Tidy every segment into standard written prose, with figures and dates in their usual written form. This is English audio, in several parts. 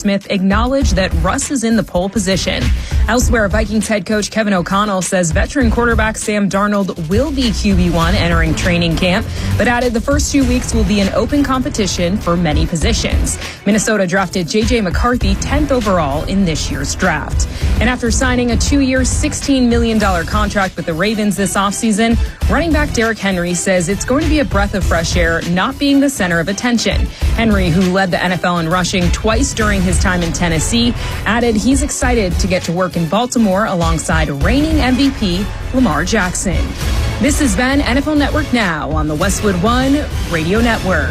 Smith acknowledged that Russ is in the pole position. Elsewhere, Vikings head coach Kevin O'Connell says veteran quarterback Sam Darnold will be QB1 entering training camp, but added the first 2 weeks will be an open competition for many positions. Minnesota drafted J.J. McCarthy 10th overall in this year's draft. And after signing a 2-year, $16 million contract with the Ravens this offseason, running back Derrick Henry says it's going to be a breath of fresh air not being the center of attention. Henry, who led the NFL in rushing twice during his time in Tennessee, added he's excited to get to work in Baltimore alongside reigning MVP Lamar Jackson. This has been NFL Network Now on the Westwood One Radio Network.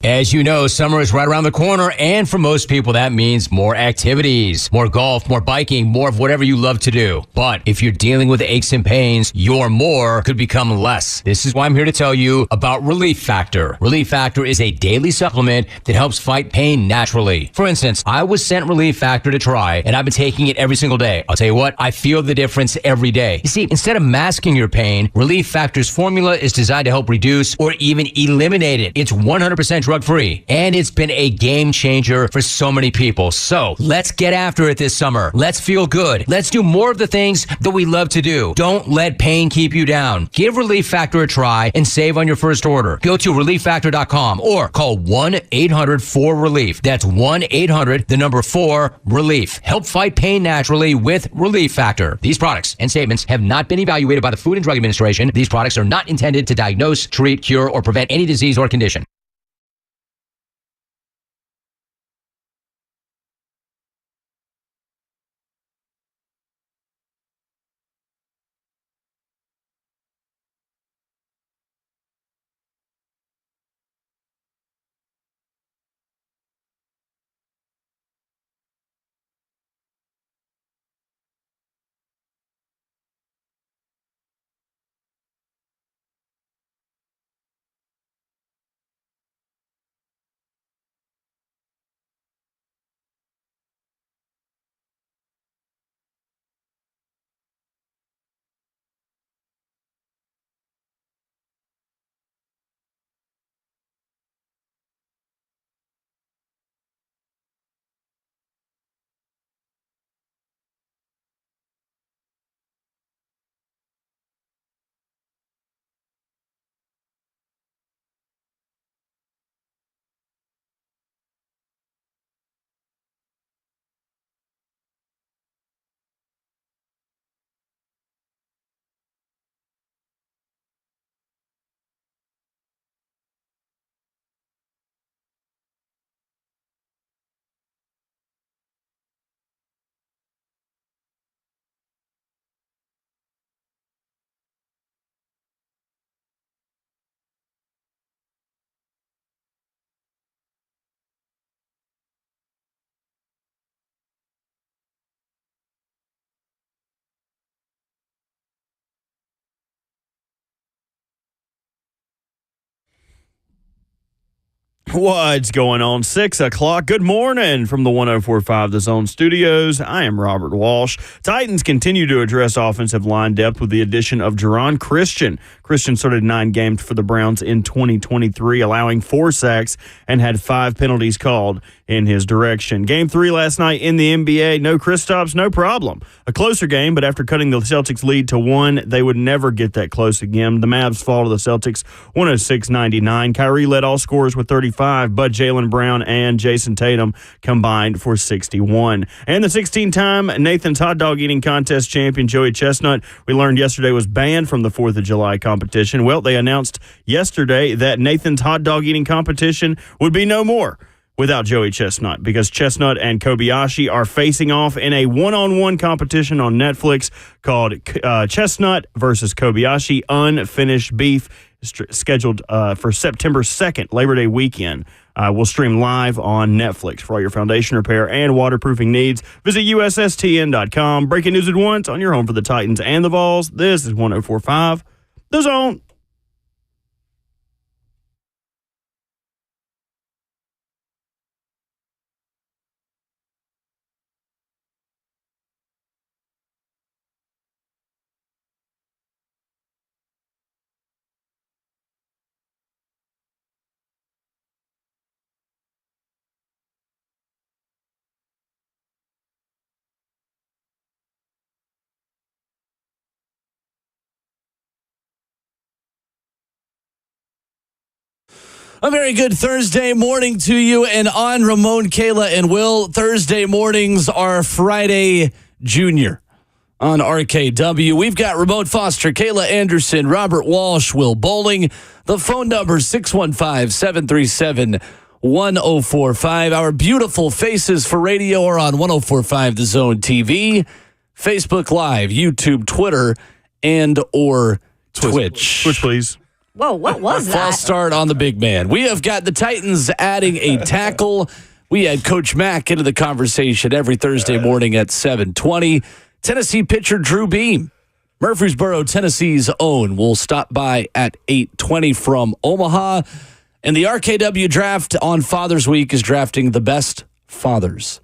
As you know, summer is right around the corner, and for most people, that means more activities, more golf, more biking, more of whatever you love to do. But if you're dealing with aches and pains, your more could become less. This is why I'm here to tell you about Relief Factor. Relief Factor is a daily supplement that helps fight pain naturally. For instance, I was sent Relief Factor to try, and I've been taking it every single day. I'll tell you what, I feel the difference every day. You see, instead of masking your pain, Relief Factor's formula is designed to help reduce or even eliminate it. It's 100% drug-free, and it's been a game changer for so many people. So let's get after it this summer. Let's feel good. Let's do more of the things that we love to do. Don't let pain keep you down. Give Relief Factor a try and save on your first order. Go to relieffactor.com or call 1-800-4RELIEF. That's 1-800-4-RELIEF. Help fight pain naturally with Relief Factor. These products and statements have not been evaluated by the Food and Drug Administration. These products are not intended to diagnose, treat, cure, or prevent any disease or condition. What's going on? 6 o'clock. Good morning from the 104.5 The Zone Studios. I am Robert Walsh. Titans continue to address offensive line depth with the addition of Jerron Christian. Christian started 9 games for the Browns in 2023, allowing 4 sacks and had 5 penalties called in his direction. Game 3 last night in the NBA. No Kristaps, no problem. A closer game, but after cutting the Celtics lead to 1, they would never get that close again. The Mavs fall to the Celtics 106-99. Kyrie led all scorers with 35, but Jaylen Brown and Jason Tatum combined for 61. And the 16-time Nathan's Hot Dog Eating Contest champion, Joey Chestnut, we learned yesterday was banned from the 4th of July competition. Well, they announced yesterday that Nathan's Hot Dog Eating Competition would be no more without Joey Chestnut, because Chestnut and Kobayashi are facing off in a one-on-one competition on Netflix called Chestnut versus Kobayashi Unfinished Beef, scheduled for September 2nd, Labor Day weekend. We'll stream live on Netflix. For all your foundation repair and waterproofing needs, visit USSTN.com. Breaking news at once on your home for the Titans and the Vols. This is 104.5 The Zone. A very good Thursday morning to you, and on Ramon, Kayla, and Will. Thursday mornings are Friday Junior on RKW. We've got Ramon Foster, Kayla Anderson, Robert Walsh, Will Bowling. The phone number 615-737-1045. Our beautiful faces for radio are on 1045 The Zone TV, Facebook Live, YouTube, Twitter, and or Twitch. Twitch, please. Whoa, what was that? False start on the big man. We have got the Titans adding a tackle. We had Coach Mack into the conversation every Thursday morning at 7:20. Tennessee pitcher Drew Beam, Murfreesboro, Tennessee's own, will stop by at 8:20 from Omaha. And the RKW Draft on Father's Week is drafting the best fathers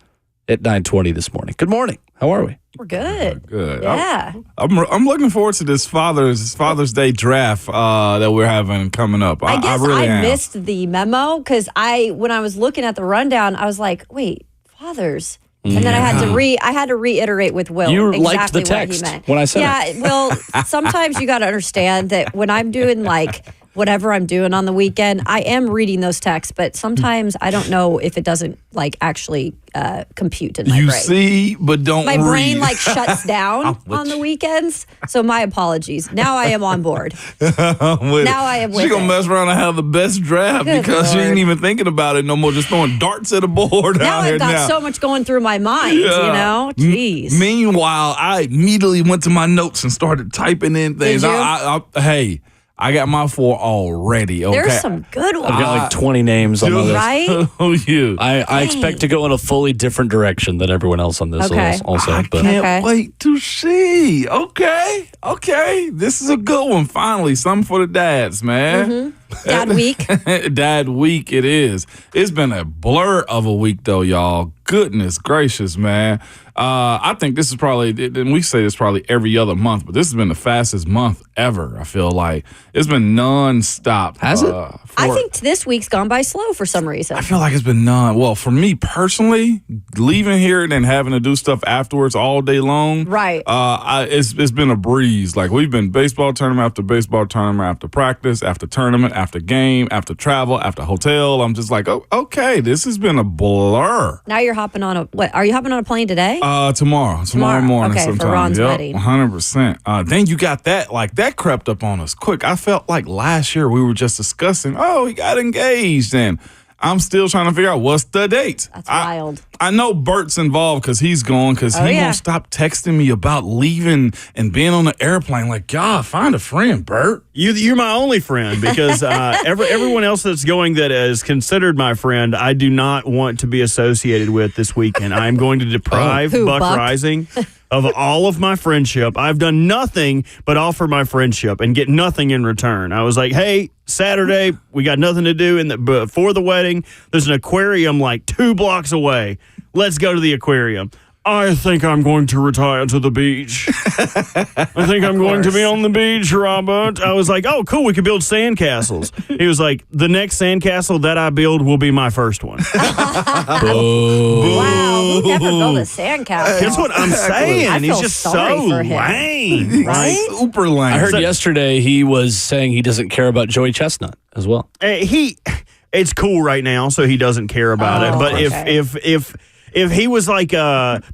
at 9:20 this morning. Good morning. How are we? We're good. Good. Yeah. I'm looking forward to this Father's Day draft that we're having coming up. I guess really I am. missed the memo because when I was looking at the rundown, I was like, wait, fathers. And then I had to reiterate with Will You exactly liked the what text he meant. when I said it. Well, sometimes you got to understand that when I'm doing whatever I'm doing on the weekend, I am reading those texts, but sometimes I don't know if it doesn't actually compute in my You brain. see, but don't My read. brain shuts down on the weekends, so my apologies. Now I am on board. Now I am with She's going to it. mess around and have the best draft Good because she Lord. ain't even thinking about it no more, just throwing darts at the board Now out here I've got now. so much going through my mind, Yeah. Jeez. Meanwhile, I immediately went to my notes and started typing in things. Did you? Hey, I got my 4 already. Okay. There's some good ones. I've got 20 names on my list. Right? Oh, you. I expect to go in a fully different direction than everyone else on this Okay. also. I But can't Okay. wait to see. Okay. This is a good one. Finally, something for the dads, man. Dad week. Dad week it is. It's been a blur of a week, though, y'all. Goodness gracious, man. I think this is probably, and we say this probably every other month, but this has been the fastest month ever, I feel like. It's been nonstop. Has it? I think this week's gone by slow for some reason. I feel like it's been well, for me personally, leaving here and then having to do stuff afterwards all day long. Right. It's been a breeze. Like, we've been baseball tournament after baseball tournament, after practice, after tournament, after game, after travel, after hotel. I'm just like, oh, okay, this has been a blur. Now you're hopping on are you hopping on a plane today? Tomorrow Tomorrow. morning Okay, for sometime. Ron's Yep, wedding. 100%. Then you got that crept up on us quick. I felt like last year we were just discussing, he got engaged, and I'm still trying to figure out what's the date. That's wild. I know Bert's involved because he's going he won't stop texting me about leaving and being on the airplane. Like, God, find a friend, Bert. You're my only friend because everyone else that's going that is considered my friend, I do not want to be associated with this weekend. I am going to deprive Who, Buck Buck? Rising of all of my friendship. I've done nothing but offer my friendship and get nothing in return. I was like, hey, Saturday, we got nothing to do before the wedding. There's an aquarium 2 blocks away. Let's go to the aquarium. I think I'm going to retire to the beach. I think I'm going to be on the beach, Robert. I was like, oh, cool, we could build sandcastles. He was like, the next sandcastle that I build will be my first one. Wow, who never built a sandcastle? That's what I'm saying. I He's feel just sorry so for him. lame. Right? Super lame. I heard yesterday he was saying he doesn't care about Joey Chestnut as well. It's cool right now, so he doesn't care about it. But okay. if he was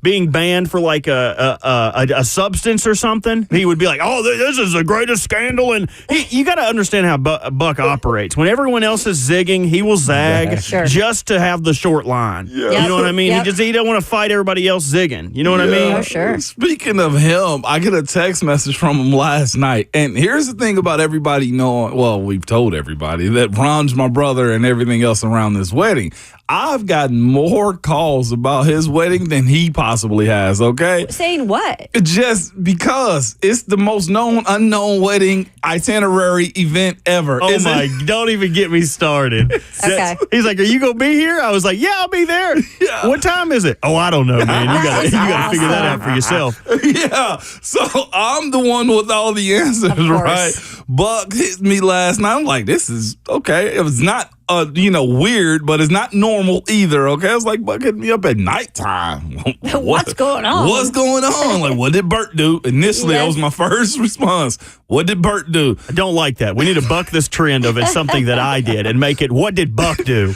being banned for a substance or something, he would be like, "Oh, this is the greatest scandal." And you got to understand how Buck operates. When everyone else is zigging, he will zag Sure. just to have the short line. Yeah. You know what I mean? Yep. He don't want to fight everybody else zigging. You know what I mean? Oh, sure. Speaking of him, I get a text message from him last night. And here's the thing about everybody knowing, well, we've told everybody that Ron's my brother and everything else around this wedding. I've gotten more calls about his wedding than he possibly has, okay? Saying what? Just because it's the most known unknown wedding itinerary event ever. Oh don't even get me started. Okay. He's like, are you going to be here? I was like, yeah, I'll be there. Yeah. What time is it? Oh, I don't know, man. You got to figure that out for yourself. Yeah, so I'm the one with all the answers, Of course. right? Buck hit me last night. I'm like, this is okay. It was not weird, but it's not normal either. Okay, I was like, but get me up at nighttime. What's going on? What's going on? Like, what did Bert do? Initially, that was my first response. What did Bert do? I don't like that. We need to buck this trend of it's something that I did and make it, what did Buck do?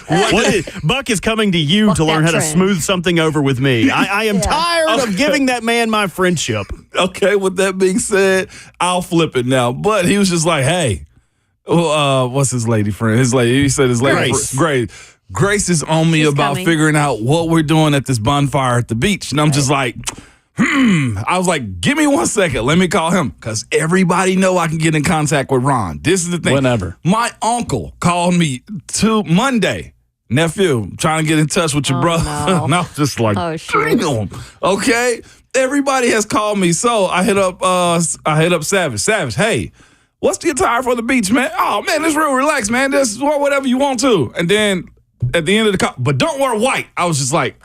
Buck is coming to you to learn how to smooth something over with me. I am tired of giving that man my friendship. Okay, with that being said, I'll flip it now. But he was just like, hey, what's his lady friend? He said his lady Grace. Grace is on me about figuring out what we're doing at this bonfire at the beach. And I'm just like, I was like, give me 1 second. Let me call him. Because everybody know I can get in contact with Ron. This is the thing. Whenever. My uncle called me Monday. Nephew, trying to get in touch with your brother. No. And I was just like, damn. Okay. Everybody has called me. So I hit up Savage. Savage, hey, what's the attire for the beach, man? Oh, man, it's real relaxed, man. Just wear whatever you want to. And then at the end of the call, but don't wear white. I was just like,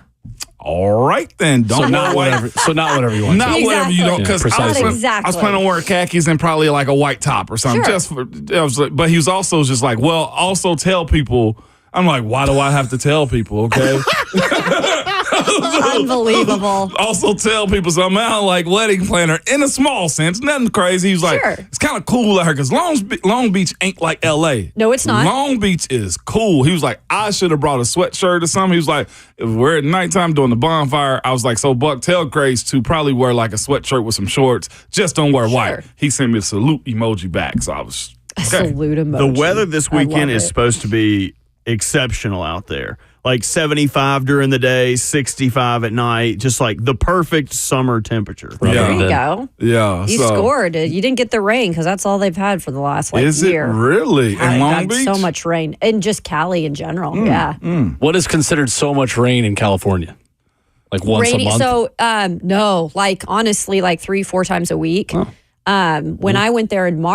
all right, then. Don't wear white. So not whatever you want. Not whatever you don't. Because I was planning on wearing khakis and probably like a white top or something. Sure. But he was also just like, well, also tell people. I'm like, why do I have to tell people, okay? Unbelievable. Also tell people somehow like wedding planner in a small sense, nothing crazy. He was like, it's kind of cool out here because Long Beach ain't like L.A. No, it's not. Long Beach is cool. He was like, I should have brought a sweatshirt or something. He was like, if we're at nighttime doing the bonfire, I was like, so Buck, tell Grace to probably wear like a sweatshirt with some shorts. Just don't wear white. He sent me a salute emoji back, so I was salute emoji. The weather this weekend is supposed to be exceptional out there. Like 75 during the day, 65 at night, just like the perfect summer temperature. There you go. Yeah. You scored. You didn't get the rain because that's all they've had for the last year. Is it really? In Long Beach? So much rain. And just Cali in general. Yeah. What is considered so much rain in California? Like once a month? So, no. Like, honestly, like 3-4 times a week. When I went there in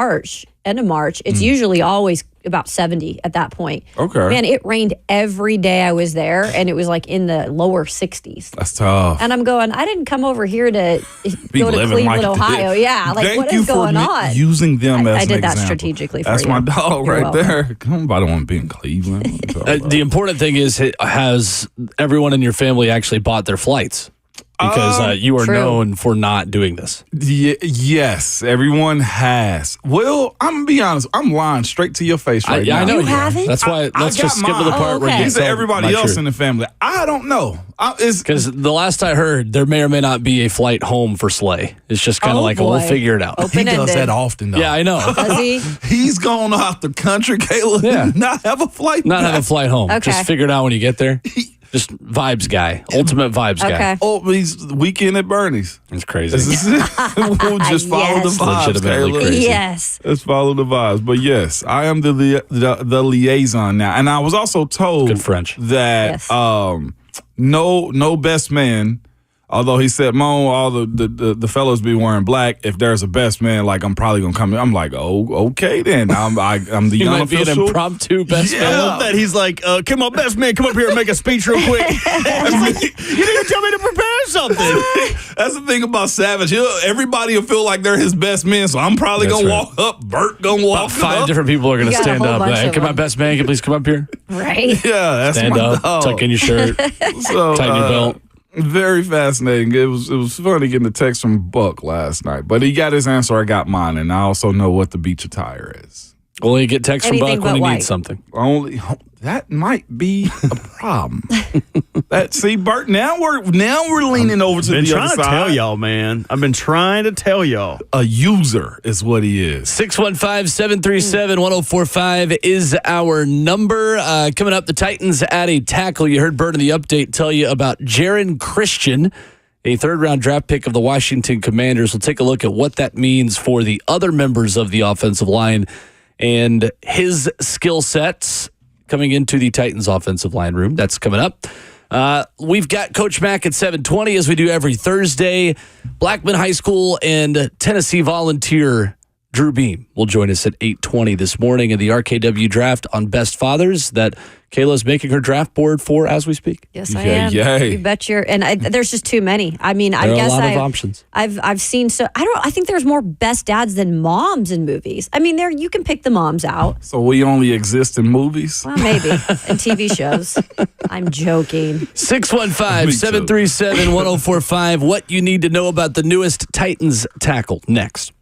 end of March, it's usually always about 70 at that point. Okay. Man, it rained every day I was there, and it was like in the lower 60s. That's tough. And I'm going, I didn't come over here to go to Cleveland, like Ohio. Yeah, like what is going on? Using them as I did an that example. strategically for That's you. my dog You're right welcome. there. Come on, I don't want to be in Cleveland. The important thing is, has everyone in your family actually bought their flights? Because you are known for not doing this. Yes, everyone has. Well, I'm going to be honest. I'm lying straight to your face right now. I know You haven't? That's why let's just skip to the part where you These are everybody else in the family. I don't know. Because the last I heard, there may or may not be a flight home for Slay. It's just kind of we'll figure it out. He does that often, though. Yeah, I know. Does he? He's going out the country, Kayla, and not have a flight Not back. have a flight home. Okay. Just figure it out when you get there. Just vibes guy. Ultimate vibes guy. Okay. Oh, he's weekend at Bernie's. It's crazy. We'll just follow the Yes. vibes, Legitimately Kayla. crazy. Yes. Let's follow the vibes. But yes, I am the liaison now. And I was also told Good French. that Yes. no best man. Although he said, Mo, all the fellows be wearing black. If there's a best man, like I'm probably gonna come in. I'm like, oh, okay then. I'm the You young might be an official. impromptu best I man. love that he's like, come on, best man, come up here and make a speech real quick. It's like, you didn't tell me to prepare something. That's the thing about Savage. Everybody will feel like they're his best men. So I'm probably That's gonna right. walk up. Bert gonna walk About 5 up. different people are going to You got a stand whole up. bunch Hey, of can my them. best man can please come up here? Right. Yeah, that's Stand my up, dog. tuck in your shirt, So, tighten your belt. Very fascinating. It was funny getting a text from Buck last night, but he got his answer. I got mine, and I also know what the beach attire is. Well, you get text from Anything Buck when but he white. needs something. Only that might be a problem. See, Bert. Now we're leaning over to Been the trying other to side. tell y'all, man. I've been trying to tell y'all. A user is what he is. 615-737-1045 is our number. Coming up, the Titans add a tackle. You heard Bird in the update tell you about Jaron Christian, a third-round draft pick of the Washington Commanders. We'll take a look at what that means for the other members of the offensive line and his skill sets coming into the Titans offensive line room. That's coming up. We've got Coach Mack at 7:20 as we do every Thursday. Blackman High School and Tennessee Volunteer Drew Beam will join us at 8:20 this morning in the RKW Draft on Best Fathers that Kayla's making her draft board for as we speak. Yes, I am. Yay. You bet there's just too many. I mean, There are a lot of options. I've seen I think there's more best dads than moms in movies. I mean, you can pick the moms out. So we only exist in movies? Well, maybe in TV shows. I'm joking. 615-737-1045. What you need to know about the newest Titans tackle next.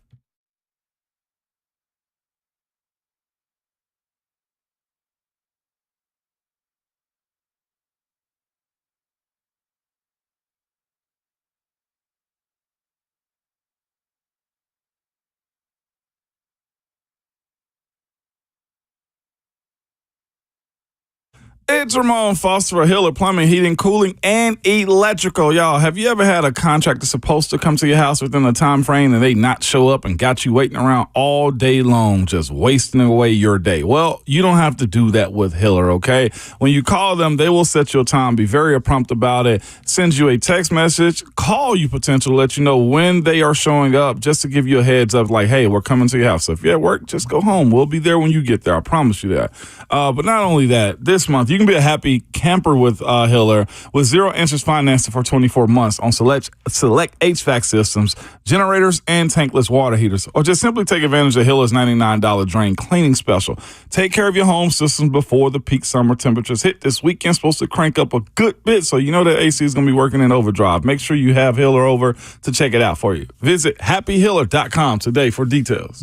It's Ramon Foster for Hiller Plumbing, Heating, Cooling, and Electrical. Y'all, have you ever had a contractor supposed to come to your house within a time frame and they not show up and got you waiting around all day long, just wasting away your day? Well, you don't have to do that with Hiller, okay? When you call them, they will set your time, be very prompt about it, send you a text message, call you potentially, let you know when they are showing up, just to give you a heads up like, hey, we're coming to your house. So if you're at work, just go home. We'll be there when you get there. I promise you that. But not only that, this month, you can be a happy camper with Hiller with 0 interest financing for 24 months on select HVAC systems, generators, and tankless water heaters. Or just simply take advantage of Hiller's $99 drain cleaning special. Take care of your home systems before the peak summer temperatures hit this weekend. Supposed to crank up a good bit, so you know that AC is going to be working in overdrive. Make sure you have Hiller over to check it out for you. Visit happyhiller.com today for details.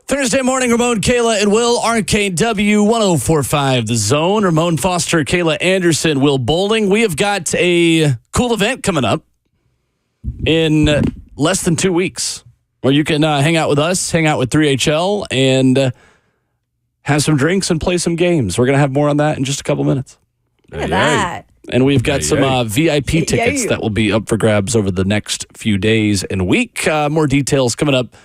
Thursday morning, Ramon, Kayla, and Will, RKW 104.5 The Zone. Ramon Foster, Kayla Anderson, Will Bowling. We have got a cool event coming up in less than 2 weeks where you can hang out with us, hang out with 3HL, and have some drinks and play some games. We're going to have more on that in just a couple minutes. Look at that. And we've got some VIP tickets that will be up for grabs over the next few days and week. More details coming up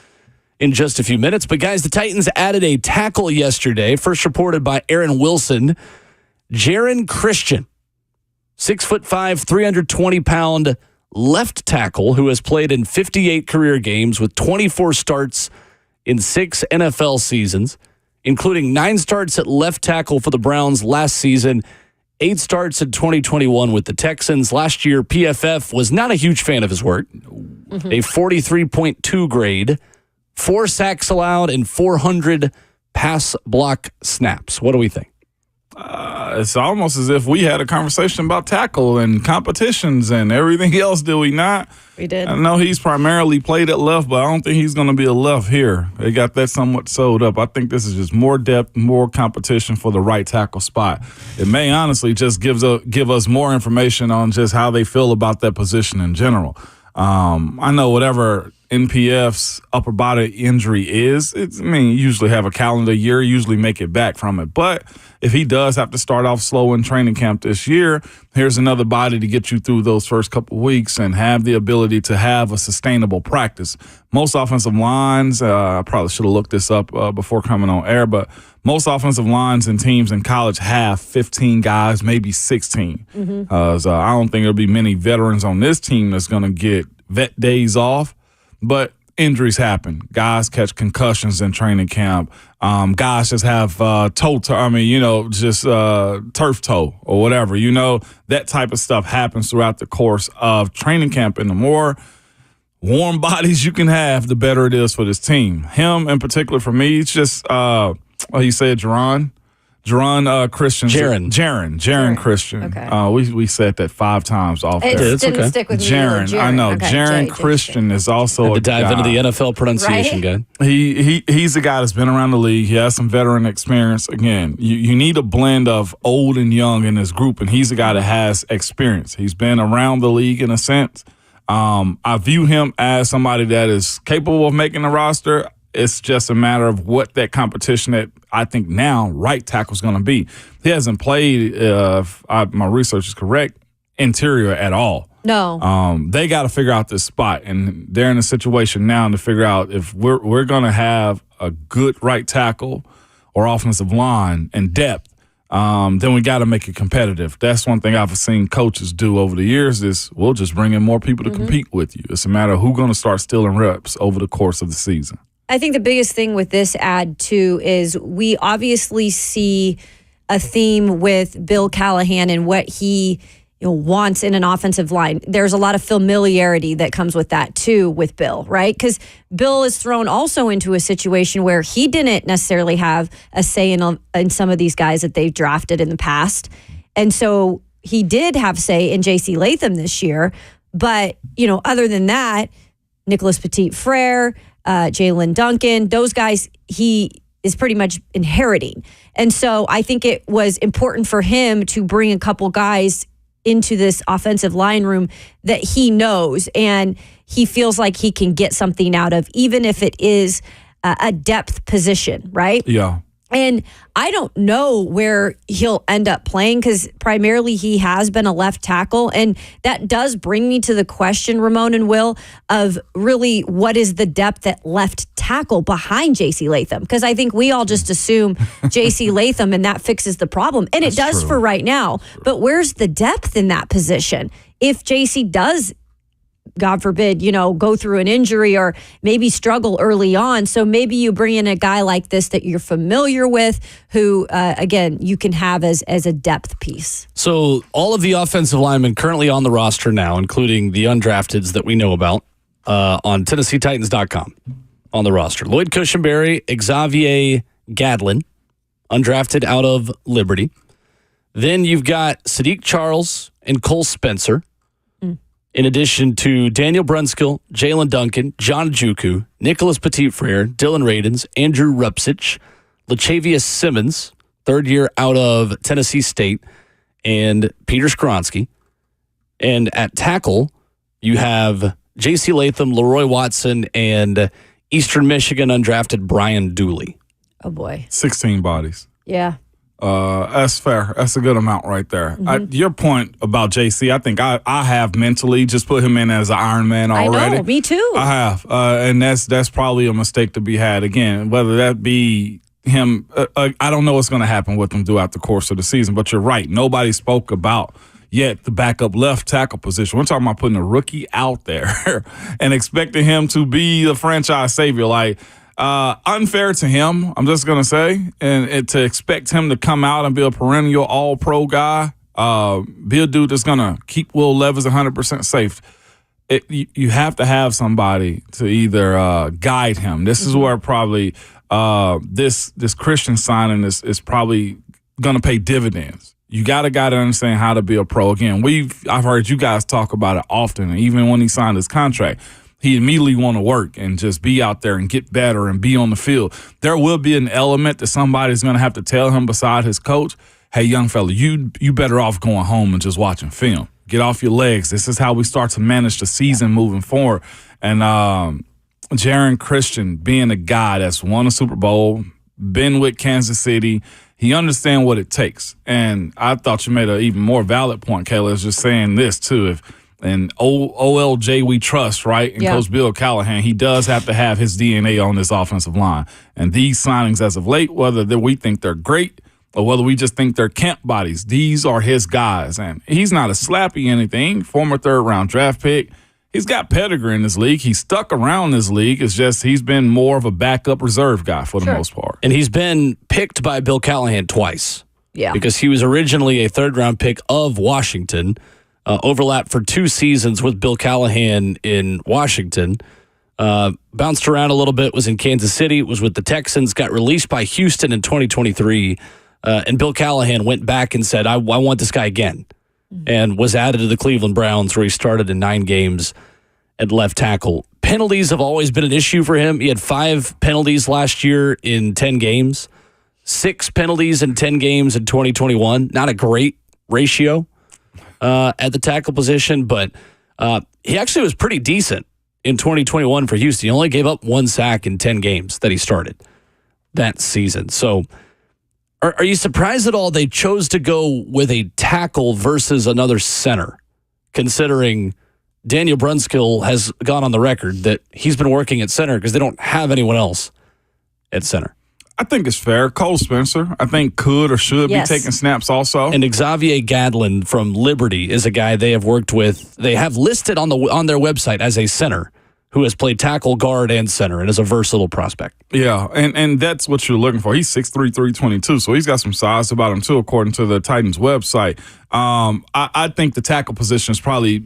in just a few minutes. But guys, the Titans added a tackle yesterday, first reported by Aaron Wilson. Jaron Christian, 6'5", 320-pound left tackle who has played in 58 career games with 24 starts in 6 NFL seasons, including 9 starts at left tackle for the Browns last season, 8 starts in 2021 with the Texans. Last year, PFF was not a huge fan of his work. A 43.2 grade, 4 sacks allowed, and 400 pass block snaps. What do we think? It's almost as if we had a conversation about tackle and competitions and everything else, did we not? We did. I know he's primarily played at left, but I don't think he's going to be a left here. They got that somewhat sewed up. I think this is just more depth, more competition for the right tackle spot. It may honestly just give us more information on just how they feel about that position in general. I know whatever NPF's upper body injury is, you usually have a calendar year, usually make it back from it. But if he does have to start off slow in training camp this year, here's another body to get you through those first couple of weeks and have the ability to have a sustainable practice. Most offensive lines, I probably should have looked this up before coming on air, but most offensive lines and teams in college have 15 guys, maybe 16. So I don't think there'll be many veterans on this team that's going to get vet days off. But injuries happen. Guys catch concussions in training camp. Guys just have turf toe or whatever. That type of stuff happens throughout the course of training camp. And the more warm bodies you can have, the better it is for this team. Him in particular, for me, it's just, you said Jaron Christian. Jaron Christian. Okay. We said that 5 times off it there. It didn't stick with me. Jaron, I know. Okay. Jaron Christian is also a dive into the NFL pronunciation guy. He's a guy that's been around the league. He has some veteran experience. Again, you need a blend of old and young in this group, and he's a guy that has experience. He's been around the league in a sense. I view him as somebody that is capable of making the roster. It's just a matter of what that competition that I think now right tackle is going to be. He hasn't played, if my research is correct, interior at all. No. They got to figure out this spot, and they're in a situation now to figure out if we're going to have a good right tackle or offensive line and depth. Then we got to make it competitive. That's one thing I've seen coaches do over the years is we'll just bring in more people to compete with you. It's a matter of who's going to start stealing reps over the course of the season. I think the biggest thing with this ad, too, is we obviously see a theme with Bill Callahan and what he wants in an offensive line. There's a lot of familiarity that comes with that, too, with Bill, right? Because Bill is thrown also into a situation where he didn't necessarily have a say in some of these guys that they've drafted in the past. And so he did have say in J.C. Latham this year. But, other than that, Nicholas Petit-Frere, Jalen Duncan, those guys he is pretty much inheriting. And so I think it was important for him to bring a couple guys into this offensive line room that he knows and he feels like he can get something out of, even if it is a depth position, right? Yeah. And I don't know where he'll end up playing because primarily he has been a left tackle. And that does bring me to the question, Ramon and Will, of really what is the depth at left tackle behind J.C. Latham? Because I think we all just assume J.C. Latham and that fixes the problem. And it does for right now. But where's the depth in that position? If J.C. does, God forbid, go through an injury or maybe struggle early on. So maybe you bring in a guy like this that you're familiar with who, again, you can have as a depth piece. So all of the offensive linemen currently on the roster now, including the undrafteds that we know about, on TennesseeTitans.com on the roster. Lloyd Cushenberry, Xavier Gadlin, undrafted out of Liberty. Then you've got Sadiq Charles and Cole Spencer. in addition to Daniel Brunskill, Jalen Duncan, John Juku, Nicholas Petit-Frere, Dylan Radens, Andrew Rupsich, Lachavius Simmons, third year out of Tennessee State, and Peter Skronsky. And at tackle, you have J.C. Latham, Leroy Watson, and Eastern Michigan undrafted Brian Dooley. Oh, boy. 16 bodies. Yeah. That's fair. That's a good amount right there. Your point about JC, I think I have mentally just put him in as an Iron Man already. I know, me too. I have, and that's probably a mistake to be had. Again, whether that be him, I don't know what's going to happen with him throughout the course of the season. But you're right. Nobody spoke about yet the backup left tackle position. We're talking about putting a rookie out there and expecting him to be the franchise savior. Like, unfair to him, I'm just going to say, and to expect him to come out and be a perennial all-pro guy, be a dude that's going to keep Will Levis 100% safe. You have to have somebody to either guide him. This is where probably this Christian signing is probably going to pay dividends. You got a guy to understand how to be a pro. Again, I've heard you guys talk about it often, and even when he signed his contract, he immediately want to work and just be out there and get better and be on the field. There will be an element that somebody's going to have to tell him beside his coach, hey, young fella, you better off going home and just watching film. Get off your legs. This is how we start to manage the season moving forward. And Jaron Christian being a guy that's won a Super Bowl, been with Kansas City, he understands what it takes. And I thought you made an even more valid point, Kayla, is just saying this, too. And OLJ we trust, right? And Coach Bill Callahan, he does have to have his DNA on this offensive line. And these signings as of late, whether we think they're great or whether we just think they're camp bodies, these are his guys. And he's not a slappy anything, former third-round draft pick. He's got pedigree in this league. He's stuck around this league. It's just he's been more of a backup reserve guy for the most part. And he's been picked by Bill Callahan twice. Yeah. Because he was originally a third-round pick of Washington, overlapped for 2 seasons with Bill Callahan in Washington. Bounced around a little bit, was in Kansas City, was with the Texans, got released by Houston in 2023. And Bill Callahan went back and said, I want this guy again. And was added to the Cleveland Browns, where he started in 9 games at left tackle. Penalties have always been an issue for him. He had 5 penalties last year in 10 games, 6 penalties in 10 games in 2021. Not a great ratio at the tackle position, but he actually was pretty decent in 2021 for Houston. He only gave up 1 sack in 10 games that he started that season. So are you surprised at all they chose to go with a tackle versus another center, considering Daniel Brunskill has gone on the record that he's been working at center because they don't have anyone else at center? I think it's fair. Cole Spencer, I think, could or should be taking snaps also. And Xavier Gadlin from Liberty is a guy they have worked with. They have listed on their website as a center who has played tackle, guard, and center, and is a versatile prospect. Yeah, and that's what you're looking for. He's 6'3", 322, so he's got some size about him, too, according to the Titans website. I think the tackle position is probably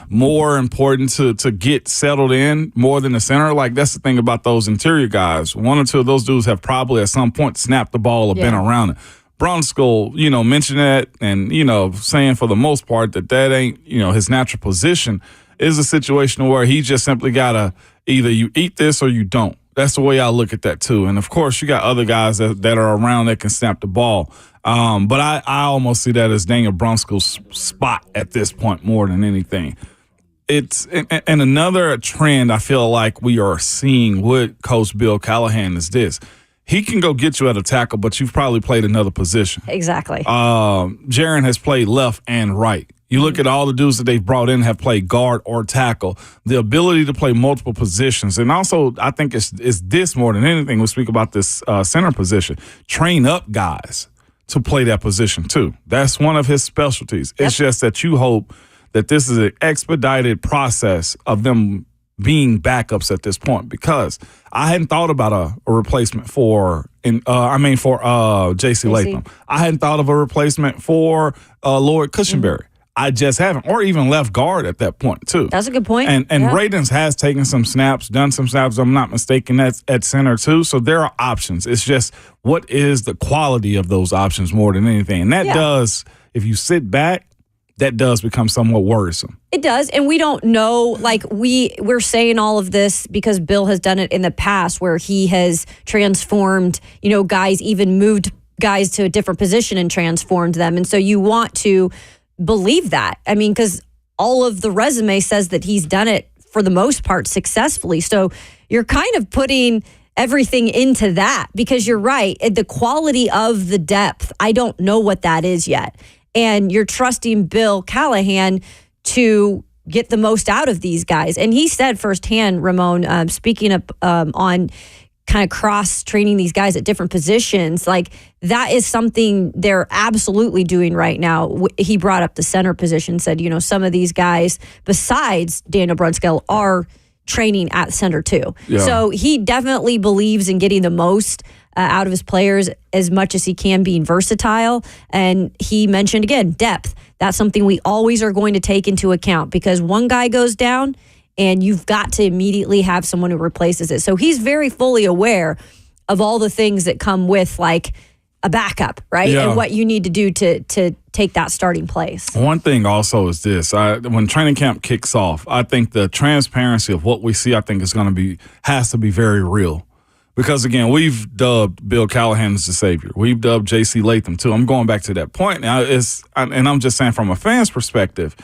more important to get settled in more than the center. Like, that's the thing about those interior guys. 1 or 2 of those dudes have probably at some point snapped the ball or been around it. Brunskill, mentioned that and, saying for the most part that ain't, his natural position is a situation where he just simply got to either you eat this or you don't. That's the way I look at that, too. And, of course, you got other guys that are around that can snap the ball. But I almost see that as Daniel Brunskill's spot at this point more than anything. And another trend I feel like we are seeing with Coach Bill Callahan is this. He can go get you at a tackle, but you've probably played another position. Exactly. Jaron has played left and right. You look at all the dudes that they've brought in have played guard or tackle. The ability to play multiple positions. And also, I think it's this more than anything. We speak about this center position. Train up guys to play that position, too. That's one of his specialties. It's just that you hope that this is an expedited process of them being backups at this point, because I hadn't thought about a replacement for J.C. Latham. I hadn't thought of a replacement for Lloyd Cushenberry. I just haven't, or even left guard at that point, too. That's a good point. And Radens has taken some snaps, done some snaps, I'm not mistaken, that's at center, too. So there are options. It's just what is the quality of those options more than anything. And that does, if you sit back, that does become somewhat worrisome. It does, and we don't know, like, we're saying all of this because Bill has done it in the past where he has transformed, guys, even moved guys to a different position and transformed them. And so you want to believe that. I mean, because all of the resume says that he's done it for the most part successfully. So you're kind of putting everything into that because you're right. The quality of the depth, I don't know what that is yet. And you're trusting Bill Callahan to get the most out of these guys. And he said firsthand, Ramon, speaking up on kind of cross-training these guys at different positions, like that is something they're absolutely doing right now. He brought up the center position, said, some of these guys, besides Daniel Brunskill, are training at center too. Yeah. So he definitely believes in getting the most out of his players as much as he can, being versatile. And he mentioned, again, depth. That's something we always are going to take into account because one guy goes down and you've got to immediately have someone who replaces it. So he's very fully aware of all the things that come with like a backup, right? Yeah. And what you need to do to take that starting place. One thing also is this. When training camp kicks off, I think the transparency of what we see, I think has to be very real. Because, again, we've dubbed Bill Callahan as the savior. We've dubbed J.C. Latham, too. I'm going back to that point now. And I'm just saying from a fan's perspective,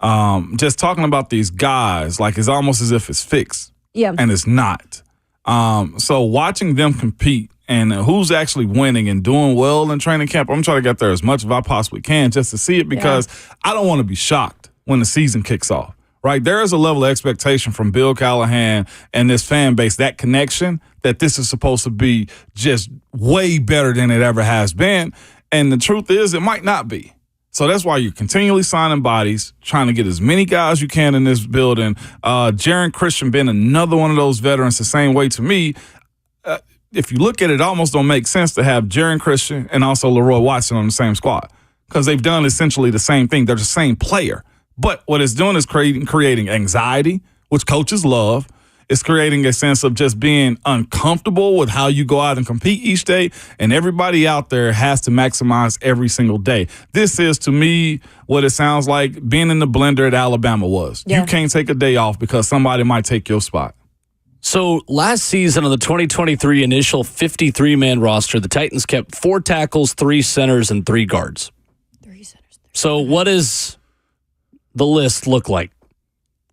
just talking about these guys, like it's almost as if it's fixed. Yeah. And it's not. So watching them compete and who's actually winning and doing well in training camp, I'm trying to get there as much as I possibly can just to see it because I don't want to be shocked when the season kicks off. Right, there is a level of expectation from Bill Callahan and this fan base, that connection, that this is supposed to be just way better than it ever has been. And the truth is, it might not be. So that's why you're continually signing bodies, trying to get as many guys you can in this building. Jaron Christian being another one of those veterans the same way to me. If you look at it, it almost don't make sense to have Jaron Christian and also Leroy Watson on the same squad because they've done essentially the same thing. They're the same player. But what it's doing is creating anxiety, which coaches love. It's creating a sense of just being uncomfortable with how you go out and compete each day. And everybody out there has to maximize every single day. This is, to me, what it sounds like being in the blender at Alabama was. Yeah. You can't take a day off because somebody might take your spot. So last season on the 2023 initial 53-man roster, the Titans kept 4 tackles, 3 centers, and 3 guards. 3 centers. So what is the list look like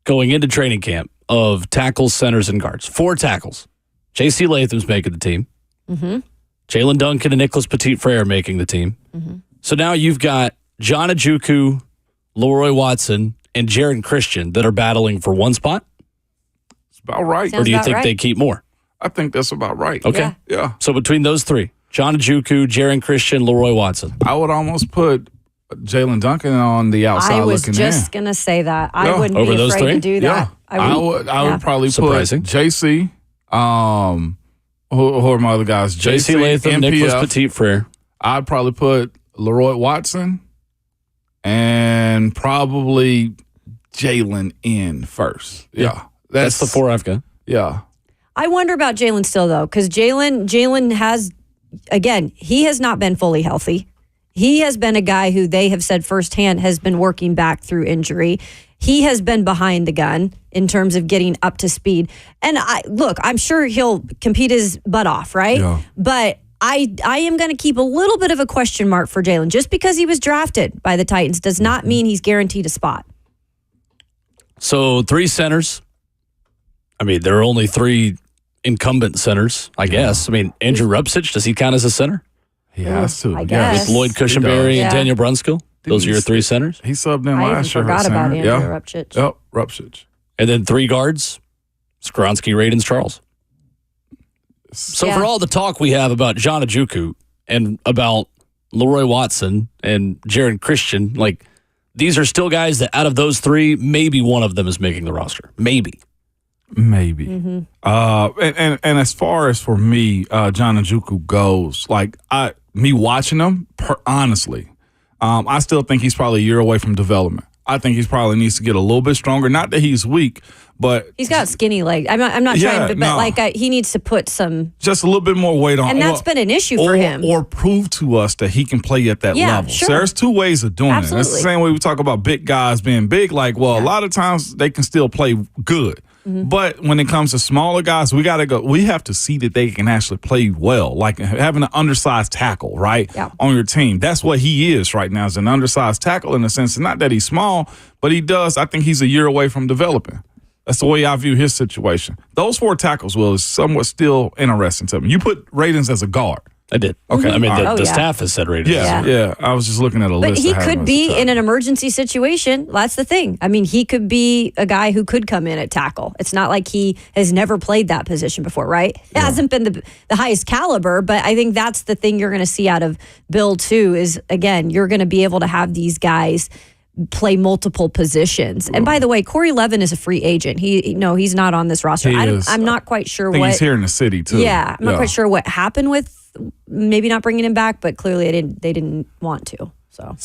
going into training camp of tackles, centers, and guards? 4 tackles. J.C. Latham's making the team. Mm-hmm. Jalen Duncan and Nicholas Petit-Frere making the team. Mm-hmm. So now you've got John Ojukwu, Leroy Watson, and Jaron Christian that are battling for one spot? It's about right. Sounds or do you about think right. they keep more? I think that's about right. Okay. Yeah. So between those 3, John Ojukwu, Jaron Christian, Leroy Watson. I would almost put Jalen Duncan on the outside looking in. I was just going to say that. I wouldn't Over be those afraid 3? to do that. I would probably Surprising. put JC. Who are my other guys? J.C. Latham, Nicholas Petit-Frere. I'd probably put Leroy Watson and probably Jalen in first. Yeah. That's the 4 I've got. Yeah. I wonder about Jalen still, though, because Jalen has, again, he has not been fully healthy. He has been a guy who they have said firsthand has been working back through injury. He has been behind the gun in terms of getting up to speed. And I'm sure he'll compete his butt off, right? Yeah. But I am going to keep a little bit of a question mark for Jalen. Just because he was drafted by the Titans does not mean he's guaranteed a spot. So 3 centers. I mean, there are only 3 incumbent centers, I guess. I mean, Andrew Rupsich, does he count as a center? He has to. I guess. With Lloyd Cushenberry Yeah. and Daniel Brunskill? Those are your 3 centers? He subbed in I even last year. forgot about Andrew Yeah. Rupchich. Yep, Rupchich. And then 3 guards, Skoronski, Radens, Charles. So Yeah. for all the talk we have about John Ojukwu and about Leroy Watson and Jaron Christian, like these are still guys that out of those 3, maybe one of them is making the roster. Maybe. Mm-hmm. And as far as for me, John Ojukwu goes, like me watching him, honestly, I still think he's probably a year away from development. I think he probably needs to get a little bit stronger. Not that he's weak, but he's got skinny legs. I'm not trying to, but he needs to put some just a little bit more weight on, and that's been an issue for him. Or prove to us that he can play at that level. Sure. So there's two ways of doing it. That's the same way we talk about big guys being big. A lot of times they can still play good. Mm-hmm. But when it comes to smaller guys, we have to see that they can actually play well, like having an undersized tackle, right? Yeah. On your team. That's what he is right now, is an undersized tackle in the sense, not that he's small, but I think he's a year away from developing. That's the way I view his situation. Those 4 tackles, is somewhat still interesting to me. You put Radens as a guard. I did. Okay. I mean, the staff has said Radens. Yeah. I was just looking at a list. But he could be in an emergency situation. That's the thing. I mean, he could be a guy who could come in at tackle. It's not like he has never played that position before, right? It hasn't been the highest caliber, but I think that's the thing you're going to see out of Bill, too, is, again, you're going to be able to have these guys play multiple positions. And by the way, Corey Levin is a free agent. He's not on this roster. I'm not quite sure he's here in the city, too. Yeah, I'm not quite sure what happened with maybe not bringing him back, but clearly they didn't want to. So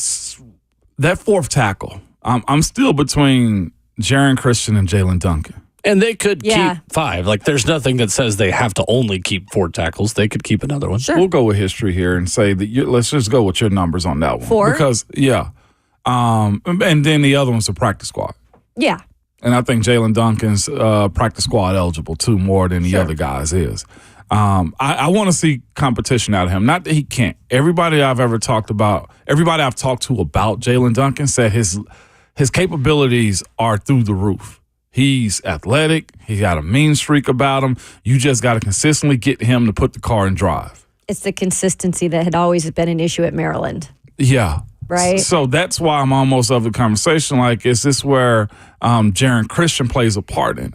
that 4th tackle, I'm still between Jaron Christian and Jalen Duncan. And they could keep 5. Like, there's nothing that says they have to only keep 4 tackles. They could keep another one. Sure. We'll go with history here and say that let's just go with your numbers on that one. 4? Because, and then the other one's a practice squad. Yeah. And I think Jalen Duncan's practice squad eligible, too, more than the other guys is. I want to see competition out of him. Not that he can't. Everybody I've talked to about Jalen Duncan said his capabilities are through the roof. He's athletic. He's got a mean streak about him. You just got to consistently get him to put the car in drive. It's the consistency that had always been an issue at Maryland. Yeah. Right. So that's why I'm almost of the conversation. Like, is this where Jaron Christian plays a part in it?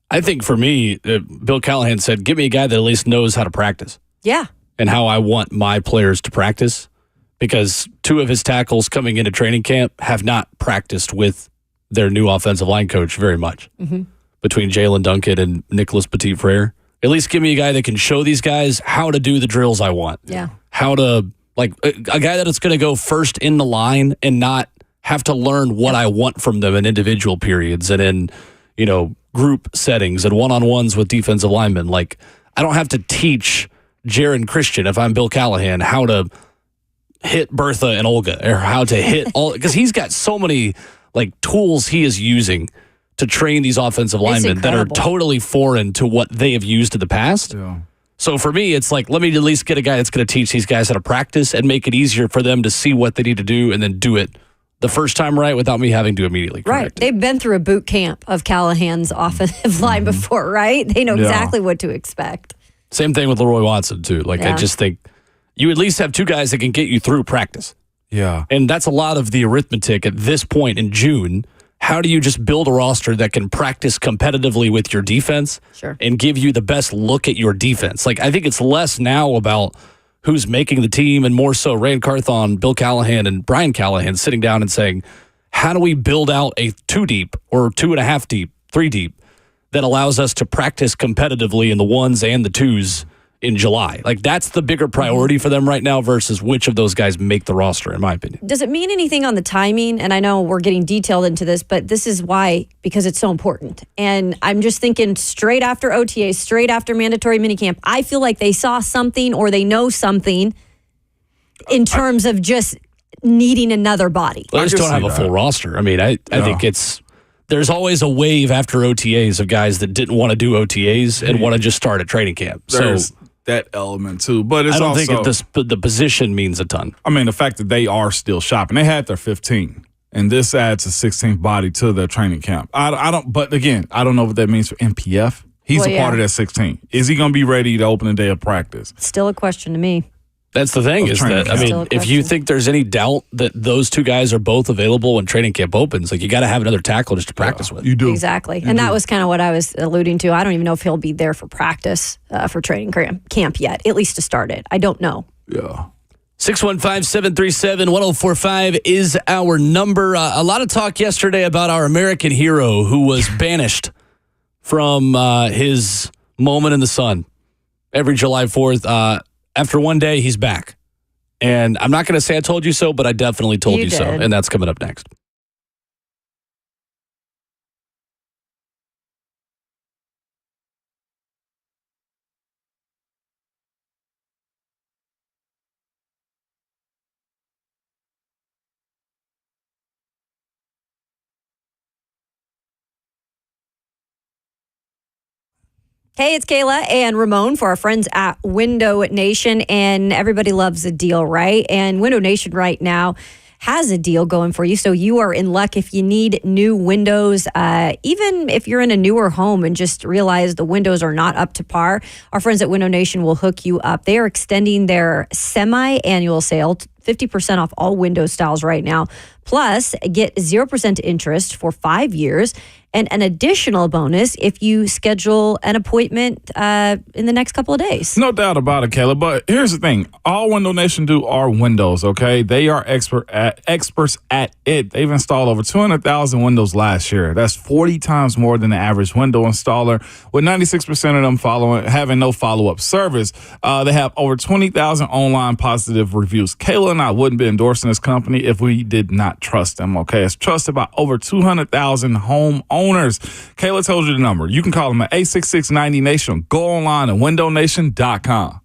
I think for me, Bill Callahan said, give me a guy that at least knows how to practice. Yeah. And how I want my players to practice. Because 2 of his tackles coming into training camp have not practiced with their new offensive line coach very much. Mm-hmm. Between Jalen Duncan and Nicholas Petit-Frere. At least give me a guy that can show these guys how to do the drills I want. Yeah. How to, like, a guy that is going to go first in the line and not have to learn what I want from them in individual periods and in, group settings and one-on-ones with defensive linemen. Like, I don't have to teach Jaron Christian, if I'm Bill Callahan, how to hit Bertha and Olga or how to hit all, because he's got so many tools he is using to train these offensive linemen that are totally foreign to what they have used in the past. Yeah. So for me, it's like, let me at least get a guy that's going to teach these guys how to practice and make it easier for them to see what they need to do and then do it the first time right without me having to immediately correct it. They've been through a boot camp of Callahan's offensive line before, right? They know exactly what to expect. Same thing with Leroy Watson, too. I just think you at least have 2 guys that can get you through practice. Yeah. And that's a lot of the arithmetic at this point in June. How do you just build a roster that can practice competitively with your defense and give you the best look at your defense? I think it's less now about who's making the team and more so Rand Carthon, Bill Callahan, and Brian Callahan sitting down and saying, how do we build out a 2 deep or 2.5 deep, 3 deep that allows us to practice competitively in the 1s and the 2s in July? That's the bigger priority for them right now versus which of those guys make the roster, in my opinion. Does it mean anything on the timing? And I know we're getting detailed into this, but this is why, because it's so important. And I'm just thinking straight after OTA, straight after mandatory minicamp, I feel like they saw something or they know something in terms of just needing another body. They just don't have a full roster. I mean, I think there's always a wave after OTAs of guys that didn't want to do OTAs and want to just start at training camp. There's that element too, but it's I don't also, think the position means a ton. I mean, the fact that they are still shopping, they had their 15, and this adds a 16th body to their training camp. I don't, but again, I don't know what that means for MPF. He's a part of that 16. Is he going to be ready to open the day of practice? Still a question to me. That's the thing is that, I mean, if you think there's any doubt that those 2 guys are both available when training camp opens, you got to have another tackle just to practice with. You do. Exactly. And that was kind of what I was alluding to. I don't even know if he'll be there for practice for training camp yet, at least to start it. I don't know. Yeah. 615-737-1045 is our number. A lot of talk yesterday about our American hero who was banished from his moment in the sun every July 4th. After one day, he's back. And I'm not going to say I told you so, but I definitely told you so. And that's coming up next. Hey, it's Kayla and Ramon for our friends at Window Nation. And everybody loves a deal, right? And Window Nation right now has a deal going for you. So you are in luck if you need new windows. Even if you're in a newer home and just realize the windows are not up to par, our friends at Window Nation will hook you up. They are extending their semi-annual sale, 50% off all window styles right now. Plus, get 0% interest for 5 years and an additional bonus if you schedule an appointment in the next couple of days. No doubt about it, Kayla. But here's the thing. All Window Nation do are windows, okay? They are experts at it. They've installed over 200,000 windows last year. That's 40 times more than the average window installer, with 96% of them having no follow-up service. They have over 20,000 online positive reviews. Kayla and I wouldn't be endorsing this company if we did not trust them, okay? It's trusted by over 200,000 homeowners. Kayla told you the number. You can call them at 866-90-NATION. Go online at windownation.com.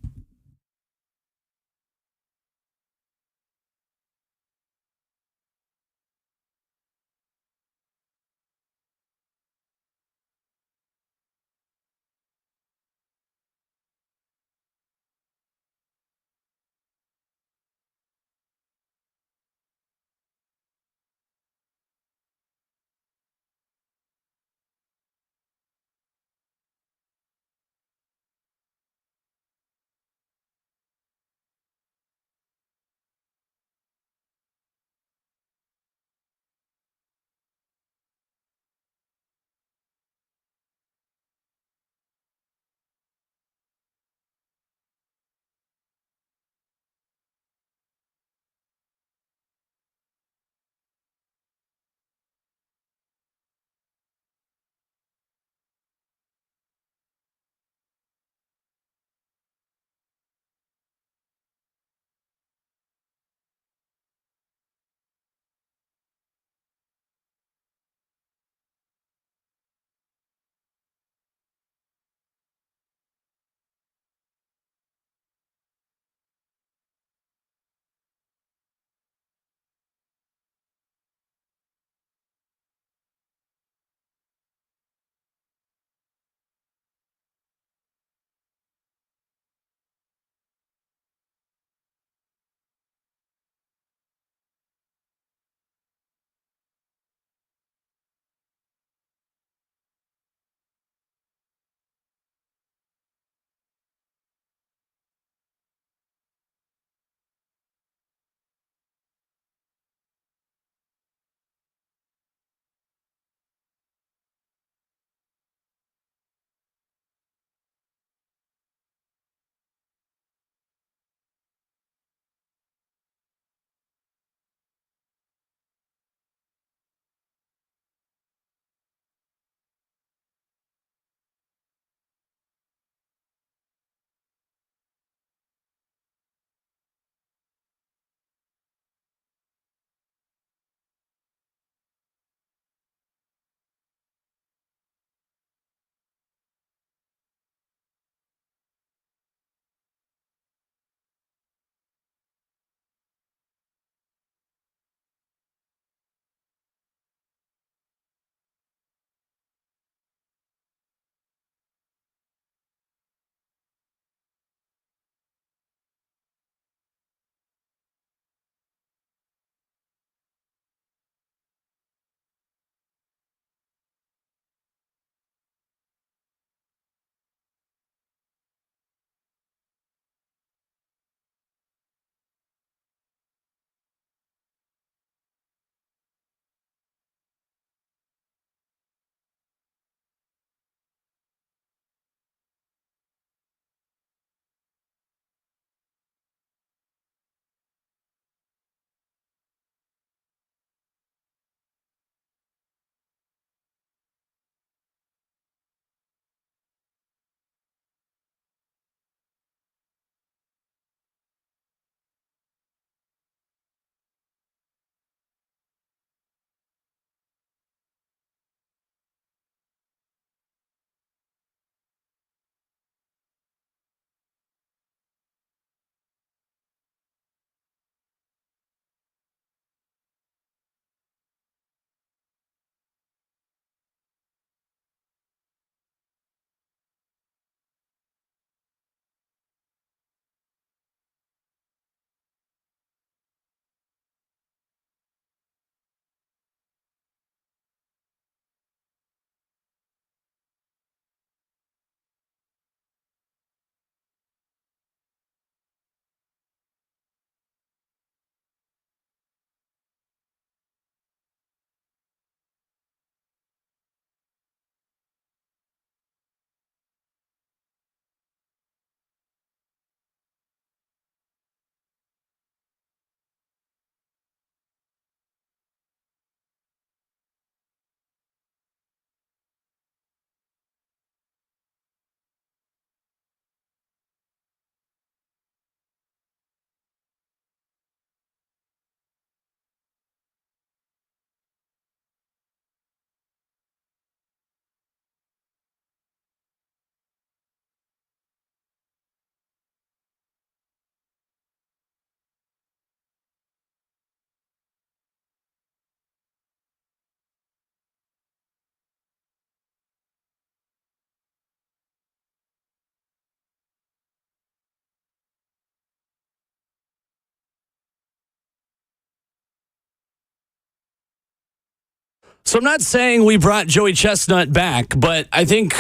So I'm not saying we brought Joey Chestnut back, but I think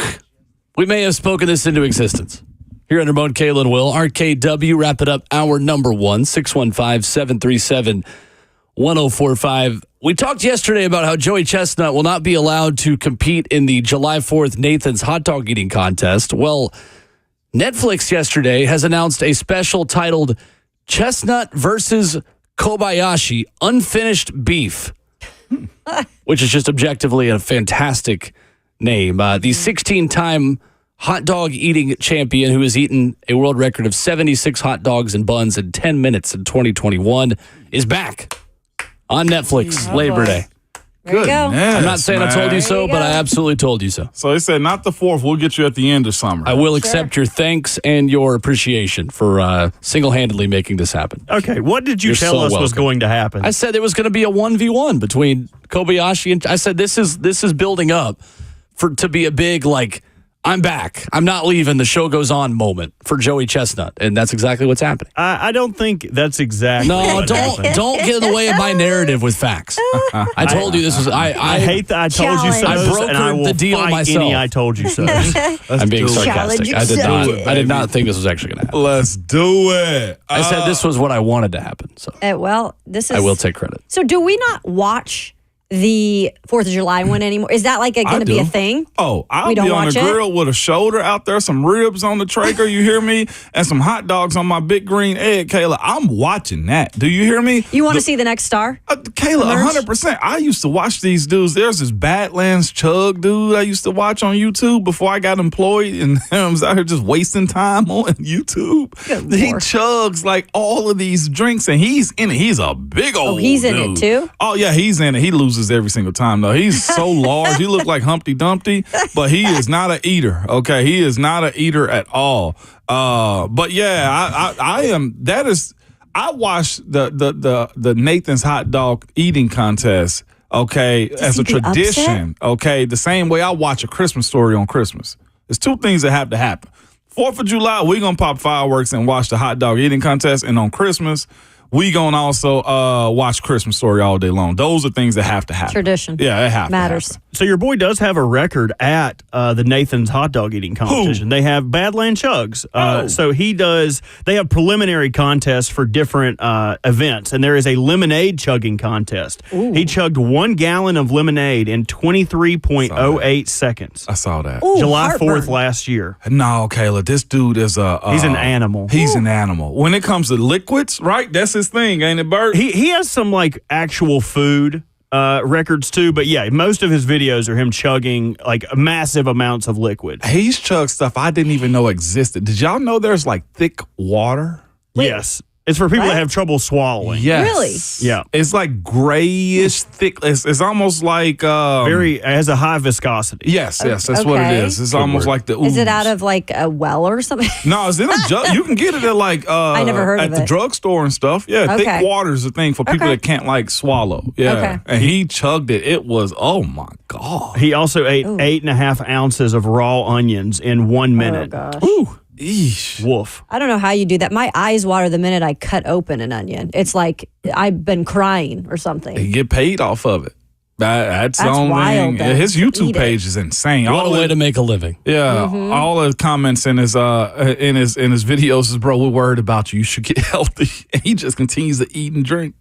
we may have spoken this into existence. Here under Ramon, Kayla, and Will, RKW, wrap it up hour number 1, 615-737-1045. We talked yesterday about how Joey Chestnut will not be allowed to compete in the July 4th Nathan's hot dog eating contest. Well, Netflix yesterday has announced a special titled Chestnut versus Kobayashi Unfinished Beef, which is just objectively a fantastic name. The 16-time hot dog eating champion who has eaten a world record of 76 hot dogs and buns in 10 minutes in 2021 is back on Netflix Labor Day. There you go. I'm not saying I told you so, but I absolutely told you so. So they said not the 4th. We'll get you at the end of summer. I will accept your thanks and your appreciation for single-handedly making this happen. Okay, what did you You're tell so us was welcome. going to happen? I said there was going to be a 1v1 between Kobayashi and I said this is building up to be a big I'm back. I'm not leaving. The show goes on moment for Joey Chestnut, and that's exactly what's happening. I don't think that's exactly. No, what don't get in the way of my narrative with facts. I told you this was. I hate that I told you so. I brokered and I will the deal fight myself. Any I told you so. I'm being sarcastic. I did not think this was actually going to happen. Let's do it. I said this was what I wanted to happen. So This is. I will take credit. So do we not watch the 4th of July one anymore? Is that going to be a thing? Oh, I'll We don't be on the watch it? grill with a shoulder out there, some ribs on the Traeger, you hear me? And some hot dogs on my big green egg, Kayla. I'm watching that. Do you hear me? You want to see the next star? Kayla, 100%. I used to watch these dudes. There's this Badlands Chug dude I used to watch on YouTube before I got employed, and I was out here just wasting time on YouTube. He chugs all of these drinks, and he's in it. He's a big old he's in dude. it too? Oh, yeah, he's in it. He loses every single time, though. He's so large. He looks like Humpty Dumpty, but he is not an eater, okay? He is not an eater at all. But, yeah, I am – that is – I watched the Nathan's hot dog eating contest, okay, as a tradition, okay, the same way I watch A Christmas Story on Christmas. There's two things that have to happen. 4th of July, we're going to pop fireworks and watch the hot dog eating contest, and on Christmas – we gonna also watch Christmas Story all day long. Those are things that have to happen. Tradition. Yeah, it has Matters. to happen. So your boy does have a record at the Nathan's hot dog eating competition. They have Badland Chugs. So he does. They have preliminary contests for different events, and there is a lemonade chugging contest. Ooh. He chugged 1 gallon of lemonade in 23.08 seconds. I saw that. Ooh, July heartburn. 4th last year. No, Kayla, this dude is He's an animal. He's an animal. When it comes to liquids, right? That's his thing, ain't it, Bert? He has some actual food records too, but yeah, most of his videos are him chugging massive amounts of liquid. He's chugged stuff I didn't even know existed. Did y'all know there's thick water? Yes. It's for people that have trouble swallowing. Yes. Really? Yeah. It's grayish, thick. It's almost like It has a high viscosity. Yes, that's what it is. It's almost like the ooze. Is it out of a well or something? No, it's in a jug. You can get it at I never heard at of the it. drugstore and stuff. Yeah, Okay. thick water is a thing for people that can't swallow. Yeah, Okay. and he chugged it. It was my god. He also ate 8.5 ounces of raw onions in 1 minute. Oh, gosh. Ooh, eesh. Woof. I don't know how you do that. My eyes water the minute I cut open an onion. It's like I've been crying or something. He get paid off of it. That's the That's only wild, thing. though, His to YouTube eat it. page is insane. What a way to make a living. Yeah, Mm-hmm. all the comments in his videos is, bro, we're worried about you. You should get healthy. And he just continues to eat and drink.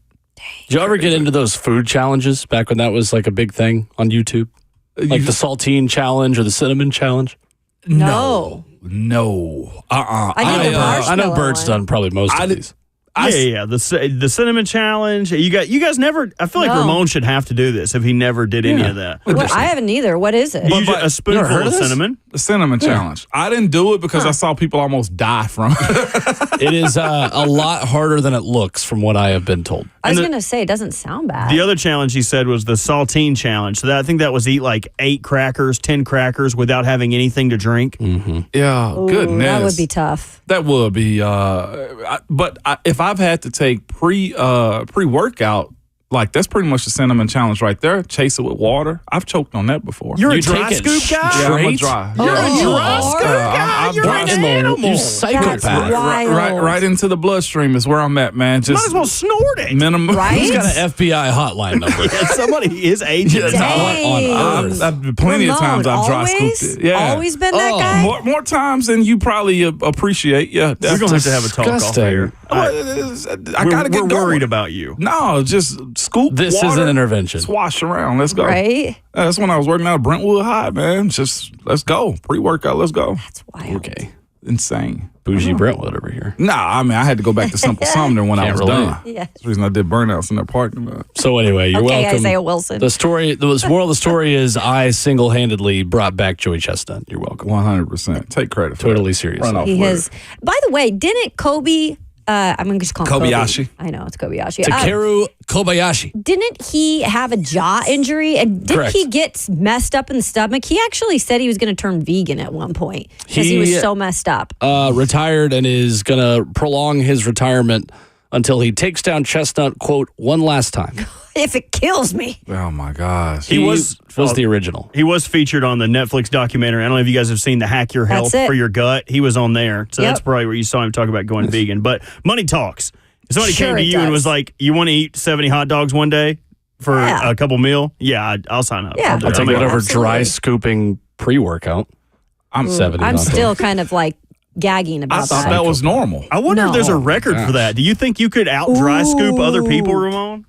Did you ever get into those food challenges back when that was a big thing on YouTube? Like the saltine challenge or the cinnamon challenge? No. I think the marshmallow I know Bert's one. done probably most of these. Yeah. The cinnamon challenge. You guys never. I feel like No. Ramon should have to do this if he never did any of that. What, I haven't either. What is it? You use a you never spoonful heard of of this? cinnamon. The cinnamon challenge. I didn't do it because I saw people almost die from it. It is a lot harder than it looks from what I have been told. I was and the- going to say, it doesn't sound bad. The other challenge he said was the saltine challenge. So I think that was eat 8 crackers, 10 crackers without having anything to drink. Yeah, Ooh, goodness. that would be tough. That would be. But if I've had to take pre-workout, that's pretty much the cinnamon challenge right there. Chase it with water. I've choked on that before. You're a You dry take it scoop guy? yeah, I'm a straight? dry. Oh, yeah, you are? I've Right in the, you psychopath. That's wild. Right into the bloodstream is where I'm at, man. Just Might as well snort it. minimum. Right? He's got an FBI hotline number. Yeah, somebody is agent. Dang. Plenty of Ramon, times I've dry always? scooped it. Yeah. Always been that guy? More times than you probably appreciate. Yeah. We're going to have to have a talk off disgusting. here. I gotta get We're going. worried about you. No, just scoop. This water, is an intervention. Swash around. Let's go. Right? That's when I was working out at Brentwood High, man. Just let's go. Pre-workout. Let's go. That's wild. Okay. Insane. Bougie Brentwood over here. Nah, I mean I had to go back to Simple Sumner when I Can't was relate. done. Yeah. That's the reason I did burnouts in their parking lot. So anyway, you're Okay, welcome. Isaiah Wilson. The moral of the story is I single-handedly brought back Joey Chestnut. You're welcome. 100%. Take credit. For Totally that. serious. Run off He with has. it. By the way, didn't Kobe? I'm going to just call him Kobayashi. Kobe. I know it's Kobayashi. Takeru Kobayashi. Didn't he have a jaw injury? And didn't Correct. he get messed up in the stomach? He actually said he was going to turn vegan at one point because he was so messed up. Retired and is going to prolong his retirement until he takes down Chestnut, quote, one last time. If it kills me. Oh my gosh. He was the original. He was featured on the Netflix documentary. I don't know if you guys have seen the Hack Your Health That's it. for Your Gut. He was on there. So Yep. that's probably where you saw him talk about going vegan. But money talks. If somebody Sure came to it you and does. was like, you want to eat 70 hot dogs one day for Yeah. a couple meal? Yeah, I'll sign up. Yeah. do I'll it. take I'm whatever Absolutely. dry scooping pre-workout. I'm 70 I'm hot still dogs. kind of like gagging I about thought that. that was normal. I wonder if there's a No. record for that. Do you think you could out dry scoop other people, Ramon?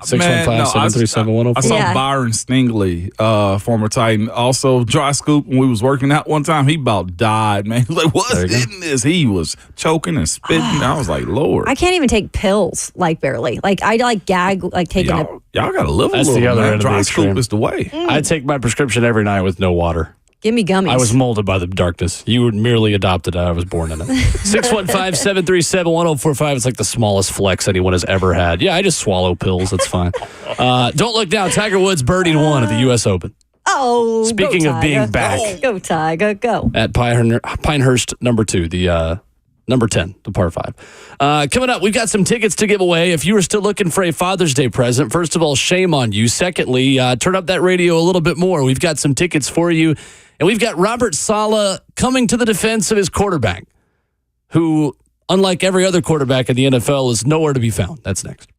615-737-1045. I saw Yeah. Byron Stingley, former Titan, also dry scoop when we was working out one time. He about died, man. He was like, what's There you go. in this? He was choking and spitting. I was like, Lord. I can't even take pills, like barely. Like I like gag, like taking a. Y'all got to live That's a the little, other man. end of the Dry extreme. scoop is the way. I take my prescription every night with no water. Give me gummies. I was molded by the darkness. You were merely adopted. I was born in it. 615-737-1045. It's like the smallest flex anyone has ever had. Yeah, I just swallow pills. That's fine. Don't look down. Tiger Woods birdied one at the U.S. Open. Oh, Speaking go of being Tiger. back. Go Tiger, go. At Pinehurst number 2, the number 10, the par 5. Coming up, we've got some tickets to give away. If you are still looking for a Father's Day present, first of all, shame on you. Secondly, turn up that radio a little bit more. We've got some tickets for you. And we've got Robert Saleh coming to the defense of his quarterback, who, unlike every other quarterback in the NFL, is nowhere to be found. That's next.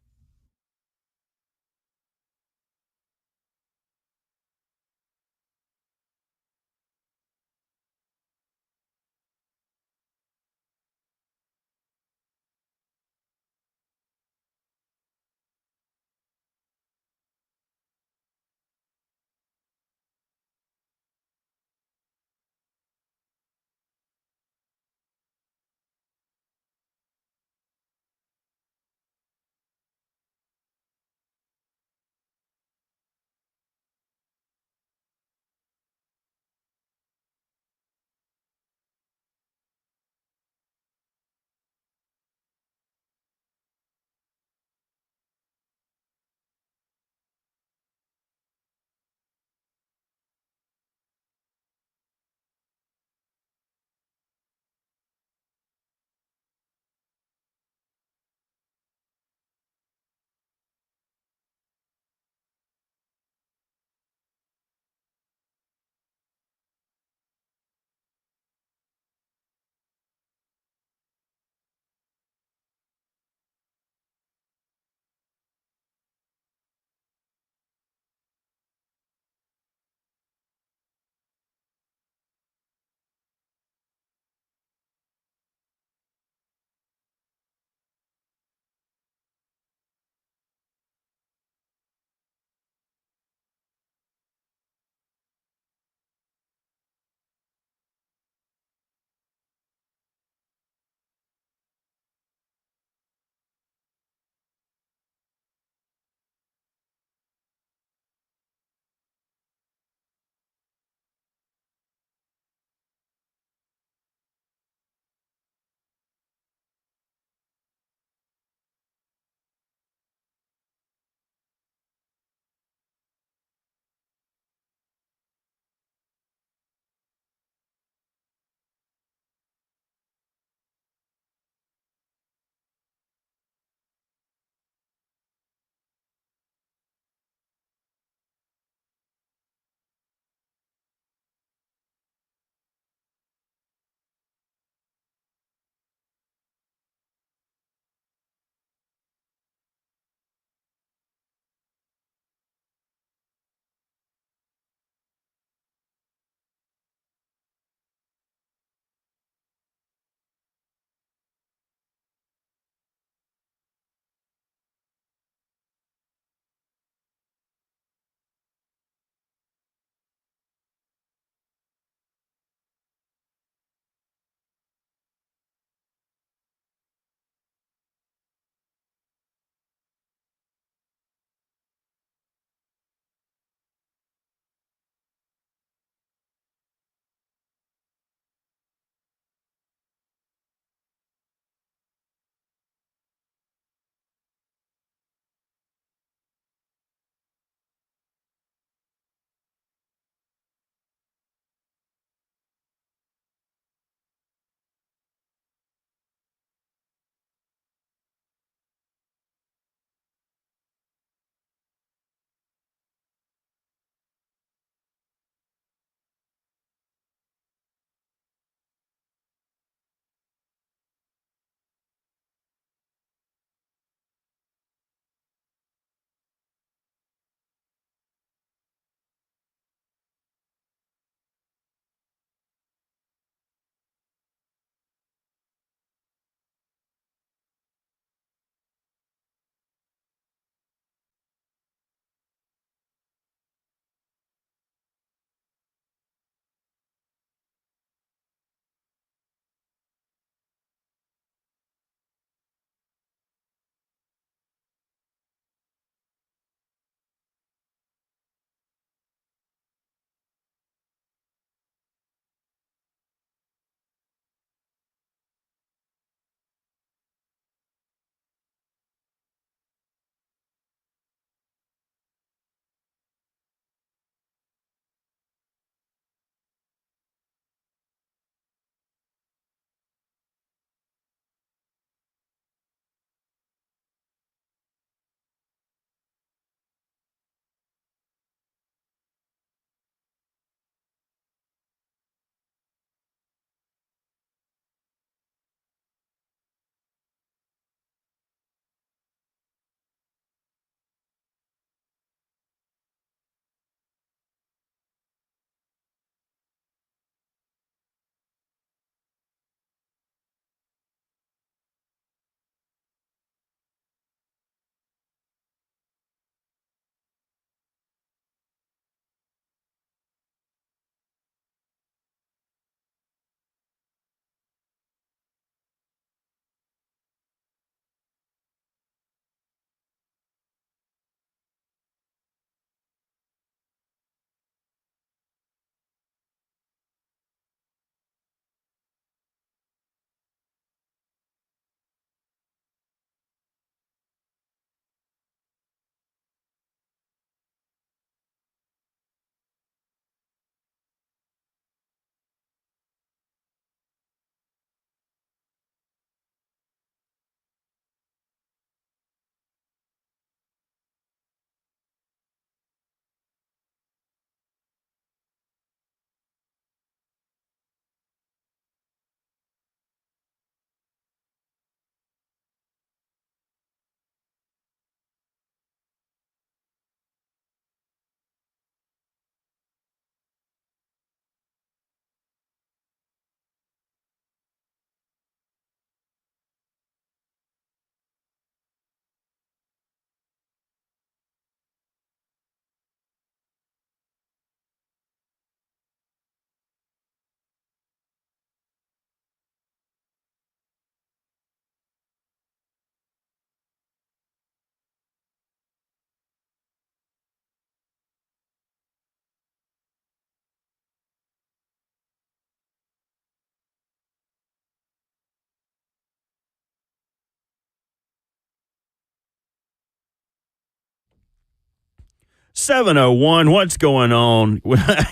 7:01. What's going on?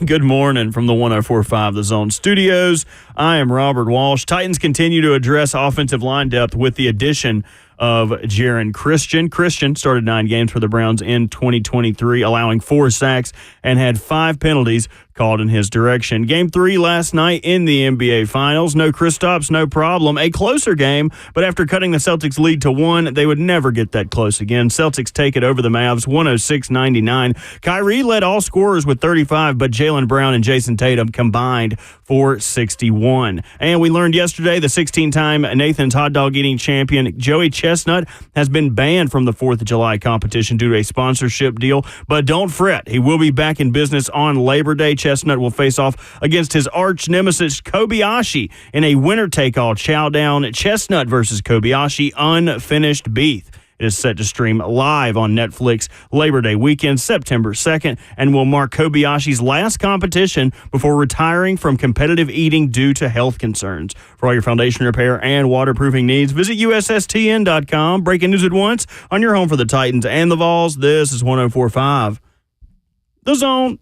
Good morning from the 104.5 The Zone studios. I am Robert Walsh. Titans continue to address offensive line depth with the addition of Jaron Christian. Christian started 9 games for the Browns in 2023, allowing 4 sacks and had 5 penalties called in his direction. Game 3 last night in the NBA Finals. No Kristaps, no problem. A closer game, but after cutting the Celtics lead to 1, they would never get that close again. Celtics take it over the Mavs, 106-99. Kyrie led all scorers with 35, but Jaylen Brown and Jason Tatum combined for 61. And we learned yesterday the 16-time Nathan's hot dog eating champion Joey Chestnut has been banned from the 4th of July competition due to a sponsorship deal. But don't fret, he will be back in business on Labor Day. Chestnut will face off against his arch nemesis Kobayashi in a winner-take-all chowdown. Chestnut versus Kobayashi, unfinished beef. It is set to stream live on Netflix Labor Day weekend, September 2nd, and will mark Kobayashi's last competition before retiring from competitive eating due to health concerns. For all your foundation repair and waterproofing needs, visit USSTN.com. Breaking news at once on your home for the Titans and the Vols. This is 104.5 The Zone.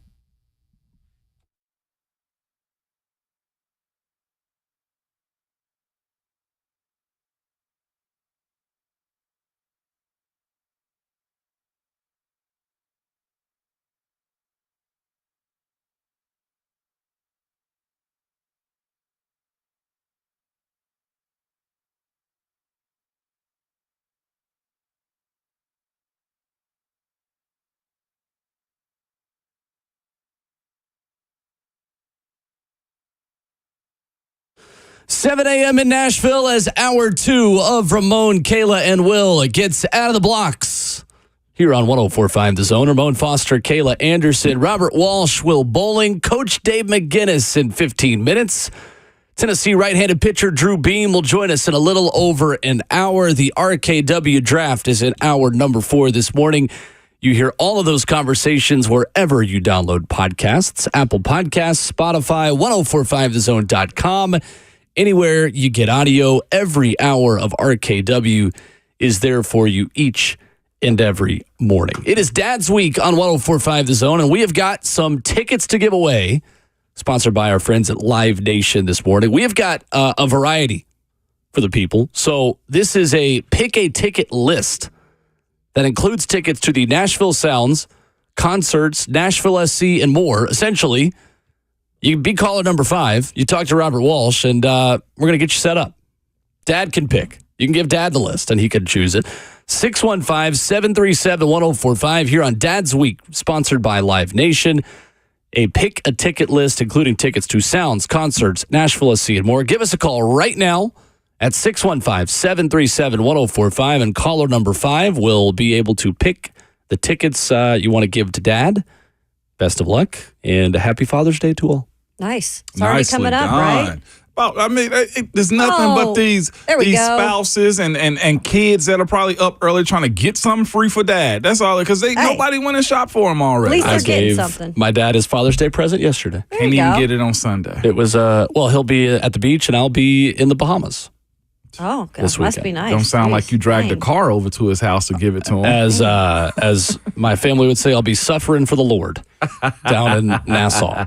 Seven a.m. in Nashville as hour 2 of Ramon, Kayla, and Will gets out of the blocks. Here on 104.5 The Zone, Ramon Foster, Kayla Anderson, Robert Walsh, Will Bowling, Coach Dave McGinnis in 15 minutes. Tennessee right-handed pitcher Drew Beam will join us in a little over an hour. The RKW Draft is in hour number 4 this morning. You hear all of those conversations wherever you download podcasts, Apple Podcasts, Spotify, 1045thezone.com. Anywhere you get audio, every hour of RKW is there for you each and every morning. It is Dad's Week on 104.5 The Zone, and we have got some tickets to give away, sponsored by our friends at Live Nation this morning. We have got a variety for the people. So this is a pick a ticket list that includes tickets to the Nashville Sounds, concerts, Nashville SC, and more. Essentially, you be caller number 5. You talk to Robert Walsh, and we're going to get you set up. Dad can pick. You can give Dad the list, and he can choose it. 615-737-1045 here on Dad's Week, sponsored by Live Nation. A pick a ticket list, including tickets to Sounds, concerts, Nashville SC, and more. Give us a call right now at 615-737-1045, and caller number 5 will be able to pick the tickets you want to give to Dad. Best of luck, and a happy Father's Day to all. Nice. It's already coming up, right? Well, I mean, there's nothing but these spouses and kids that are probably up early trying to get something free for Dad. That's all, because nobody went and shop for him already. At least they're getting something. My dad his Father's Day present yesterday. Can't even get it on Sunday. It was, he'll be at the beach, and I'll be in the Bahamas. Oh, God, must be nice. Don't sound like you dragged a car over to his house to give it to him. As my family would say, I'll be suffering for the Lord down in Nassau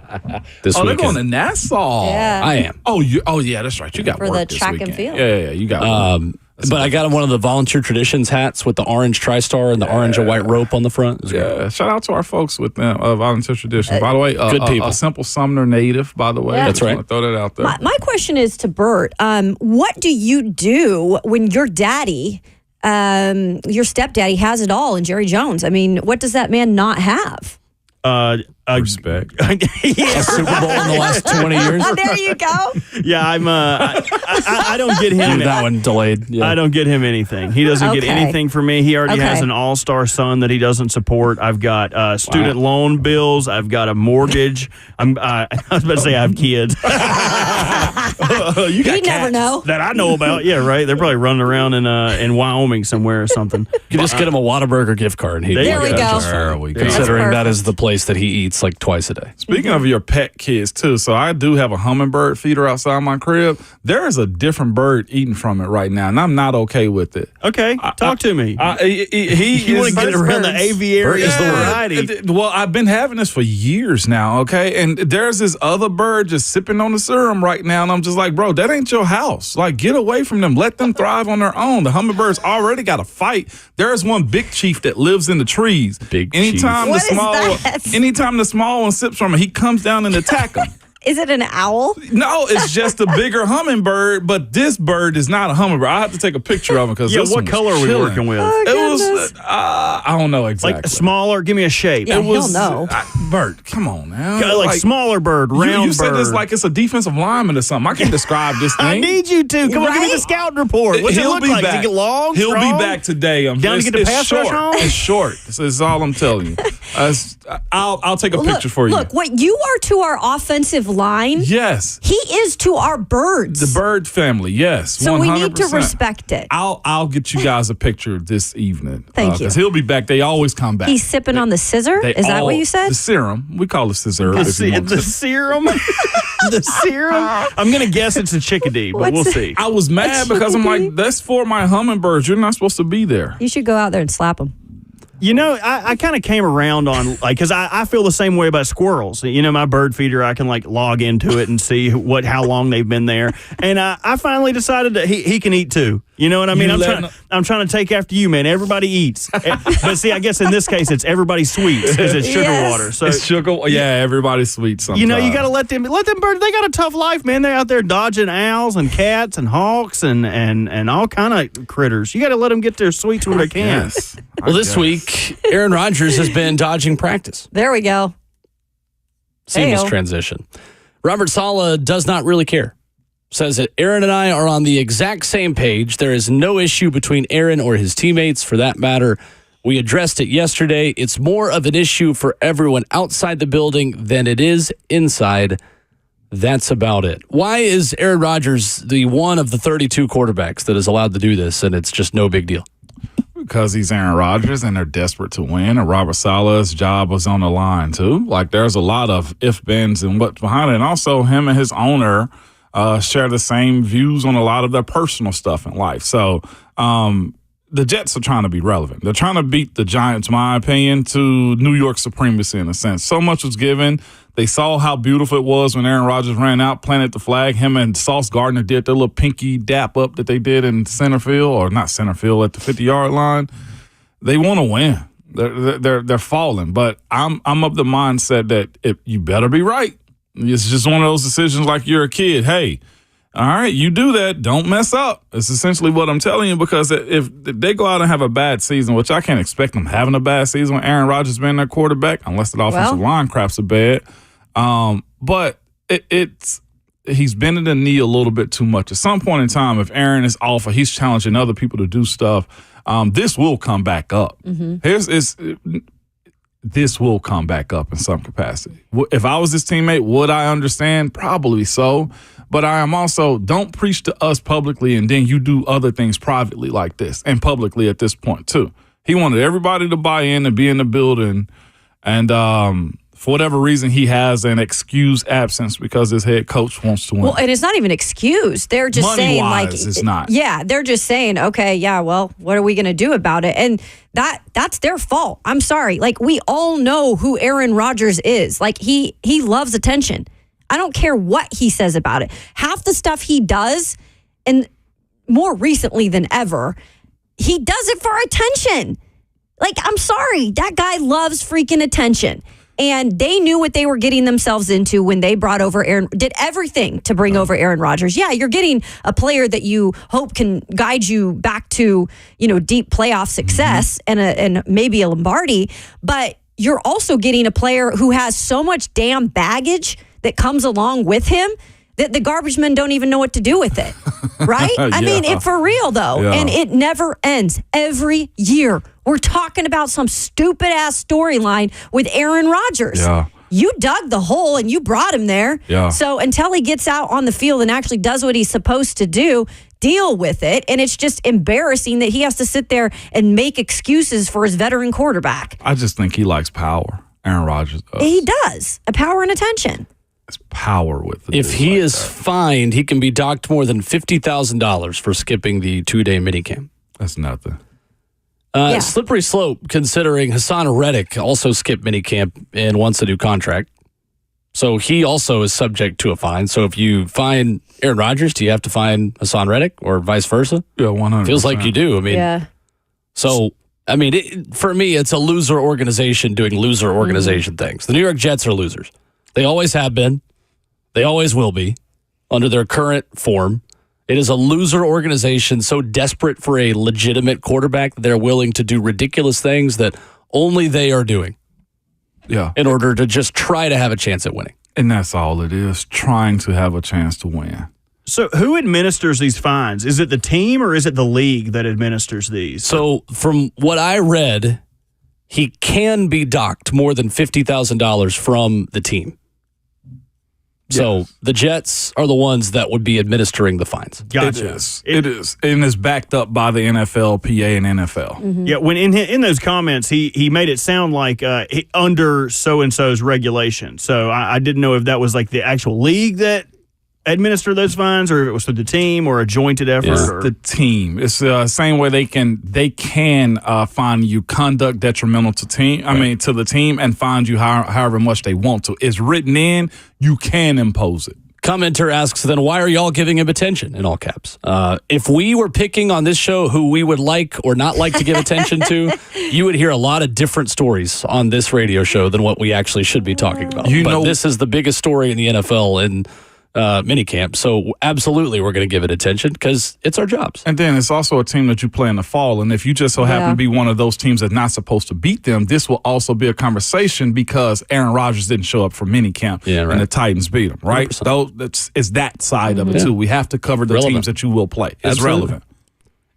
this weekend. They're going to Nassau. Yeah. I am. Oh, yeah, that's right. You got for work the this track weekend. and field. Yeah, you got work. But I got him one of the Volunteer Traditions hats with the orange TriStar and the orange and white rope on the front. Yeah, shout out to our folks with Volunteer Tradition. By the way, good people. A Simple Sumner native, by the way. Yeah. That's right. Throw that out there. My question is to Bert. What do you do when your daddy, your stepdaddy, has it all in Jerry Jones? I mean, what does that man not have? Respect. A Super Bowl in the last 20 years. Oh, there you go. Yeah, I don't get him. That one delayed. Yeah. I don't get him anything. He doesn't get Okay. anything from me. He already has Okay. an all-star son that he doesn't support. I've got student loan bills. I've got a mortgage. I was about to say I have kids. You got He'd never know. that I know about. Yeah, right. They're probably running around in Wyoming somewhere or something. You can just get him a Whataburger gift card. And There we go. There we go. Considering that That's is the place that he eats like twice a day. Speaking of your pet kids too, so I do have a hummingbird feeder outside my crib. There is a different bird eating from it right now, and I'm not okay with it. Okay, talk to me. He You want is to get around the aviary Bird is the word. variety. Well, I've been having this for years now, okay? And there's this other bird just sipping on the serum right now, and I'm just like, bro, that ain't your house. Like, get away from them. Let them thrive on their own. The hummingbirds already got to fight. There's one big chief that lives in the trees. Anytime What the is small, that? anytime the small one sips from it, he comes down and attack him. Is it an owl? No, it's just a bigger hummingbird, but this bird is not a hummingbird. I have to take a picture of him because Yeah, what color are we working with? It was, I don't know exactly. Like smaller. Give me a shape. Yeah, It was, he'll know. Bird, come on now. Like smaller bird, round you said bird. this like it's a defensive lineman or something. I can't describe this thing. I need you to. Come on, give me the Right? scouting report. What's it look like? Does it get long? He'll strong? be back today. Down to get the pass rush short. on? It's short. That's all I'm telling you. I'll take a picture for you. Look, what you are to our offensive line, Yes, he is to our birds. the bird family. Yes, so 100%. we need to respect it. I'll get you guys a picture this evening. Thank you. Because he'll be back. They always come back. He's sipping on the scissor. They Is that what all- you said? The serum. We call it scissor. The, if you want the to. serum. The serum. I'm gonna guess it's a chickadee, but What's we'll the- see. I was mad because I'm like, that's for my hummingbirds. You're not supposed to be there. You should go out there and slap him. You know, I kind of came around on like because I feel the same way about squirrels. You know, my bird feeder, I can like log into it and see how long they've been there, and I finally decided that he can eat too. You know what I mean? You I'm trying to take after you, man. Everybody eats, but see, I guess in this case, it's everybody sweets because it's sugar Yes. water. So It's sugar. Yeah, everybody's sweet sometimes. you know, you got to let them birds. They got a tough life, man. They're out there dodging owls and cats and hawks and all kind of critters. You got to let them get their sweets when they can. Yes. Well, this week, Aaron Rodgers has been dodging practice. There we go. Seamless Heyo. transition. Robert Saleh does not really care. Says that Aaron and I are on the exact same page. There is no issue between Aaron or his teammates for that matter. We addressed it yesterday. It's more of an issue for everyone outside the building than it is inside. That's about it. Why is Aaron Rodgers the one of the 32 quarterbacks that is allowed to do this and it's just no big deal? Because he's Aaron Rodgers and they're desperate to win, and Robert Saleh's job was on the line too. Like there's a lot of if, bends, and what's behind it. And also him and his owner share the same views on a lot of their personal stuff in life. So the Jets are trying to be relevant. They're trying to beat the Giants, my opinion, to New York supremacy in a sense. So much was given. They saw how beautiful it was when Aaron Rodgers ran out, planted the flag. Him and Sauce Gardner did their little pinky dap up that they did in center field, or not center field, at the 50-yard line. They want to win. They're falling, but I'm of the mindset that you better be right. It's just one of those decisions like you're a kid. Hey, all right, you do that. Don't mess up. It's essentially what I'm telling you, because if they go out and have a bad season, which I can't expect them having a bad season when Aaron Rodgers being their quarterback, unless the offensive line craps are bad. But he's bending the knee a little bit too much. At some point in time, if Aaron is off or he's challenging other people to do stuff, this will come back up. This will come back up in some capacity. If I was his teammate, would I understand? Probably so. But I am also, don't preach to us publicly and then you do other things privately like this, and publicly at this point too. He wanted everybody to buy in and be in the building, and for whatever reason, he has an excused absence because his head coach wants to win. Well, and it's not even excused. They're just saying, like, Money-wise, it's not. Yeah, they're just saying, okay, yeah, well, what are we going to do about it? And that's their fault. I'm sorry. Like, we all know who Aaron Rodgers is. Like, he loves attention. I don't care what he says about it. Half the stuff he does, and more recently than ever, he does it for attention. Like, I'm sorry. That guy loves freaking attention. And they knew what they were getting themselves into when they brought over did everything to bring over Aaron Rodgers. Yeah, you're getting a player that you hope can guide you back to, deep playoff success and maybe a Lombardi, but you're also getting a player who has so much damn baggage that comes along with him that the garbage men don't even know what to do with it, right? I mean, it for real, though. Yeah. And it never ends. Every year, we're talking about some stupid-ass storyline with Aaron Rodgers. Yeah. you dug the hole and you brought him there. Yeah. So until he gets out on the field and actually does what he's supposed to do, deal with it. And it's just embarrassing that he has to sit there and make excuses for his veteran quarterback. I just think he likes power. Aaron Rodgers does. He does. A power and attention. It's power with the If he is fined, he can be docked more than $50,000 for skipping the 2-day minicamp. That's nothing. Slippery slope, considering Hassan Reddick also skipped minicamp and wants a new contract. So he also is subject to a fine. So if you fine Aaron Rodgers, do you have to fine Hassan Reddick or vice versa? Yeah, 100%. Feels like you do. I mean, So, I mean, for me, it's a loser organization doing loser organization things. The New York Jets are losers. They always have been. They always will be under their current form. It is a loser organization so desperate for a legitimate quarterback that they're willing to do ridiculous things that only they are doing in order to just try to have a chance at winning. And that's all it is, trying to have a chance to win. So who administers these fines? Is it the team or is it the league that administers these? So from what I read, he can be docked more than $50,000 from the team. So the Jets are the ones that would be administering the fines. Gotcha. It is. And it's backed up by the NFL, PA, and NFL. Mm-hmm. Yeah, when in those comments, he made it sound like under so-and-so's regulation. So I didn't know if that was like the actual league that administer those fines or if it was through the team or a jointed effort. It's or the team. It's the same way they can fine you conduct detrimental to team. I mean to the team and fine you however much they want to. It's written in. You can impose it. Commenter asks, then why are y'all giving him attention, in all caps? If we were picking on this show who we would like or not like to give attention to, you would hear a lot of different stories on this radio show than what we actually should be talking about. But this is the biggest story in the NFL in minicamp. So absolutely we're going to give it attention because it's our jobs. And then it's also a team that you play in the fall. And if you just so happen to be one of those teams that's not supposed to beat them, this will also be a conversation because Aaron Rodgers didn't show up for minicamp and the Titans beat them, right? 100%. It's that side of it too. We have to cover the teams that you will play. It's Absolutely. relevant.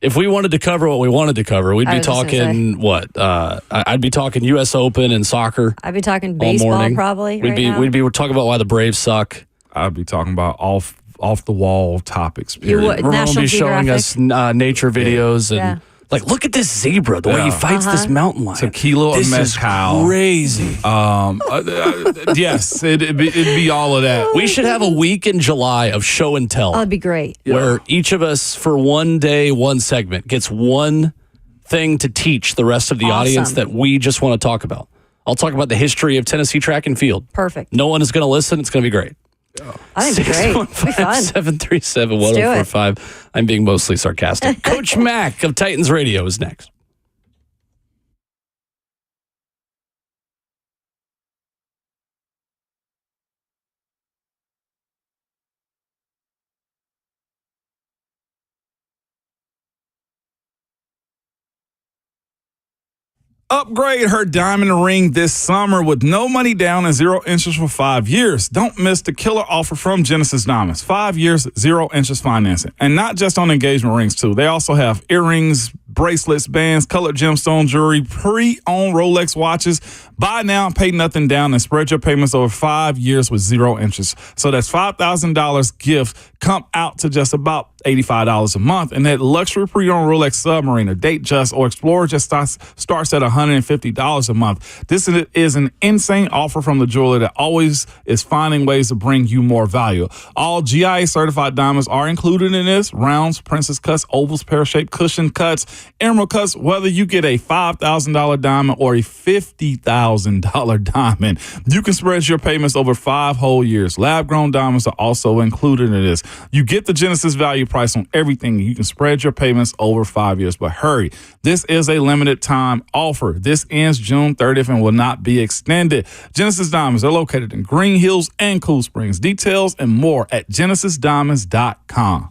If we wanted to cover what we wanted to cover, we'd be talking what? I'd be talking U.S. Open and soccer. I'd be talking baseball probably. We'd be talking about why the Braves suck. I'd be talking about off the wall topics. Period. would. We're going to National be showing us nature videos and like, look at this zebra, the way he fights this mountain lion. Tequila and mezcal. This is crazy. Yes, it'd be all of that. We should have a week in July of show and tell. Oh, that'd be great. Where each of us, for one day, one segment, gets one thing to teach the rest of the audience that we just want to talk about. I'll talk about the history of Tennessee track and field. Perfect. No one is going to listen. It's going to be great. I think it'd be great. It'd be fun. 737-1045. I'm being mostly sarcastic. Coach Mack of Titans Radio is next. Upgrade her diamond ring this summer with no money down and 0 interest for 5 years. Don't miss the killer offer from Genesis Diamonds. 5 years, 0 interest financing. And not just on engagement rings, too. They also have earrings, bracelets, bands, colored gemstone jewelry, pre-owned Rolex watches. Buy now, pay nothing down, and spread your payments over 5 years with 0 interest. So that's $5,000 gift come out to just about $85 a month. And that luxury pre-owned Rolex Submariner, Date Just, or Explorer just starts at $150 a month. This is an insane offer from the jeweler that always is finding ways to bring you more value. All GIA certified diamonds are included in this. Rounds, princess cuts, ovals, pear-shaped cushion cuts, emerald cuts, whether you get a $5,000 diamond or a $50,000 diamond. You can spread your payments over 5 whole years. Lab-grown diamonds are also included in this. You get the Genesis value price on everything. You can spread your payments over 5 years. But hurry, this is a limited time offer. This ends June 30th and will not be extended. Genesis Diamonds are located in Green Hills and Cool Springs. Details and more at genesisdiamonds.com.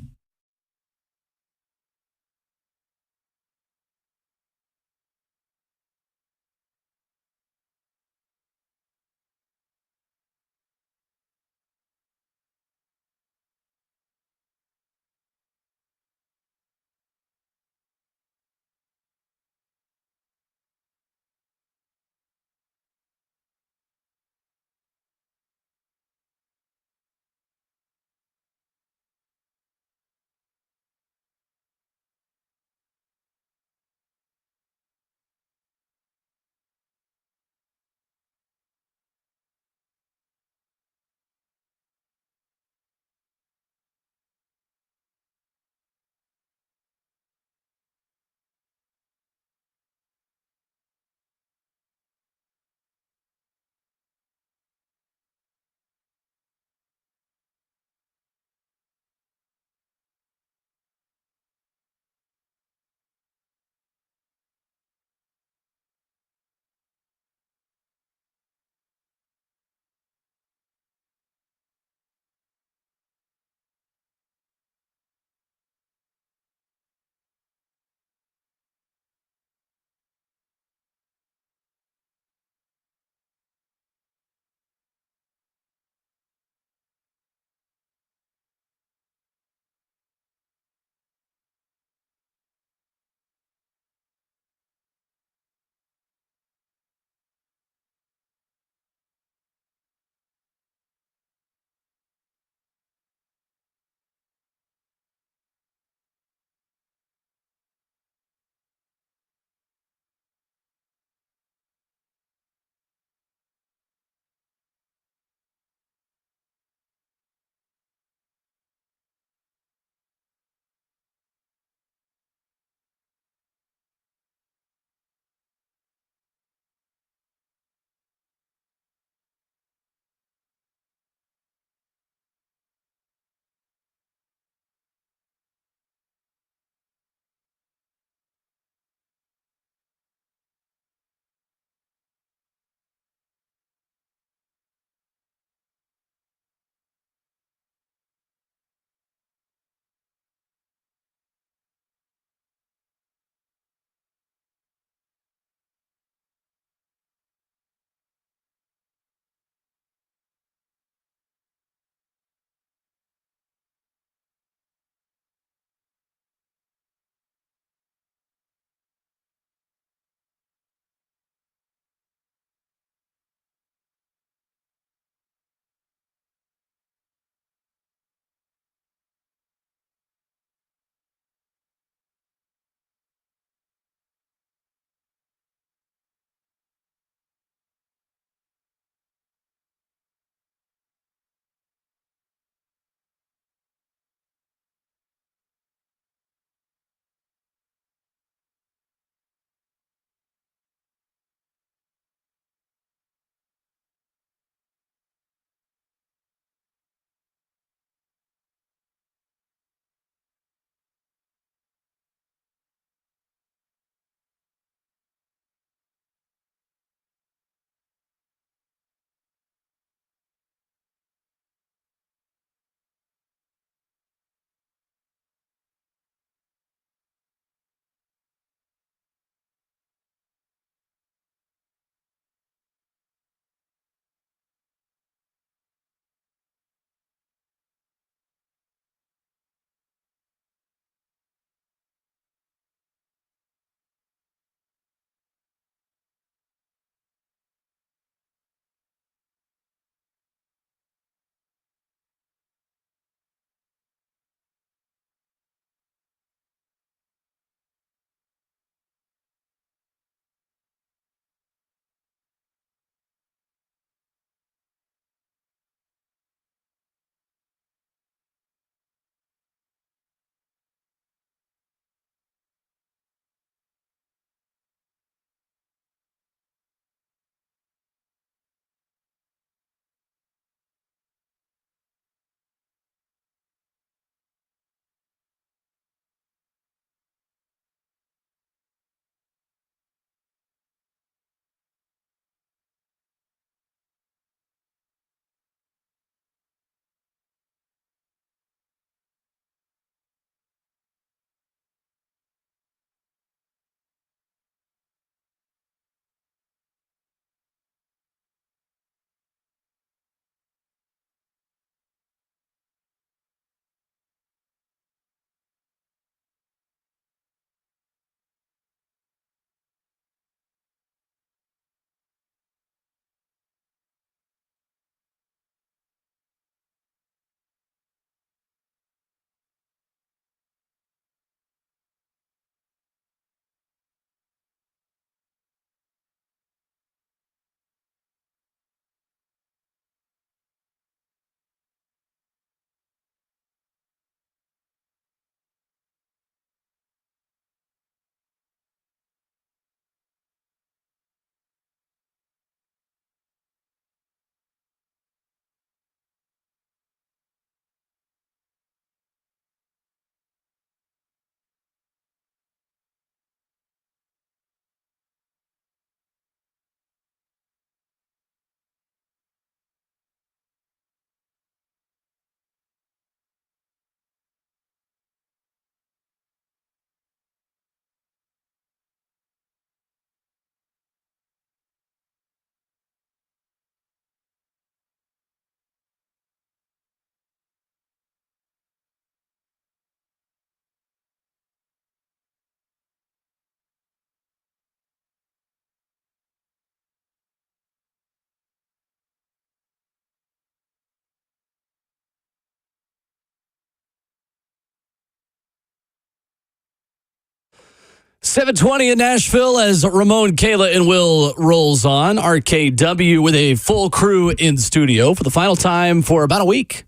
7:20 in Nashville as Ramon, Kayla, and Will rolls on. RKW with a full crew in studio for the final time for about a week.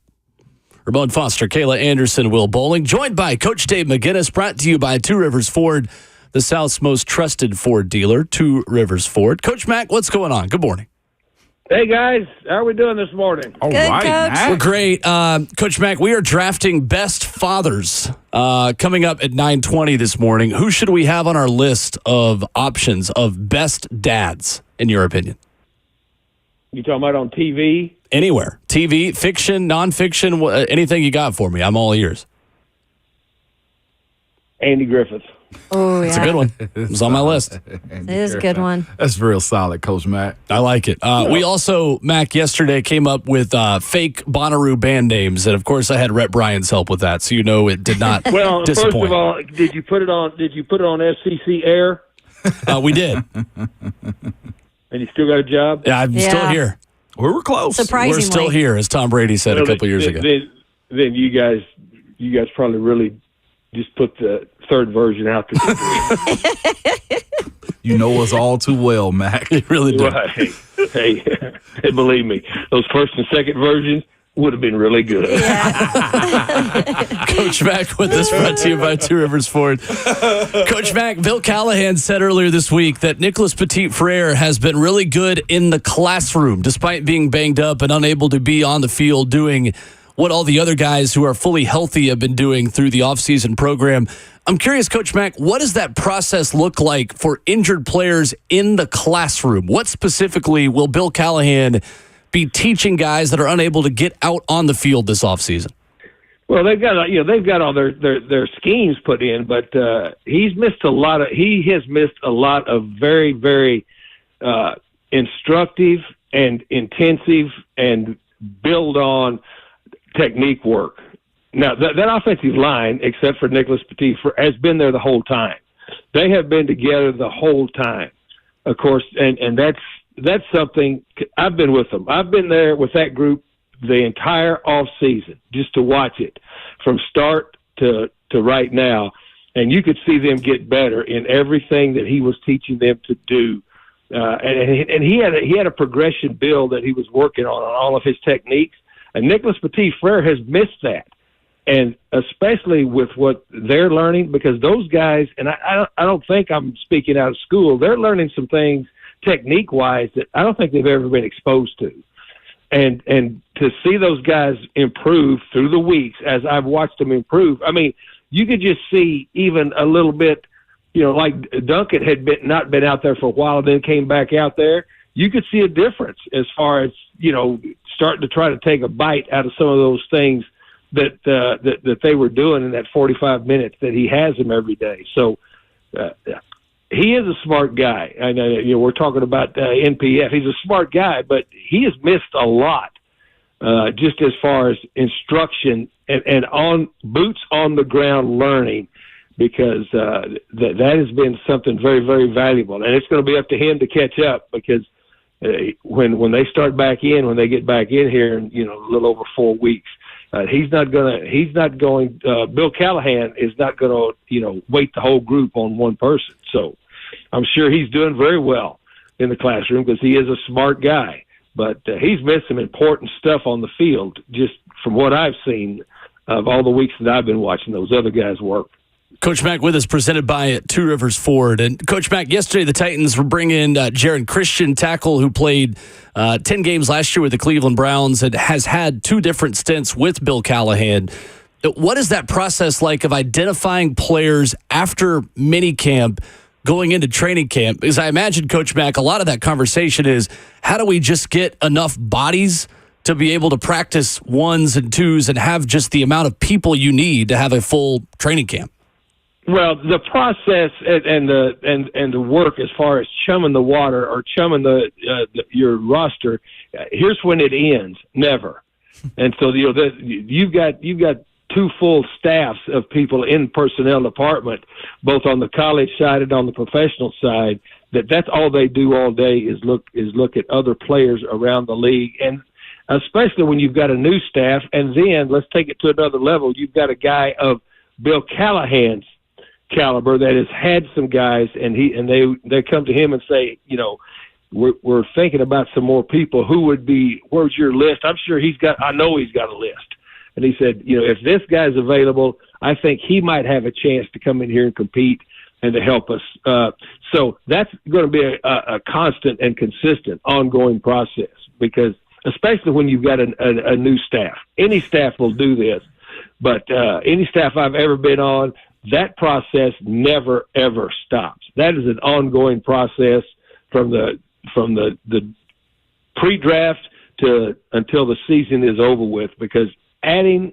Ramon Foster, Kayla Anderson, Will Bowling, joined by Coach Dave McGinnis, brought to you by Two Rivers Ford, the South's most trusted Ford dealer, Two Rivers Ford. Coach Mack, what's going on? Good morning. Hey, guys. How are we doing this morning? All Good, right, Coach. Matt. We're great. Coach Mack, we are drafting best fathers coming up at 9:20 this morning. Who should we have on our list of options of best dads, in your opinion? You talking about on TV? Anywhere. TV, fiction, nonfiction, anything you got for me. I'm all ears. Andy Griffith. Oh, yeah. It's a good one. It was on my list. It is a good one. That's real solid, Coach Matt. I like it. We also, Mac, yesterday came up with fake Bonnaroo band names, and of course, I had Rhett Bryan's help with that, so you know it did not Well, disappoint. first of all, did you put it on FCC Air? We did. And you still got a job? Yeah, I'm still here. We were close. Surprisingly. We're still here, as Tom Brady said a couple years ago. Then you guys probably really just put the third version out there. You know us all too well, Mac. You really did. Right. Hey, believe me, those first and second versions would have been really good. Coach Mack with us, brought to you by Two Rivers Ford. Coach Mack, Bill Callahan said earlier this week that Nicholas Petit-Frere has been really good in the classroom, despite being banged up and unable to be on the field doing what all the other guys who are fully healthy have been doing through the offseason program. I'm curious, Coach Mack, what does that process look like for injured players in the classroom? What specifically will Bill Callahan be teaching guys that are unable to get out on the field this offseason? Well, they've got all their schemes put in, but he has missed a lot of very, very instructive and intensive and build on technique work. Now, that offensive line, except for Nicholas Petit-Frere, has been there the whole time. They have been together the whole time, of course, and that's something. I've been with them. I've been there with that group the entire off season just to watch it from start to right now, and you could see them get better in everything that he was teaching them to do. And he had a progression build that he was working on all of his techniques, and Nicholas Petit-Frere has missed that. And especially with what they're learning, because those guys, and I don't think I'm speaking out of school, they're learning some things technique-wise that I don't think they've ever been exposed to. And to see those guys improve through the weeks as I've watched them improve, I mean, you could just see even a little bit, like Duncan had not been out there for a while and then came back out there. You could see a difference as far as, starting to try to take a bite out of some of those things that they were doing in that 45 minutes that he has them every day. So he is a smart guy. I know we're talking about NPF. He's a smart guy, but he has missed a lot just as far as instruction and on boots on the ground learning, because that has been something very, very valuable. And it's going to be up to him to catch up, because when they start back in, when they get back in here in a little over 4 weeks, Bill Callahan is not going to, weight the whole group on one person. So I'm sure he's doing very well in the classroom because he is a smart guy, but he's missed some important stuff on the field just from what I've seen of all the weeks that I've been watching those other guys work. Coach Mack with us, presented by Two Rivers Ford. And Coach Mack, yesterday the Titans were bringing in Jaron Christian, tackle who played 10 games last year with the Cleveland Browns and has had 2 different stints with Bill Callahan. What is that process like of identifying players after minicamp going into training camp? Because I imagine, Coach Mack, a lot of that conversation is, how do we just get enough bodies to be able to practice 1s and 2s and have just the amount of people you need to have a full training camp? Well, the process and the work as far as chumming the water or chumming your roster, here's when it ends. Never. And so you've got 2 full staffs of people in personnel department, both on the college side and on the professional side. That's all they do all day is look at other players around the league, and especially when you've got a new staff. And then let's take it to another level. You've got a guy of Bill Callahan's caliber that has had some guys, and they come to him and say, we're thinking about some more people. Who would be? Where's your list? I know he's got a list. And he said, if this guy's available, I think he might have a chance to come in here and compete and to help us. So that's going to be a constant and consistent ongoing process, because especially when you've got a new staff. Any staff will do this, but any staff I've ever been on, that process never, ever stops. That is an ongoing process from the pre-draft until the season is over with, because adding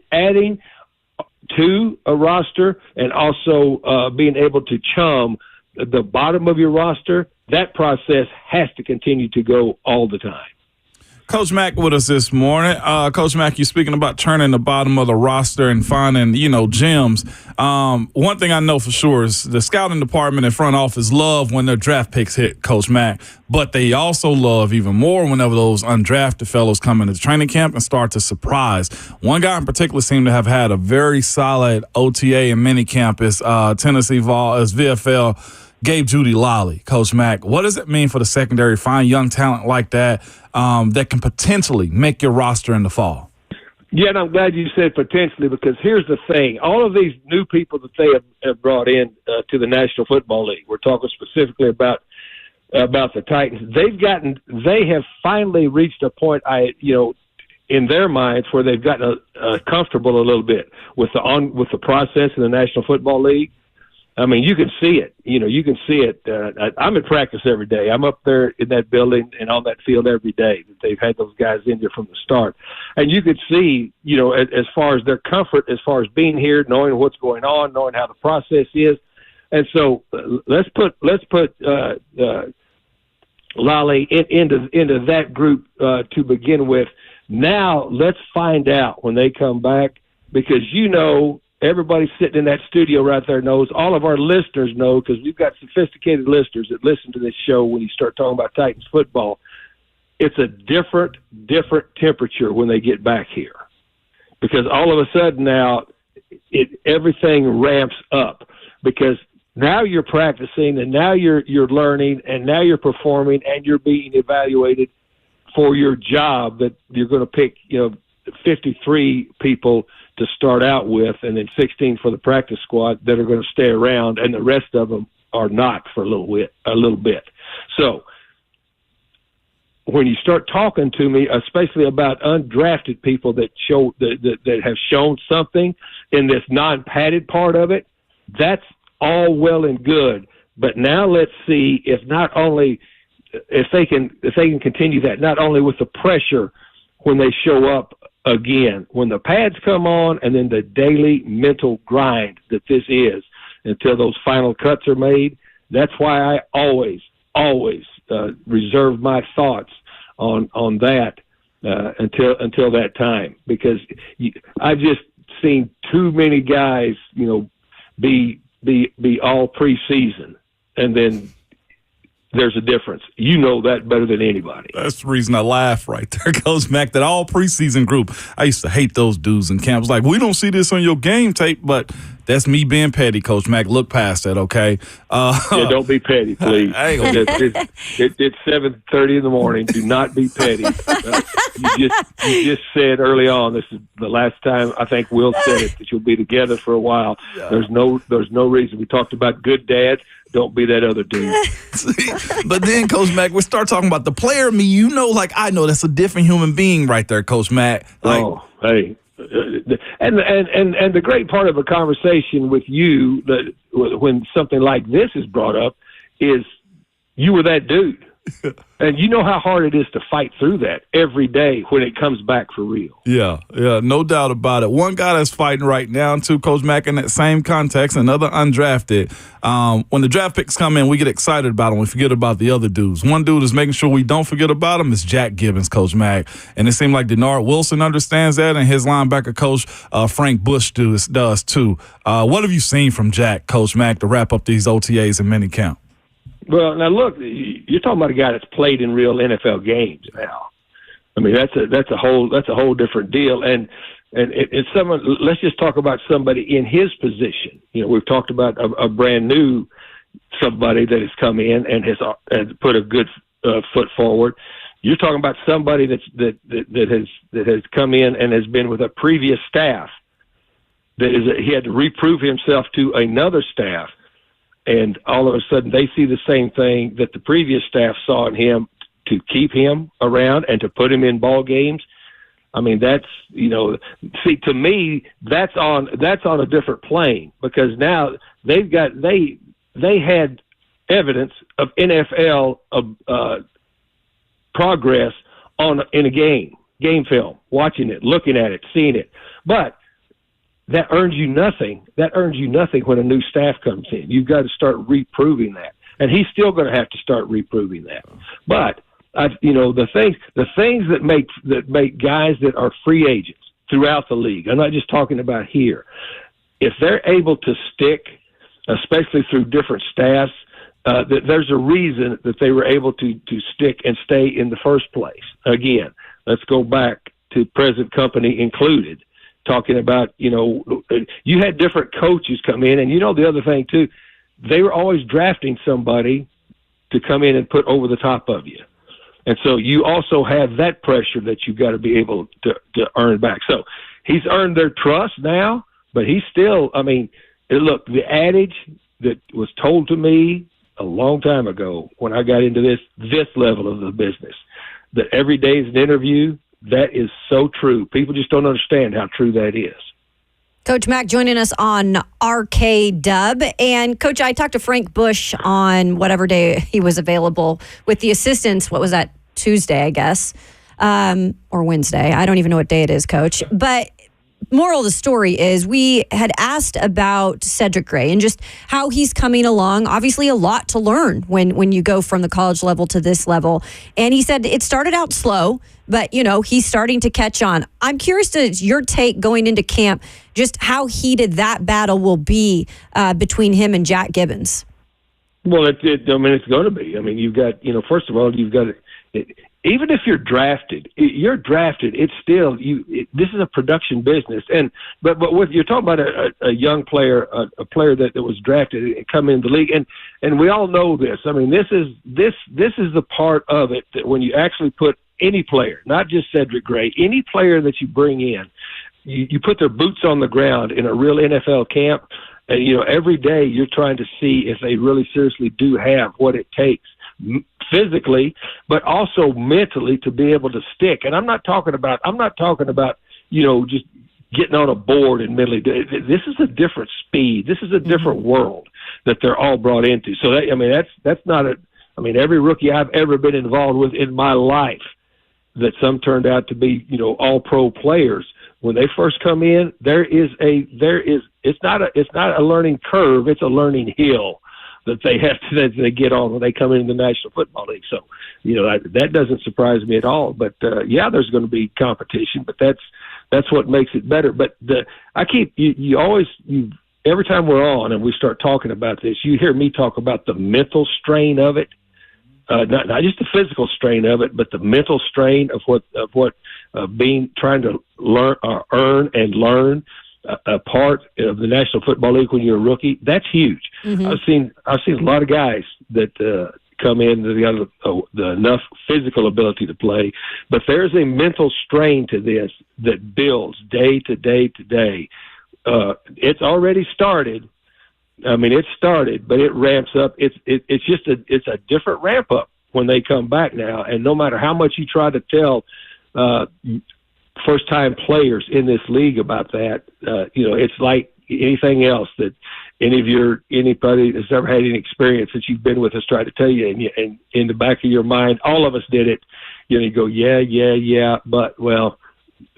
to a roster and also being able to chum the bottom of your roster, that process has to continue to go all the time. Coach Mack with us this morning. Coach Mack, you're speaking about turning the bottom of the roster and finding, gems. One thing I know for sure is the scouting department and front office love when their draft picks hit, Coach Mack, but they also love even more whenever those undrafted fellows come into training camp and start to surprise. One guy in particular seemed to have had a very solid OTA and minicamp is Tennessee Vols, VFL, Gabe Judy Lolly. Coach Mack, what does it mean for the secondary to find young talent like that that can potentially make your roster in the fall? Yeah, and I'm glad you said potentially, because here's the thing. All of these new people that they have brought in to the National Football League, we're talking specifically about the Titans, they have finally reached a point, in their minds, where they've gotten comfortable a little bit with the process in the National Football League. I mean, you can see it. You can see it. I'm in practice every day. I'm up there in that building and on that field every day. They've had those guys in there from the start. And you could see, as far as their comfort, as far as being here, knowing what's going on, knowing how the process is. And so let's put Lolly into that group to begin with. Now let's find out when they come back, because everybody sitting in that studio right there knows, all of our listeners know, because we've got sophisticated listeners that listen to this show when you start talking about Titans football. It's a different temperature when they get back here, because all of a sudden now everything ramps up, because now you're practicing and now you're learning and now you're performing and you're being evaluated for your job that you're going to pick, 53 people to start out with, and then 16 for the practice squad that are going to stay around, and the rest of them are not for a little bit. So when you start talking to me, especially about undrafted people that have shown something in this non-padded part of it, that's all well and good. But now let's see if they can continue that, not only with the pressure when they show up again, when the pads come on, and then the daily mental grind that this is until those final cuts are made. That's why I always reserve my thoughts on that until that time, because I've just seen too many guys, be all preseason, and then there's a difference. You know that better than anybody. That's the reason I laugh right there, Coach Mack. That all preseason group, I used to hate those dudes in camps. Like, we don't see this on your game tape, but that's me being petty, Coach Mack. Look past that, okay? Yeah, don't be petty, please. It's 7:30 in the morning. Do not be petty. You just said early on, this is the last time I think Will said it, that you'll be together for a while. Yeah. There's no reason. We talked about good dads. Don't be that other dude. But then, Coach Mack, we start talking about the player me. I know that's a different human being right there, Coach Mack. Hey. And the great part of a conversation with you, that when something like this is brought up, is you were that dude. And you know how hard it is to fight through that every day when it comes back for real. Yeah, no doubt about it. One guy that's fighting right now, too, Coach Mack, in that same context, another undrafted. When the draft picks come in, we get excited about them. We forget about the other dudes. One dude is making sure we don't forget about him is Jack Gibbons, Coach Mack. And it seemed like Denard Wilson understands that, and his linebacker coach, Frank Bush, does too. What have you seen from Jack, Coach Mack, to wrap up these OTAs and minicamp? Well, now look, you're talking about a guy that's played in real NFL games now. I mean, that's a whole different deal. And and it's someone. Let's just talk about somebody in his position. We've talked about a brand new somebody that has come in and has put a good foot forward. You're talking about somebody that has come in and has been with a previous staff. He had to reprove himself to another staff, and all of a sudden they see the same thing that the previous staff saw in him to keep him around and to put him in ball games. I mean, that's to me that's on a different plane, because now they had evidence of NFL progress in a game film, watching it, looking at it, seeing it, but that earns you nothing. That earns you nothing when a new staff comes in. You've got to start reproving that, and he's still going to have to start reproving that. But the things that make guys that are free agents throughout the league. I'm not just talking about here. If they're able to stick, especially through different staffs, that there's a reason that they were able to stick and stay in the first place. Again, let's go back to present company included. Talking about, you had different coaches come in, and the other thing too, they were always drafting somebody to come in and put over the top of you. And so you also have that pressure that you've got to be able to earn back. So he's earned their trust now, but he's still, look, the adage that was told to me a long time ago when I got into this level of the business, that every day is an interview. That is so true. People just don't understand how true that is. Coach Mack joining us on RKW. And, Coach, I talked to Frank Bush on whatever day he was available with the assistants. What was that, Tuesday, I guess, or Wednesday. I don't even know what day it is, Coach. But moral of the story is we had asked about Cedric Gray and just how he's coming along. Obviously a lot to learn when you go from the college level to this level. And he said it started out slow, but, he's starting to catch on. I'm curious to your take going into camp, just how heated that battle will be between him and Jack Gibbons. Well, it's going to be. You've got, first of all, you've got even if you're drafted, it's still this is a production business. But with you're talking about a young player, a player that was drafted and come into the league, and we all know this. This is the part of it that when you actually put any player, not just Cedric Gray, any player that you bring in, you put their boots on the ground in a real NFL camp, and every day you're trying to see if they really seriously do have what it takes physically, but also mentally to be able to stick. And I'm not talking about just getting on a board and mentally. This is a different speed. This is a different world that they're all brought into. So that's not every rookie I've ever been involved with in my life, that some turned out to be all pro players. When they first come in, it's not a learning curve, it's a learning hill that they get on when they come into the National Football League. So, that doesn't surprise me at all. But there's going to be competition, but that's what makes it better. But every time we're on and we start talking about this, you hear me talk about the mental strain of it, not just the physical strain of it, but the mental strain of what trying to earn and learn a part of the National Football League when you're a rookie. That's huge. Mm-hmm. I've seen a lot of guys that come in that got the enough physical ability to play, but there's a mental strain to this that builds day to day to day. It's already started. It started, but it ramps up. It's a different ramp up when they come back now, and no matter how much you try to tell first-time players in this league about that, it's like anything else that anybody that's ever had any experience that you've been with has tried to tell you, and in the back of your mind, all of us did it. You go, yeah, but well,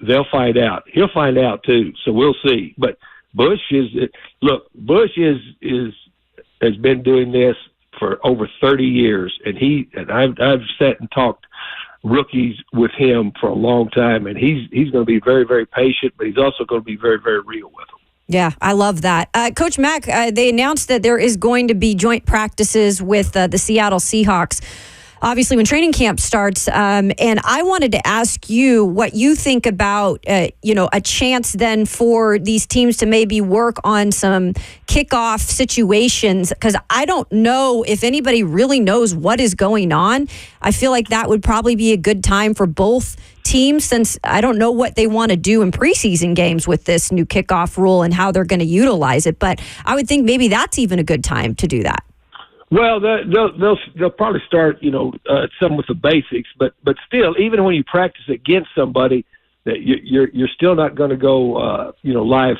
they'll find out. He'll find out too. So we'll see. But Bush has been doing this for over 30 years, and I've sat and talked rookies with him for a long time, and he's going to be very, very patient, but he's also going to be very, very real with them. Yeah, I love that. Coach Mack, they announced that there is going to be joint practices with the Seattle Seahawks obviously when training camp starts. And I wanted to ask you what you think about, a chance then for these teams to maybe work on some kickoff situations, because I don't know if anybody really knows what is going on. I feel like that would probably be a good time for both teams, since I don't know what they want to do in preseason games with this new kickoff rule and how they're going to utilize it. But I would think maybe that's even a good time to do that. Well, they'll probably start, some with the basics, but still, even when you practice against somebody, that you're still not going to go, live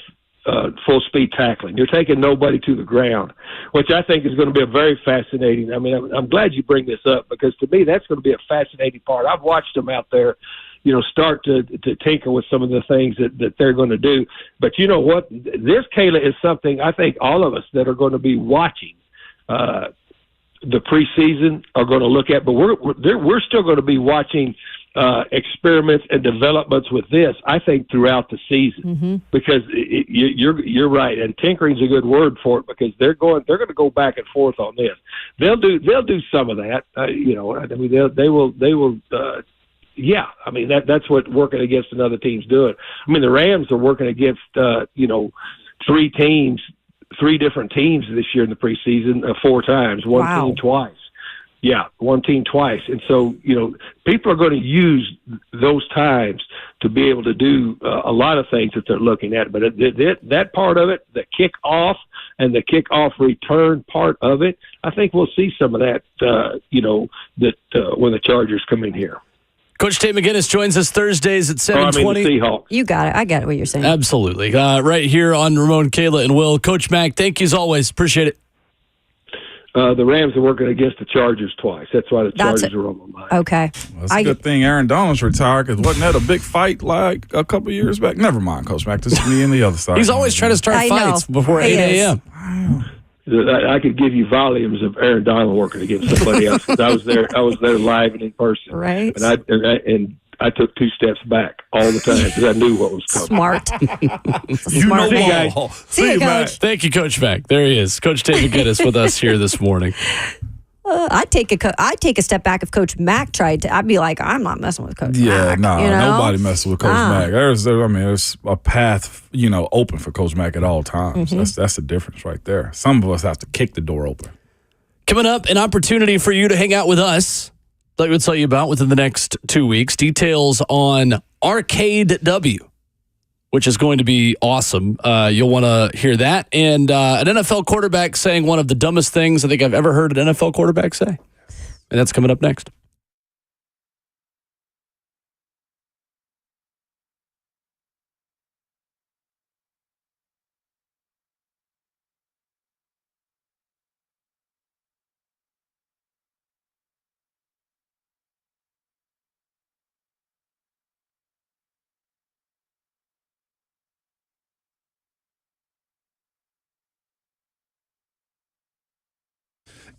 full speed tackling. You're taking nobody to the ground, which I think is going to be a very fascinating. I mean, I'm glad you bring this up, because to me that's going to be a fascinating part. I've watched them out there, start to tinker with some of the things that they're going to do. But you know what? This, Kayla, is something I think all of us that are going to be watching the preseason are going to look at, but we're still going to be watching experiments and developments with this, I think, throughout the season, because you're right, and tinkering is a good word for it, because they're going to go back and forth on this. They'll do some of that, they will. Yeah, I mean that's what working against another team's doing. I mean the Rams are working against three different teams this year in the preseason, 4 times, one team twice. Yeah, one team twice. And so, people are going to use those times to be able to do a lot of things that they're looking at. But that part of it, the kickoff and the kickoff return part of it, I think we'll see some of that, when the Chargers come in here. Coach Tate McGinnis joins us Thursdays at 7:20. The Seahawks. You got it. I get what you're saying. Absolutely. Right here on Ramon, Kayla, and Will. Coach Mack, thank you as always. Appreciate it. The Rams are working against the Chargers twice. That's why the Chargers are on my mind. Okay. Well, that's a good thing Aaron Donald's retired, because wasn't that a big fight like a couple years back? Never mind, Coach Mack. This is me and the other side. He's always trying to start fights before 8 a.m. I could give you volumes of Aaron Donald working against somebody else. I was there live and in person. Right. And I took 2 steps back all the time because I knew what was coming. Smart. Smart guy. See you, Coach. Thank you, Coach Mack. There he is. Coach Tate McGinnis with us here this morning. I'd take a step back if Coach Mack tried to. I'd be like, I'm not messing with Coach Mack. Nobody messes with Coach Mack. There's a path, open for Coach Mack at all times. That's the difference right there. Some of us have to kick the door open. Coming up, an opportunity for you to hang out with us that we'll tell you about within the next 2 weeks. Details on RKW, which is going to be awesome. You'll want to hear that. And an NFL quarterback saying one of the dumbest things I think I've ever heard an NFL quarterback say. And that's coming up next.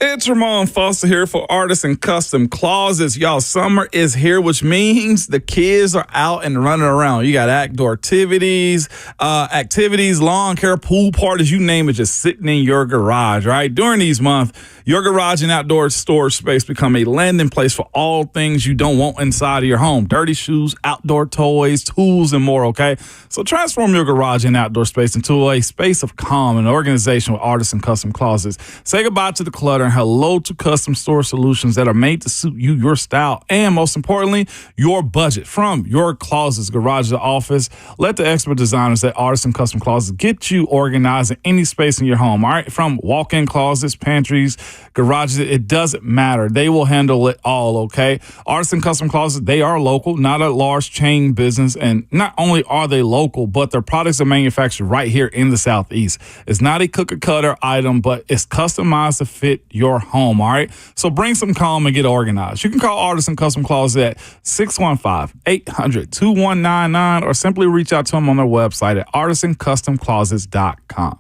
It's Ramon Foster here for Artisan Custom Closets. Y'all, summer is here, which means the kids are out and running around. You got outdoor activities, lawn care, pool parties, you name it, just sitting in your garage, right? During these months, your garage and outdoor storage space become a landing place for all things you don't want inside of your home. Dirty shoes, outdoor toys, tools, and more, okay? So transform your garage and outdoor space into a space of calm and organization with Artisan Custom Closets. Say goodbye to the clutter and hello to custom storage solutions that are made to suit you, your style, and most importantly, your budget. From your closets, garage, to office, let the expert designers at Artisan Custom Closets get you organized in any space in your home, all right? From walk-in closets, pantries, garages, it doesn't matter. They will handle it all, okay? Artisan Custom Closets, they are local, not a large chain business, and not only are they local, but their products are manufactured right here in the Southeast. It's not a cookie-cutter item, but it's customized to fit your home, all right? So bring some calm and get organized. You can call Artisan Custom Closet at 615-800-2199 or simply reach out to them on their website at artisancustomclosets.com.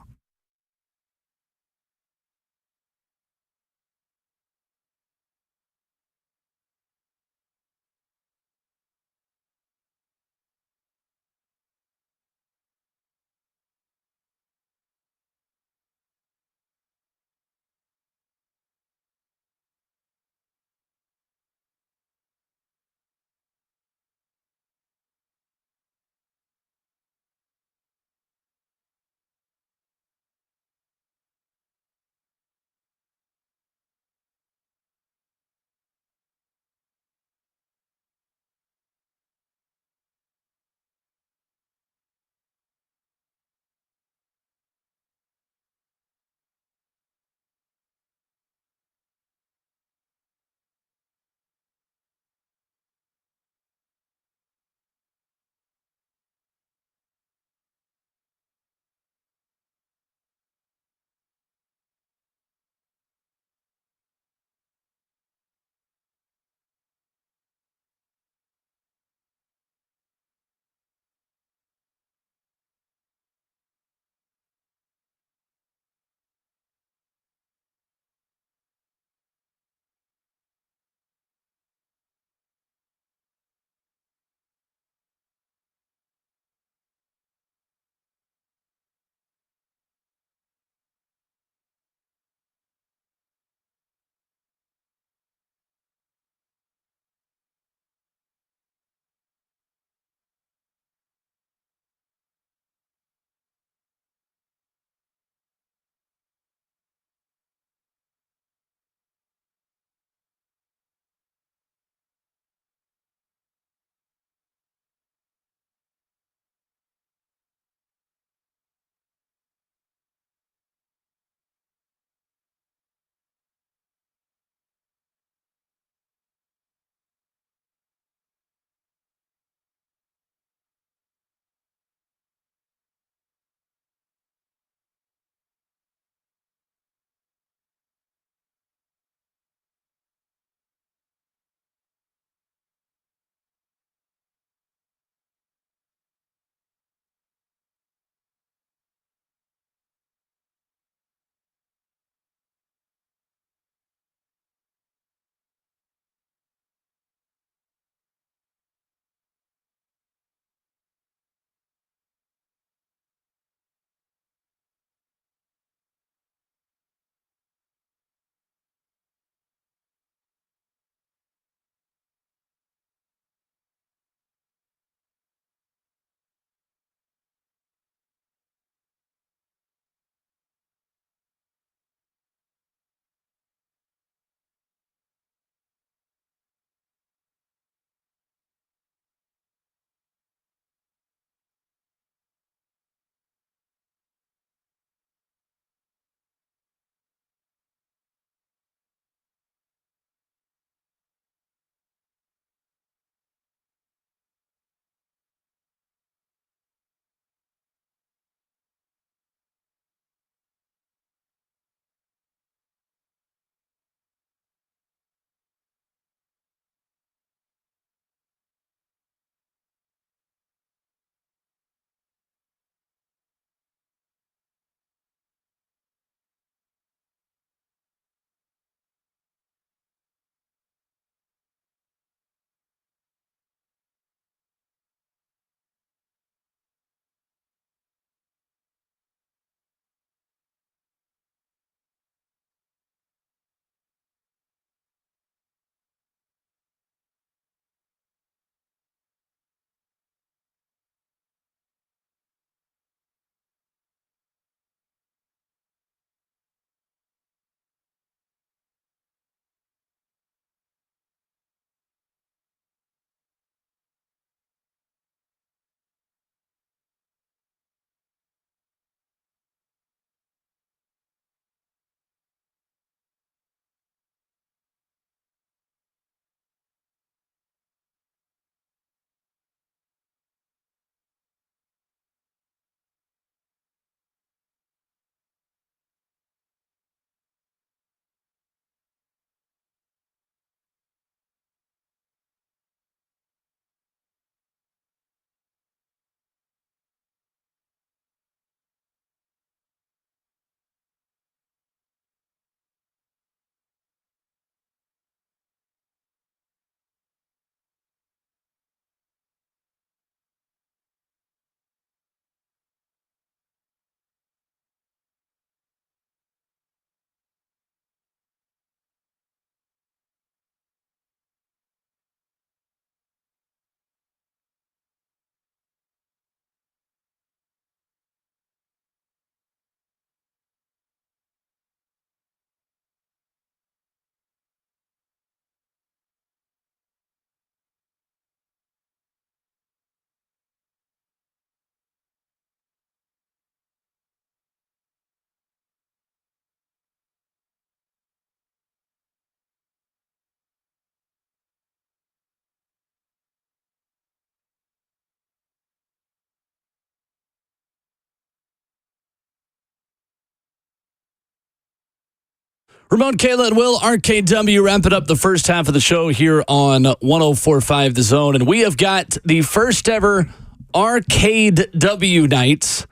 Ramon, Kayla, and Will, RKW wrapping up the first half of the show here on 104.5 The Zone. And we have got the first ever Arcade W nights.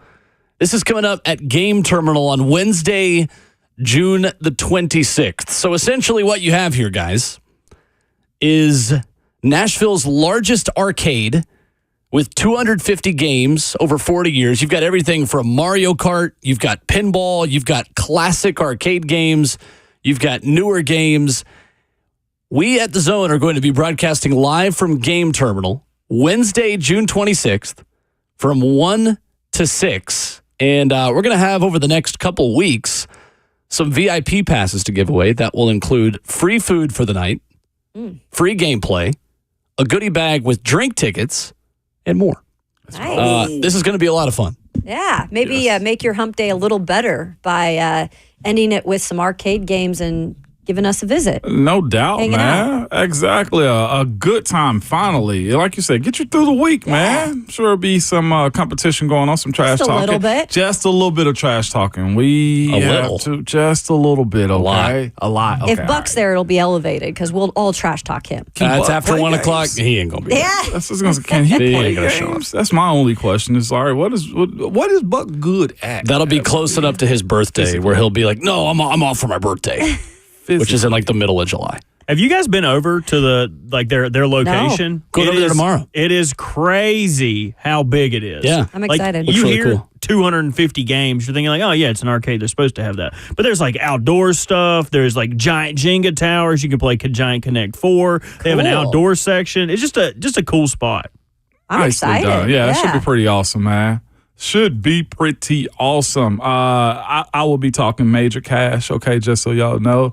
This is coming up at Game Terminal on Wednesday, June the 26th. So essentially what you have here, guys, is Nashville's largest arcade with 250 games over 40 years. You've got everything from Mario Kart, you've got pinball, you've got classic arcade games, you've got newer games. We at The Zone are going to be broadcasting live from Game Terminal Wednesday, June 26th from 1 to 6. And we're going to have over the next couple weeks some VIP passes to give away that will include free food for the night, free gameplay, a goodie bag with drink tickets, and more. Nice. This is going to be a lot of fun. Yeah, maybe make your hump day a little better by ending it with some arcade games and giving us a visit. No doubt, Hanging man. Exactly. A good time, finally. Like you said, get you through the week, man. Sure will be some competition going on, some trash Just a talking. little bit. Just a little bit of trash talking. We A have little. to, just a little bit, okay? A lot. Okay, If Buck's there, it'll be elevated because we'll all trash talk him. It's Buck after play 1 o'clock. games? He ain't going to be there. Yeah. That's just gonna say, can he He play ain't gonna show games? That's my only question. Is all right. What is Buck good at? That'll be close enough to his birthday where he'll be like, no, I'm off for my birthday, which is in like the middle of July. Have you guys been over to their location? Going over there tomorrow. It is crazy how big it is. Yeah. I'm excited. You Looks really hear cool. 250 games, you're thinking like, oh yeah, it's an arcade. They're supposed to have that. But there's like outdoor stuff. There's like giant Jenga towers. You can play Giant Connect 4. They have an Cool. outdoor section. It's just a cool spot. I'm Nicely excited. done. Yeah, that should be pretty awesome, man. Should be pretty awesome. I will be talking major cash, okay, just so y'all know.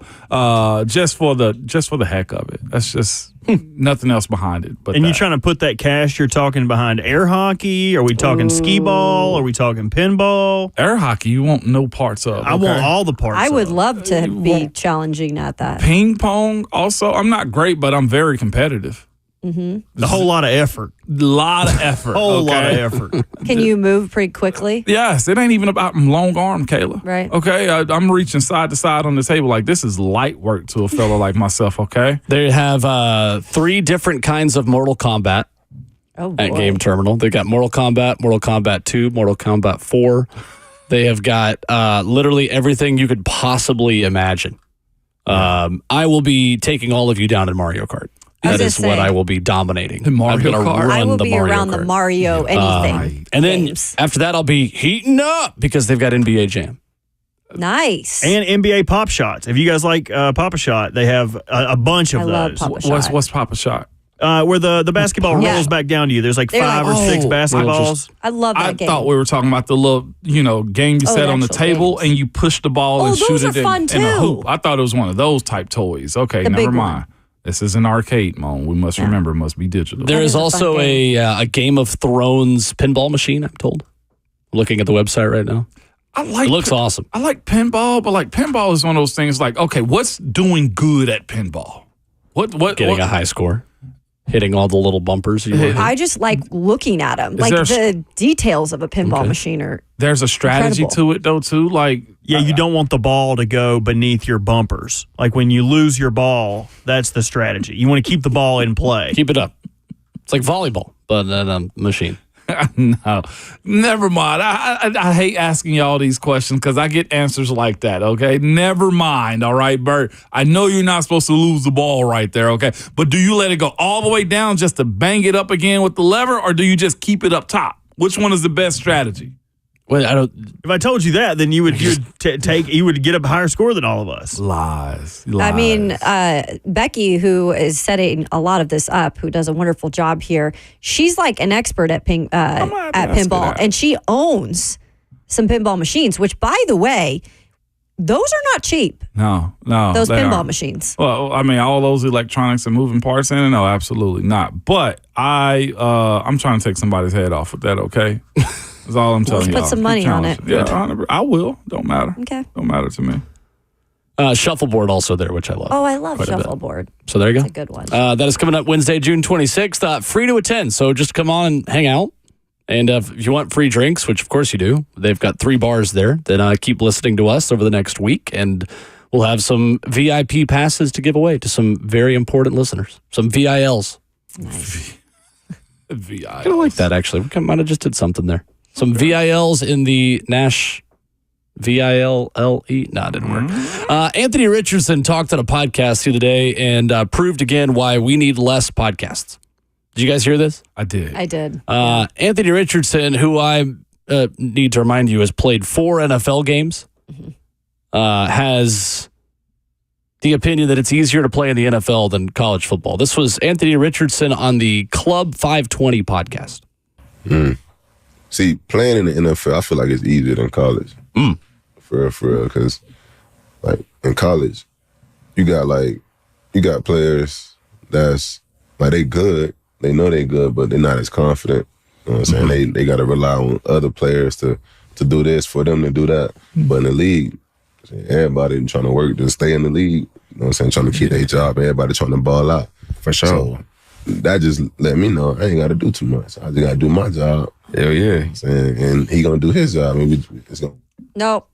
Just for the heck of it. That's just nothing else behind it. But And you trying to put that cash, you're talking behind air hockey? Are we talking skee ball? Are we talking pinball? air hockey, you want no parts of. I want okay? all the parts I would of it. love to be challenging at that. Ping pong. Also, I'm not great, but I'm very competitive. A whole lot of effort. Lot of effort. Whole lot of okay? effort. Can you move pretty quickly? Yes, it ain't even about long arm, Kayla. Right. Okay, I'm reaching side to side on the table like this is light work to a fella like myself. Okay. They have 3 different kinds of Mortal Kombat Oh, boy. at Game Terminal. They've got Mortal Kombat 2, Mortal Kombat 4. They have got literally everything you could possibly imagine. I will be taking all of you down in Mario Kart. I was That is gonna what say. I will be dominating. In Mario I'm gonna Kart? run I will the be Mario around Kart. the Mario anything. And then games. after that, I'll be heating up because they've got NBA Jam. Nice. And NBA Pop Shots. If you guys like Papa Shot, they have a bunch of I love those. Papa Shot. What's Papa Shot? Where the basketball Yeah. rolls back down to you. There's like They're 5 like- or 6 Oh, basketballs. I love that I game. thought we were talking about the little, game you Oh, set the on the actual table games. and you push the ball Oh, and shoot those it are fun, in a too. hoop. I thought it was one of those type toys. Okay, The never big mind. one. This is an arcade, Mon. We must remember, it must be digital. There That is is a fun also a Game of Thrones pinball machine, I'm told. Looking at the website right now. I like It looks awesome. I like pinball, but like pinball is one of those things like, okay, what's doing good at pinball? What Getting a high score. Hitting all the little bumpers. You want. I just like looking at them. Like there- the details of a pinball Okay. machine are. There's a strategy Incredible. to it though too. Like Yeah, you don't want the ball to go beneath your bumpers. Like when you lose your ball, that's the strategy. You want to keep the ball in play. Keep it up. It's like volleyball, but in a machine. no, never mind. I hate asking y'all these questions because I get answers like that. Okay, never mind. All right, Bert. I know you're not supposed to lose the ball right there. Okay, but do you let it go all the way down just to bang it up again with the lever, or do you just keep it up top? Which one is the best strategy? Well, I don't. If I told you that, then you would get a higher score than all of us. Lies. I mean, Becky, who is setting a lot of this up, who does a wonderful job here, she's like an expert at gonna have to ask her pinball, that. and she owns some pinball machines. Which, by the way, those are not cheap. no, Those they pinball aren't. machines. Well, I mean, all those electronics and moving parts in it? No, absolutely not. But I'm trying to take somebody's head off with that, okay? That's all I'm telling you. put some money on it. Yeah, 100%. I will. Don't matter. Okay. Don't matter to me. Shuffleboard also there, which I love. Oh, I love quite a bit. shuffleboard. So there you go. It's a good one. That is coming up Wednesday, June 26th. Free to attend. So just come on and hang out. And if you want free drinks, which of course you do, they've got 3 bars there. Then keep listening to us over the next week. And we'll have some VIP passes to give away to some very important listeners, some VILs. Nice. VI. I kind of like that, actually. We might have just did something there. Some VILs in the Nash VILLE. No, it didn't work. Anthony Richardson talked on a podcast the other day and proved again why we need less podcasts. Did you guys hear this? I did. I did. Anthony Richardson, who I need to remind you has played 4 NFL games, has the opinion that it's easier to play in the NFL than college football. This was Anthony Richardson on the Club 520 podcast. See, playing in the NFL, I feel like it's easier than college. For real, because like in college, you got players that's like they good, they know they good, but they're not as confident. You know what I'm saying? They got to rely on other players to do this for them to do that. But in the league, everybody trying to work to stay in the league. You know what I'm saying? Trying to keep their job. Everybody trying to ball out. For sure. So that just let me know I ain't got to do too much. I just got to do my job. Hell yeah. And he gonna do his job. It's gonna. No.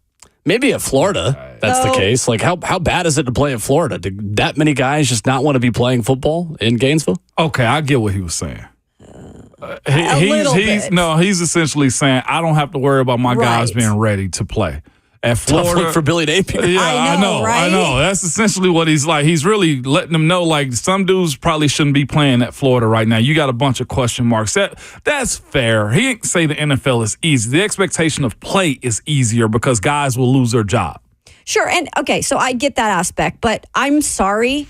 Maybe at Florida, that's the case. Like, how bad is it to play at Florida? Did that many guys just not want to be playing football in Gainesville? Okay, I get what he was saying. A little bit. He's essentially saying I don't have to worry about my guys Right. being ready to play. At Tough Florida, look for Billy Napier. yeah, I know, right? I know. That's essentially what he's like. He's really letting them know, like, some dudes probably shouldn't be playing at Florida right now. You got a bunch of question marks. That's fair. He didn't say the NFL is easy. The expectation of play is easier because guys will lose their job. Sure. And okay, so I get that aspect, but I'm sorry.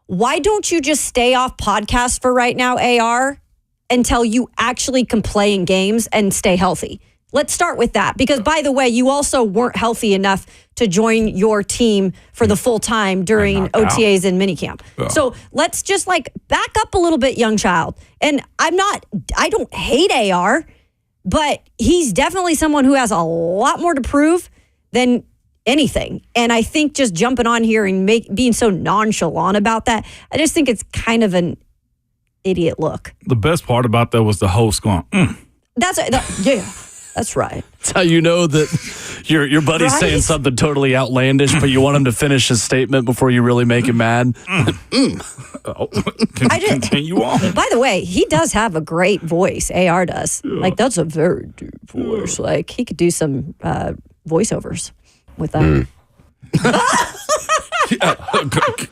Why don't you just stay off podcasts for right now, AR, until you actually can play in games and stay healthy? Let's start with that. Because, by the way, you also weren't healthy enough to join your team for the full time during OTAs and minicamp. Yeah. So let's just back up a little bit, young child. And I don't hate AR, but he's definitely someone who has a lot more to prove than anything. And I think just jumping on here and being so nonchalant about that, I just think it's kind of an idiot look. The best part about that was the host going, Yeah. That's right. That's how you know that your buddy's Right? saying something totally outlandish, but you want him to finish his statement before you really make him mad. Continue on. By the way, he does have a great voice. AR does. That's a very deep voice. Like, he could do some voiceovers with that.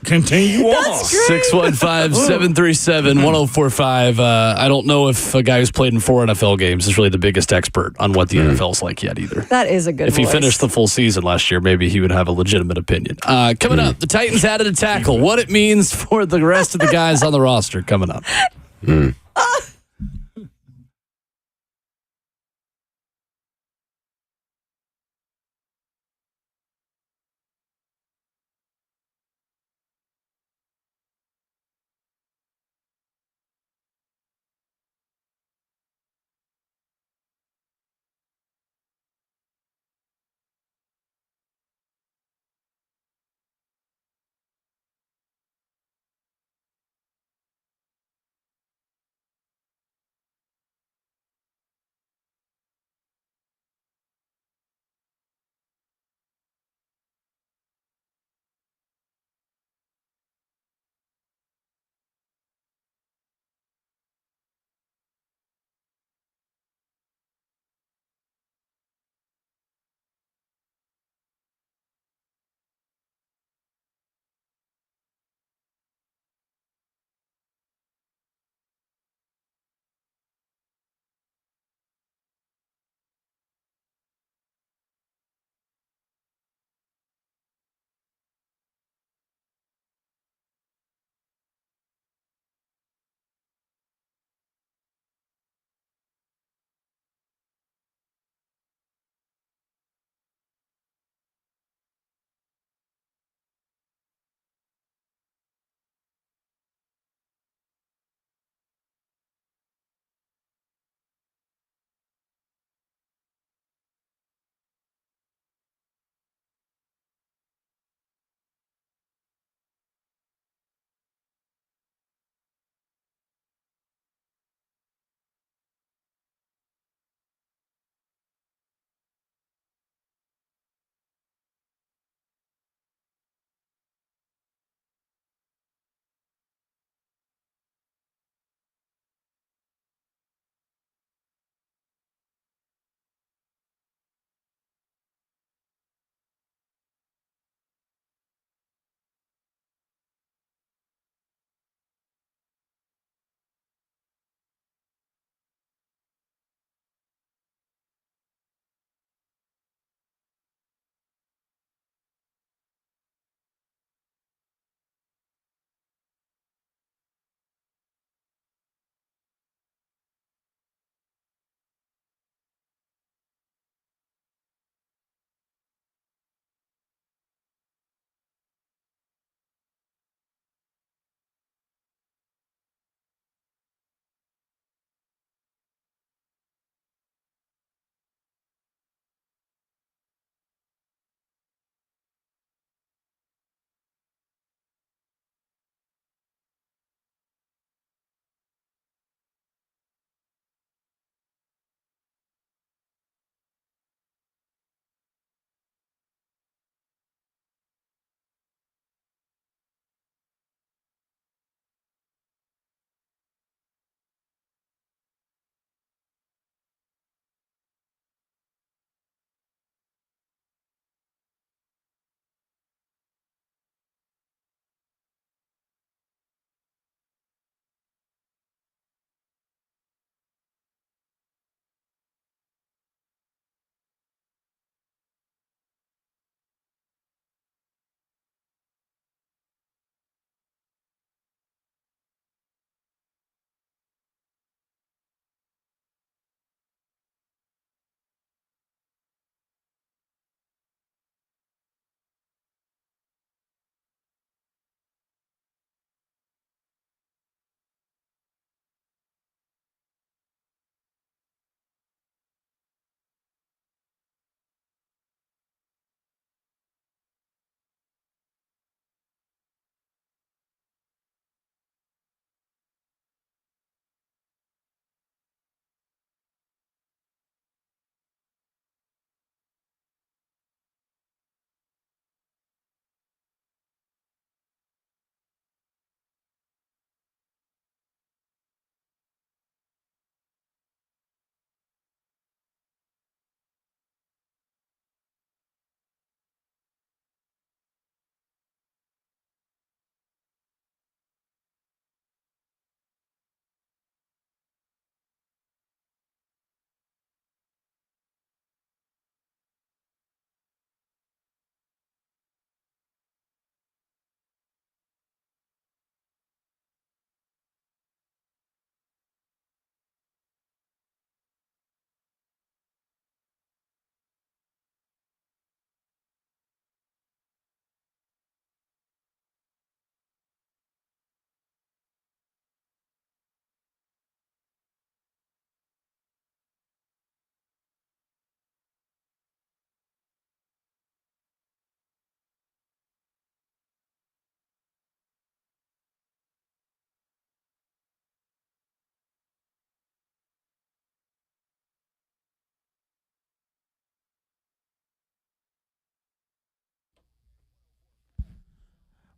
Continue on. 615-737-1045. I don't know if a guy who's played in 4 NFL games is really the biggest expert on what the NFL's like yet either. That is a good If voice. he finished the full season last year, maybe he would have a legitimate opinion. Coming up, the Titans added a tackle. What it means for the rest of the guys on the roster coming up.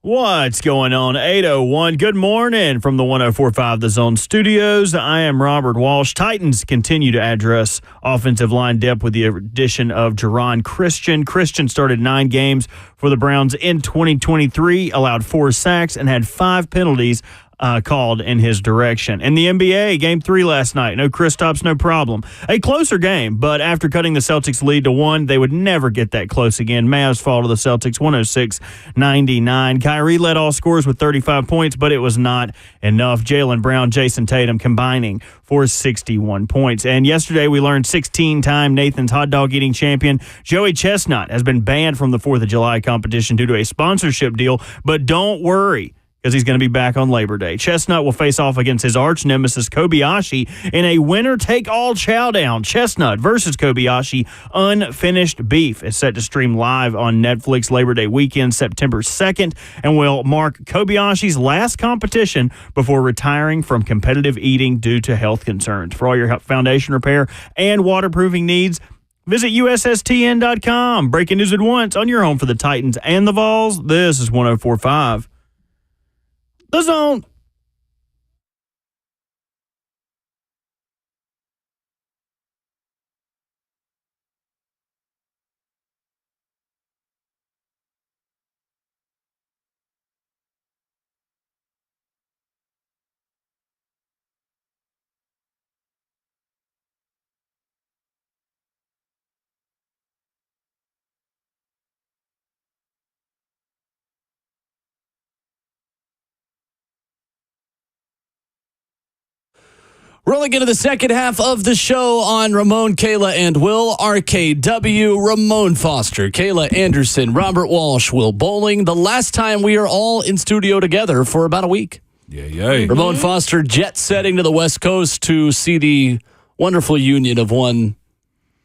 What's going on? 801. Good morning from the 104.5 The Zone Studios. I am Robert Walsh. Titans continue to address offensive line depth with the addition of Jerron Christian. Christian started 9 games for the Browns in 2023, allowed 4 sacks, and had 5 penalties called in his direction. In the NBA, Game 3 last night, no Kristaps, no problem. A closer game, but after cutting the Celtics lead to 1, they would never get that close again. Mavs fall to the Celtics 106-99. Kyrie led all scorers with 35 points, but it was not enough. Jaylen Brown, Jason Tatum combining for 61 points. And yesterday we learned 16-time Nathan's hot dog eating champion Joey Chestnut has been banned from the 4th of July competition due to a sponsorship deal, but don't worry, because he's going to be back on Labor Day. Chestnut will face off against his arch nemesis Kobayashi in a winner-take-all chowdown. Chestnut versus Kobayashi, Unfinished Beef is set to stream live on Netflix Labor Day weekend, September 2nd, and will mark Kobayashi's last competition before retiring from competitive eating due to health concerns. For all your foundation repair and waterproofing needs, visit USSTN.com. Breaking news at once on your home for the Titans and the Vols. This is 104.5 The Zone. Rolling into the second half of the show on Ramon, Kayla, and Will. RKW, Ramon Foster, Kayla Anderson, Robert Walsh, Will Bowling. The last time we are all in studio together for about a week. Yeah. Ramon Foster jet setting to the West Coast to see the wonderful union of one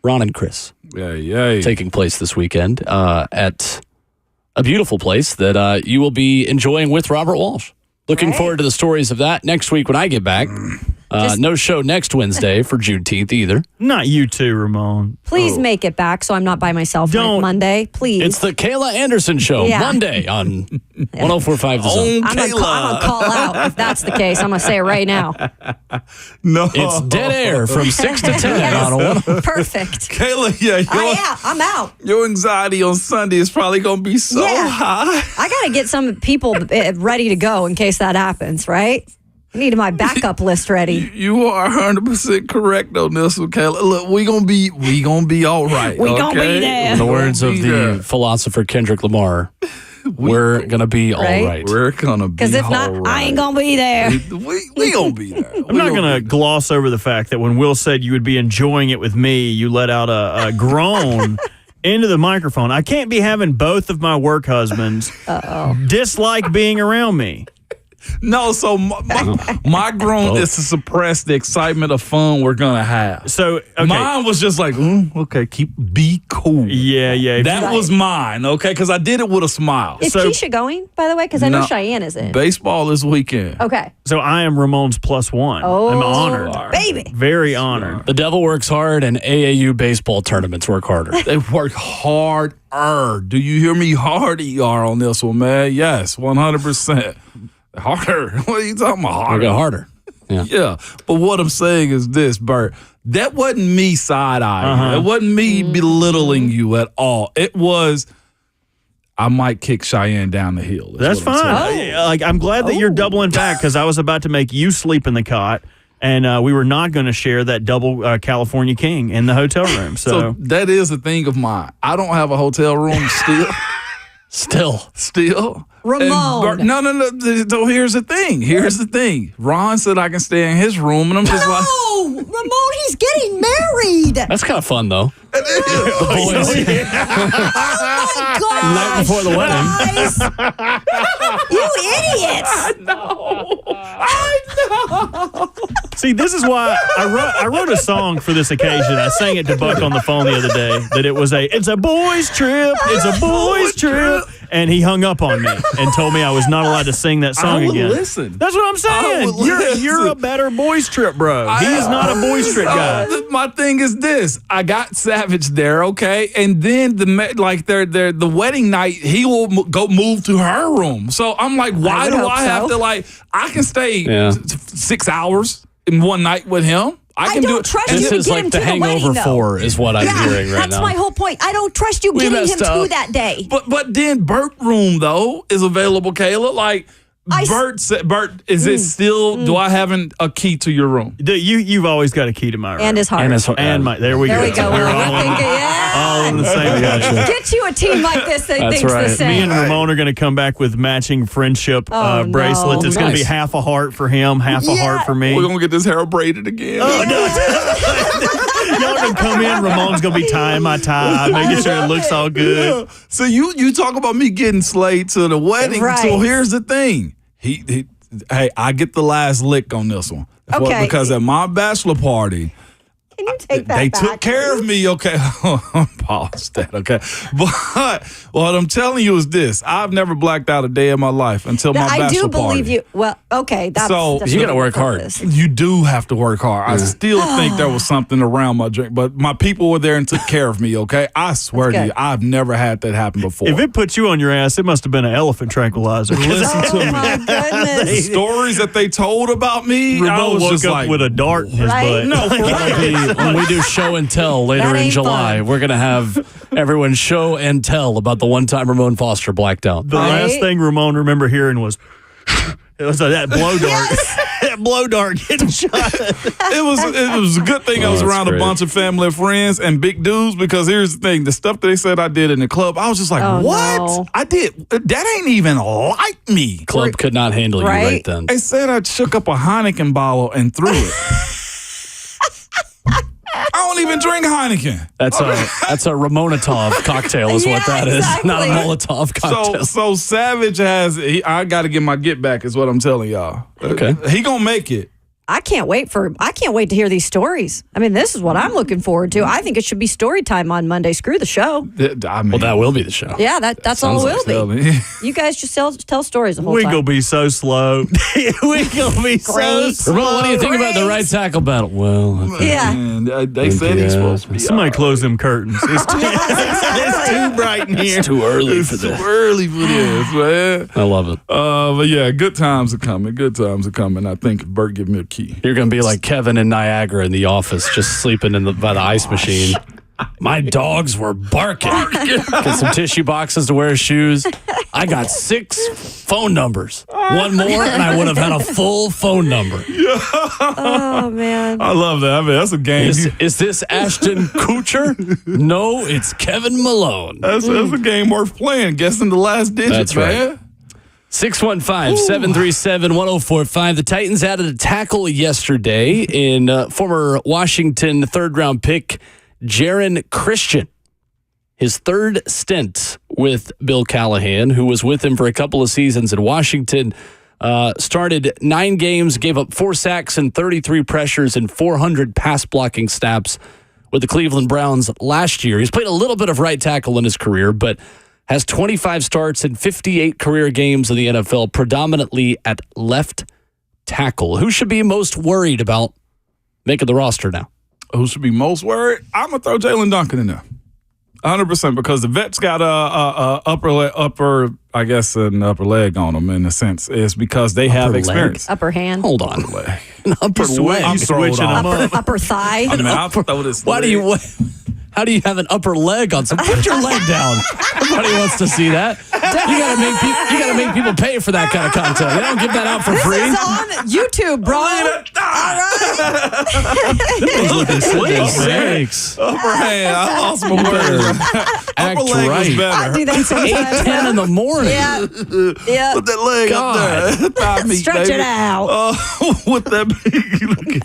Ron and Chris. Yeah. Taking place this weekend at a beautiful place that you will be enjoying with Robert Walsh. Looking forward to the stories of that next week when I get back. No show next Wednesday for Juneteenth either. Not you too, Ramon. Please make it back so I'm not by myself Don't. Monday. Please. It's the Kayla Anderson Show, Monday on 104.5 The Zone. I'm going to call out if that's the case. I'm going to say it right now. No. It's dead air from 6 to 10 on a one. Perfect. Kayla, I'm out. your anxiety on Sunday is probably going to be so high. I got to get some people ready to go in case that happens, right? I need my backup list ready. You are 100% correct on this one, Kayla. Look, we gonna be all right. We gonna be there. In the words of the philosopher Kendrick Lamar, we're gonna be all right. We're gonna be. Because if not, I ain't gonna be there. We gonna be there. I'm not going to gloss over the fact that when Will said you would be enjoying it with me, you let out a groan into the microphone. I can't be having both of my work husbands dislike being around me. No, so my groan is to suppress the excitement of fun we're gonna have. So okay. Mine was just like, okay, be cool. Yeah. That was mine, okay, because I did it with a smile. Is Keisha going, by the way? Because I know Cheyenne is in. Baseball this weekend. Okay. So I am Ramon's +1. Oh, I'm honored. Baby. Very honored. The devil works hard and AAU baseball tournaments work harder. They work harder. Do you hear me? Hard ER on this one, man. Yes, 100%. Harder. What are you talking about? Harder. We got harder. Yeah. But what I'm saying is this, Bert. That wasn't me side-eyeing. It wasn't me belittling you at all. It was, I might kick Cheyenne down the hill. That's fine. I'm glad that you're doubling back because I was about to make you sleep in the cot. And we were not going to share that double California King in the hotel room. So that is a thing of mine. I don't have a hotel room still. Still. Ramon. No. So here's the thing. Ron said I can stay in his room, and I'm just like, Ramon, he's getting married. That's kind of fun, though. The boys. Oh my gosh. Night before the wedding. Guys. You idiots. I know. See, this is why I wrote a song for this occasion. I sang it to Buck on the phone the other day that it's a boys trip. It's a boys trip. And he hung up on me and told me I was not allowed to sing that song again. Listen. That's what I'm saying. You're a better boys trip, bro. He is not a boys trip guy. My thing is this: I got Savage there, okay, and then the wedding night, he will go move to her room. So I'm like, why do I have to I can stay 6 hours in one night with him. I don't trust you to get him to the wedding, though. This is like the Hangover 4 is what I'm hearing right now. That's my whole point. I don't trust you getting him to that day. But then Burt room, though, is available, Kayla. Like, Burt, is it still, do I have a key to your room? You've always got a key to my room. And his heart. There we go. We're all in the same gotcha. Get you a team like this that thinks the same. Me and Ramon are going to come back with matching friendship bracelets. It's going to be half a heart for him, half a heart for me. We're going to get this hair braided again. Oh, no. Y'all can come in. Ramon's going to be tying my tie, making sure it looks all good. Yeah. So you talk about me getting slayed to the wedding. Right. So here's the thing. Hey, I get the last lick on this one. Okay. Because at my bachelor party, can you take that they back? took care of me, okay? Pause that, okay? But what I'm telling you is this. I've never blacked out a day in my life until my bachelor party. I do believe you. Well, okay. That's you got to work hard. You do have to work hard. I still think there was something around my drink, but my people were there and took care of me, okay? I swear to you, I've never had that happen before. If it puts you on your ass, it must have been an elephant tranquilizer. Listen to me. My goodness. The stories that they told about me, I was just woke up with a dart in his butt. No, when we do show and tell later in July, we're going to have everyone show and tell about the one time Ramon Foster blacked out. The last thing Ramon remember hearing was that blow dart. That blow dart getting shot. It was a good thing I was around a bunch of family and friends and big dudes, because here's the thing. The stuff they said I did in the club, I was just like, what? No. I did? That ain't even like me. Club could not handle you right then. They said I shook up a Heineken bottle and threw it. I don't even drink Heineken. That's a Ramonatov cocktail is what that is. Not a Molotov cocktail. So Savage I got to get my get back is what I'm telling y'all. Okay. He going to make it. I can't wait to hear these stories. I mean, this is what I'm looking forward to. I think it should be story time on Monday. Screw the show. Well, that will be the show. Yeah, that's all it will be. You guys just tell stories the whole time. We're going to be so slow. We're going to be so slow. Ramon, what do you think about the right tackle battle? Well, they said he's supposed to be. Somebody close them curtains. It's too bright in here. It's too early for this. Too early for this, man. I love it. But yeah, good times are coming. Good times are coming. I think if Bert give me a key. You're going to be like Kevin in Niagara in The Office, just sleeping by the ice machine. My dogs were barking. Get some tissue boxes to wear his shoes. I got 6 phone numbers. One more, and I would have had a full phone number. Oh, man. I love that. I mean, that's a game. Is this Ashton Kutcher? No, it's Kevin Malone. That's a game worth playing. Guessing the last digits, that's right. man. 615-737-1045. The Titans added a tackle yesterday in former Washington third-round pick Jaron Christian. His third stint with Bill Callahan, who was with him for a couple of seasons in Washington, started 9 games, gave up 4 sacks and 33 pressures and 400 pass-blocking snaps with the Cleveland Browns last year. He's played a little bit of right tackle in his career, but has 25 starts and 58 career games in the NFL, predominantly at left tackle. Who should be most worried about making the roster now? Who should be most worried? I'm going to throw Jalen Duncan in there. 100%, because the vet's got an upper leg on them in a sense. Is because they have experience. Upper hand. Hold on. Upper leg. An upper leg. I'm switching them up. Upper thigh. I mean, I'll throw this. How do you have an upper leg on something? Put your leg down. Nobody wants to see that. You gotta make people pay for that kind of content. They don't give that out for free. This is on YouTube, bro. All right. Upper hand. I lost my word. Act upper leg right. is better. I do that sometimes. 8:10 in the morning. Yeah. Put that leg up there. Thigh meat, Stretch baby. it out. With that big.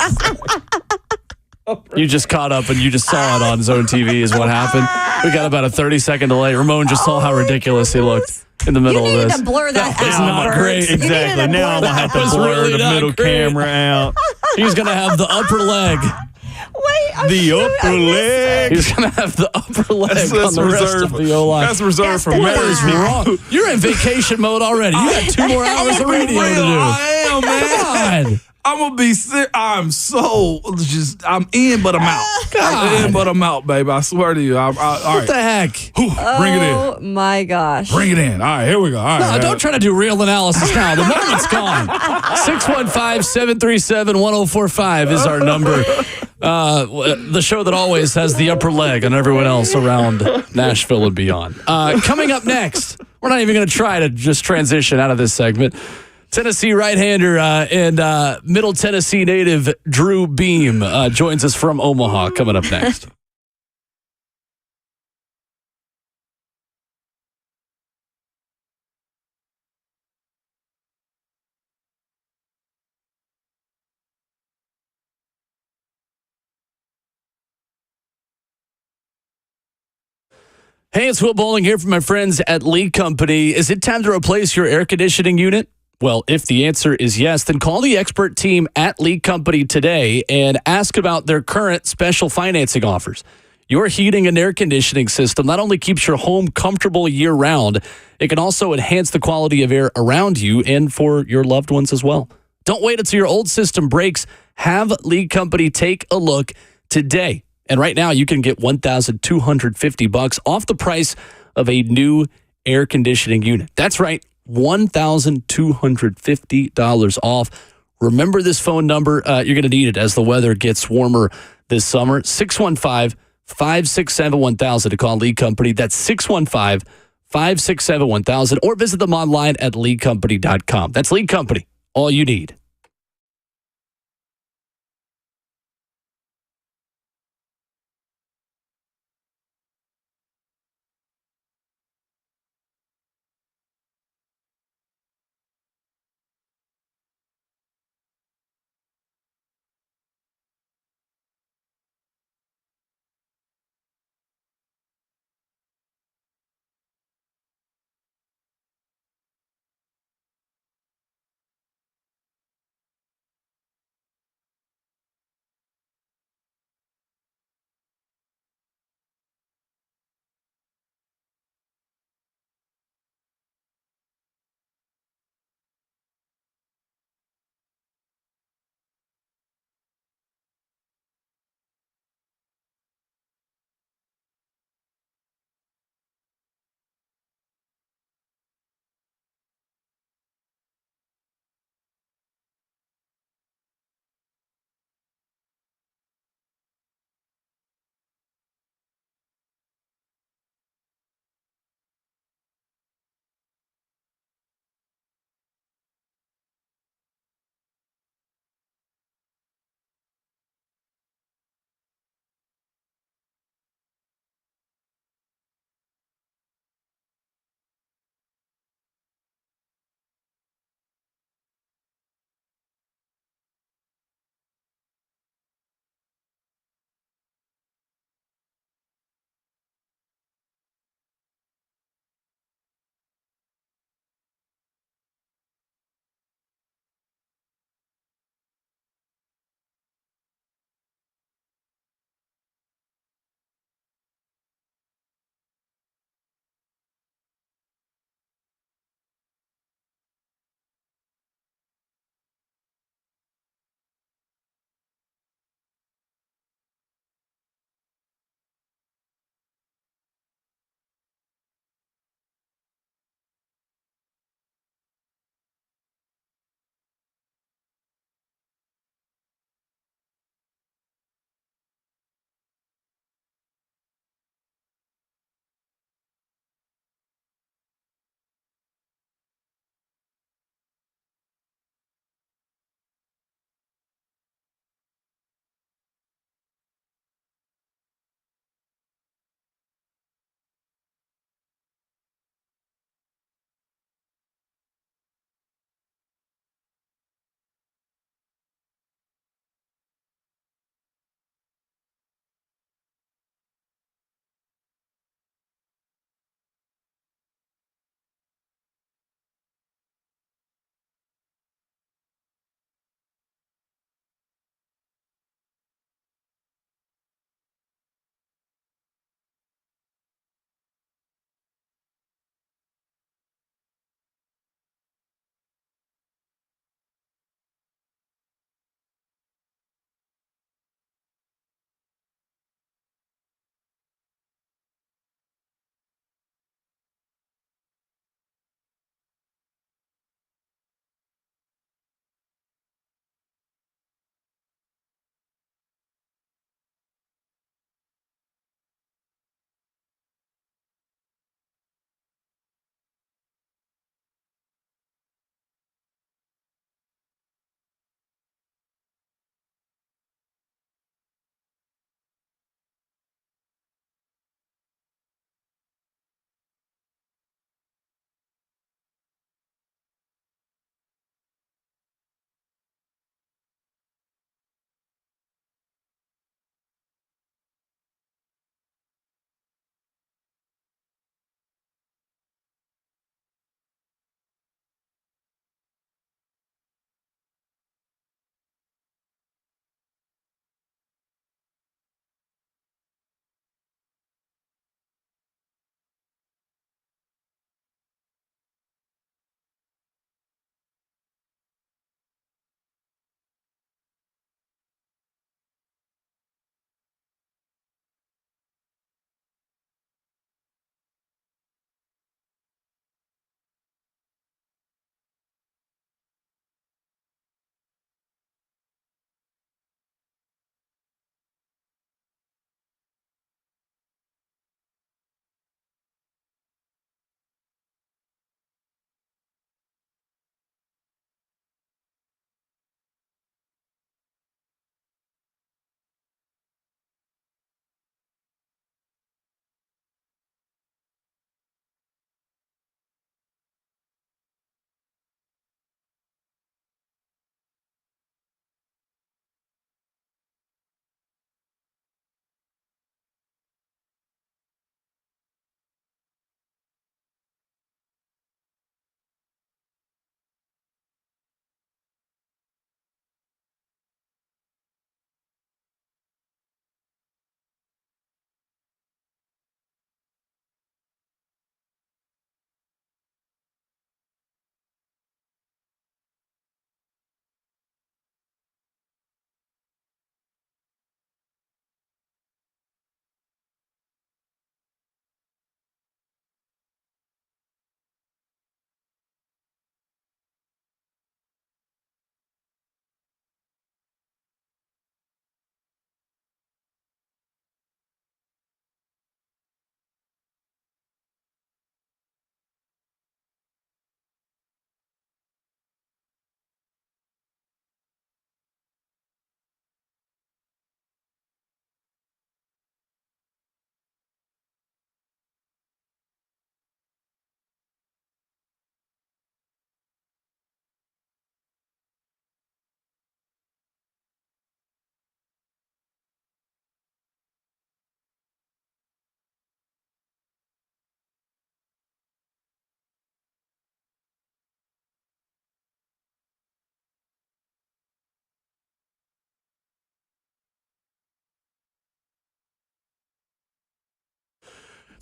You just caught up and you just saw it on Zone TV is what happened. We got about a 30-second delay. Ramon just saw how ridiculous he looked in the middle of this. You need to blur that out. Not great. Exactly. Now I'm going to have to blur the middle camera out. He's going to have the upper leg. Wait, The upper leg. He's going to have the upper leg That's on the rest of the O-line. That's reserved for That's What is married bad. people. wrong? You're in vacation mode already. You got 2 more hours of radio to do. I am, man. God. I'm gonna be sick. I'm in, but I'm out. I'm in, but I'm out, baby. I swear to you. All What right. the heck? Bring it in. Oh my gosh. Bring it in. All right, here we go. All No, right. don't try to do real analysis now. The moment's gone. 615-737-1045 is our number. The show that always has the upper leg on everyone else around Nashville and beyond. Coming up next, we're not even going to try to just transition out of this segment. Tennessee right-hander and Middle Tennessee native Drew Beam joins us from Omaha coming up next. Hey, it's Will Bowling here from my friends at Lee Company. Is it time to replace your air conditioning unit? Well, if the answer is yes, then call the expert team at Lee Company today and ask about their current special financing offers. Your heating and air conditioning system not only keeps your home comfortable year-round, it can also enhance the quality of air around you and for your loved ones as well. Don't wait until your old system breaks. Have Lee Company take a look today. And right now, you can get $1,250 off the price of a new air conditioning unit. That's right, $1,250 off. Remember this phone number. You're going to need it as the weather gets warmer this summer. 615-567-1000 to call Lee Company. That's 615-567-1000. Or visit them online at leecompany.com. That's Lee Company, all you need.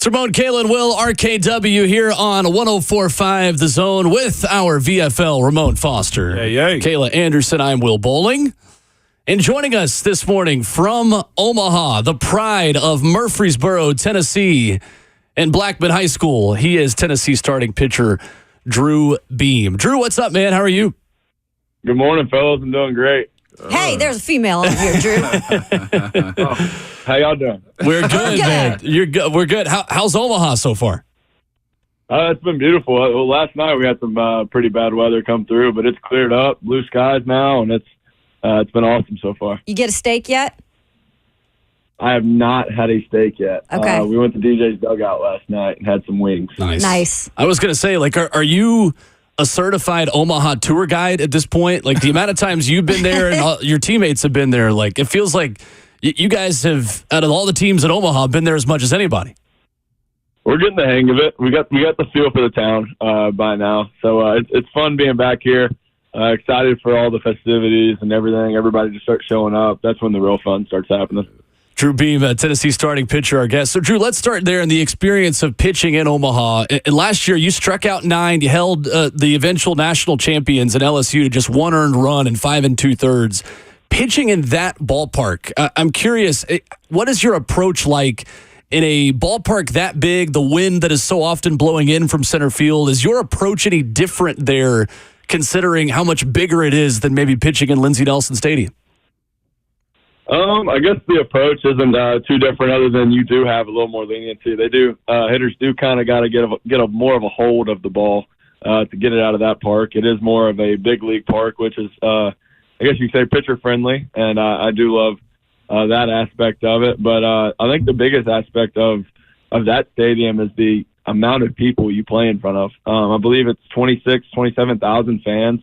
Ramon, Kayla, and Will, RKW here on 104.5 The Zone with our VFL, Ramon Foster. Hey. Kayla Anderson, I'm Will Bowling. And joining us this morning from Omaha, the pride of Murfreesboro, Tennessee, and Blackman High School, he is Tennessee starting pitcher Drew Beam. Drew, what's up, man? How are you? Good morning, fellas. I'm doing great. Hey, there's a female on here, Drew. How y'all doing? We're good, man. You're good. We're good. How's Omaha so far? It's been beautiful. Well, last night we had some pretty bad weather come through, but it's cleared up, blue skies now, and it's been awesome so far. You get a steak yet? I have not had a steak yet. Okay. We went to DJ's dugout last night and had some wings. Nice. I was going to say, like, are you a certified Omaha tour guide at this point? Like, the amount of times you've been there and all, your teammates have been there, like, it feels like you guys have, out of all the teams in Omaha, been there as much as anybody. We're getting the hang of it. We got the feel for the town by now. So it's fun being back here. Excited for all the festivities and everything. Everybody just starts showing up. That's when the real fun starts happening. Drew Beam, Tennessee starting pitcher, our guest. So, Drew, let's start there in the experience of pitching in Omaha. And last year, you struck out 9. You held the eventual national champions in LSU to just 1 earned run in 5 2/3. Pitching in that ballpark, I'm curious, what is your approach like in a ballpark that big, the wind that is so often blowing in from center field? Is your approach any different there, considering how much bigger it is than maybe pitching in Lindsey Nelson Stadium? I guess the approach isn't too different, other than you do have a little more leniency. They do hitters do kind of got to get a more of a hold of the ball to get it out of that park. It is more of a big league park, which is I guess you could say pitcher friendly, and I do love that aspect of it. But I think the biggest aspect of that stadium is the amount of people you play in front of. I believe it's 27,000 fans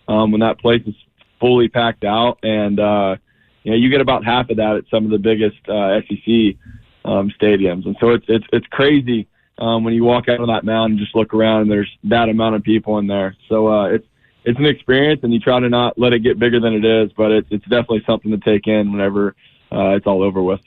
when that place is fully packed out, and you get about half of that at some of the biggest SEC stadiums. And so it's crazy when you walk out on that mound and just look around and there's that amount of people in there. So it's an experience, and you try to not let it get bigger than it is, but it's definitely something to take in whenever it's all over with.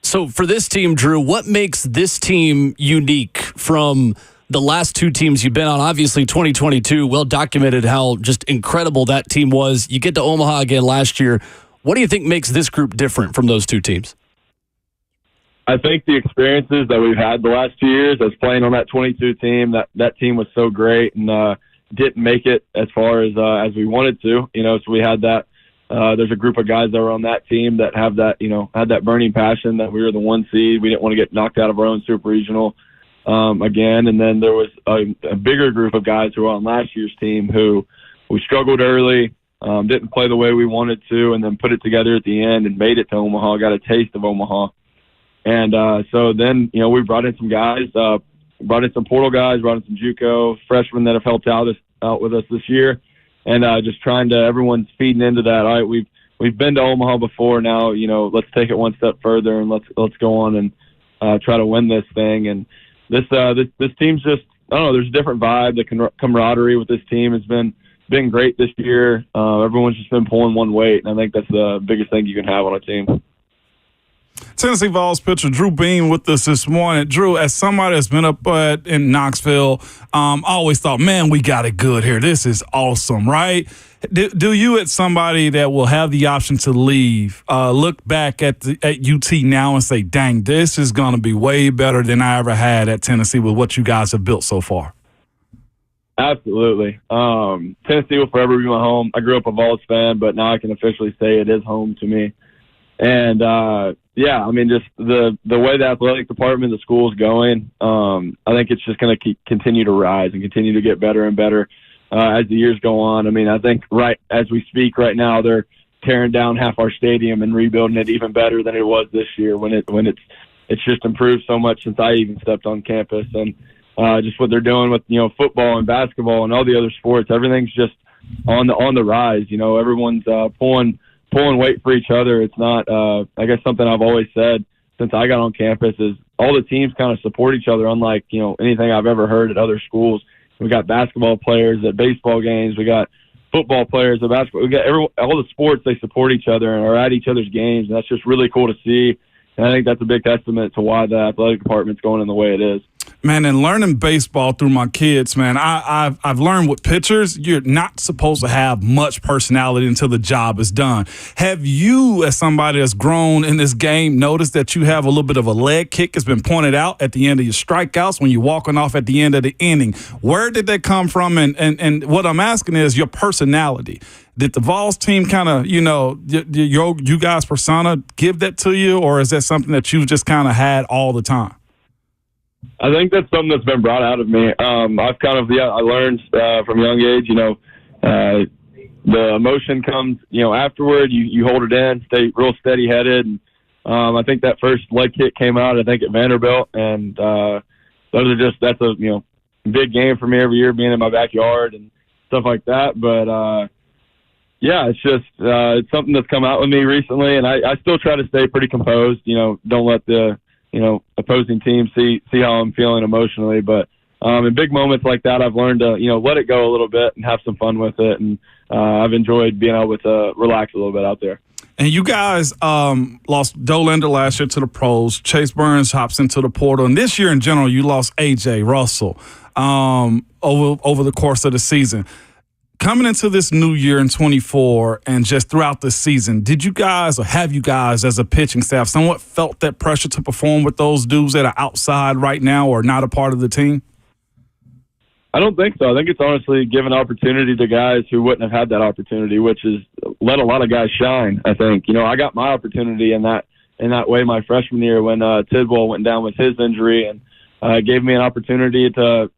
So for this team, Drew, what makes this team unique from the last 2 teams you've been on? Obviously, 2022, well documented how just incredible that team was. You get to Omaha again last year. What do you think makes this group different from those 2 teams? I think the experiences that we've had the last 2 years as playing on that 22 team, that team was so great and didn't make it as far as we wanted to. So we had that. There's a group of guys that were on that team that have that, had that burning passion that we were the 1 seed. We didn't want to get knocked out of our own super regional again. And then there was a bigger group of guys who were on last year's team who we struggled early. Didn't play the way we wanted to, and then put it together at the end and made it to Omaha, got a taste of Omaha. And so then, we brought in some guys, brought in some portal guys, brought in some JUCO freshmen that have helped out with us this year. And just trying to, everyone's feeding into that. All right, we've been to Omaha before now, let's take it one step further and let's go on and try to win this thing. And this team's just, I don't know, there's a different vibe. The camaraderie with this team has been great this year. Everyone's just been pulling one weight, and I think that's the biggest thing you can have on a team. Tennessee Vols pitcher Drew Beam with us this morning. Drew, as somebody that's been up in Knoxville, I always thought, man, we got it good here. This is awesome, right? Do you, as somebody that will have the option to leave, look back at UT now and say, dang, this is going to be way better than I ever had at Tennessee with what you guys have built so far? Absolutely. Tennessee will forever be my home. I grew up a Vols fan, but now I can officially say it is home to me. And, just the way the athletic department of the school is going, I think it's just going to continue to rise and continue to get better and better as the years go on. I think right as we speak right now, they're tearing down half our stadium and rebuilding it even better than it was this year when it's just improved so much since I even stepped on campus. And just what they're doing with, football and basketball and all the other sports, everything's just on the rise. Everyone's pulling weight for each other. It's not, I guess something I've always said since I got on campus is all the teams kind of support each other, unlike, anything I've ever heard at other schools. We got basketball players at baseball games. We got football players at basketball. We got all the sports, they support each other and are at each other's games. And that's just really cool to see. And I think that's a big testament to why the athletic department's going in the way it is. Man, and learning baseball through my kids, man, I've learned with pitchers, you're not supposed to have much personality until the job is done. Have you, as somebody that's grown in this game, noticed that you have a little bit of a leg kick? It's been pointed out at the end of your strikeouts when you're walking off at the end of the inning. Where did that come from? And what I'm asking is your personality. Did the Vols team kind of, you guys' persona give that to you, or is that something that you just kind of had all the time? I think that's something that's been brought out of me. I've kind of, I learned from a young age, the emotion comes, afterward. You hold it in, stay real steady-headed. And, I think that first leg kick came out, I think, at Vanderbilt. And that's a, big game for me every year, being in my backyard and stuff like that. But, it's just it's something that's come out with me recently. And I still try to stay pretty composed, don't let the opposing team see how I'm feeling emotionally. But in big moments like that, I've learned to, let it go a little bit and have some fun with it. And I've enjoyed being able to relax a little bit out there. And you guys lost Dollander last year to the pros. Chase Burns hops into the portal. And this year in general, you lost A.J. Russell over the course of the season. Coming into this new year in 24 and just throughout the season, did you guys, or have you guys as a pitching staff, somewhat felt that pressure to perform with those dudes that are outside right now or not a part of the team? I don't think so. I think it's honestly given opportunity to guys who wouldn't have had that opportunity, which is let a lot of guys shine, I think. I got my opportunity in that way my freshman year when Tidwell went down with his injury, and gave me an opportunity to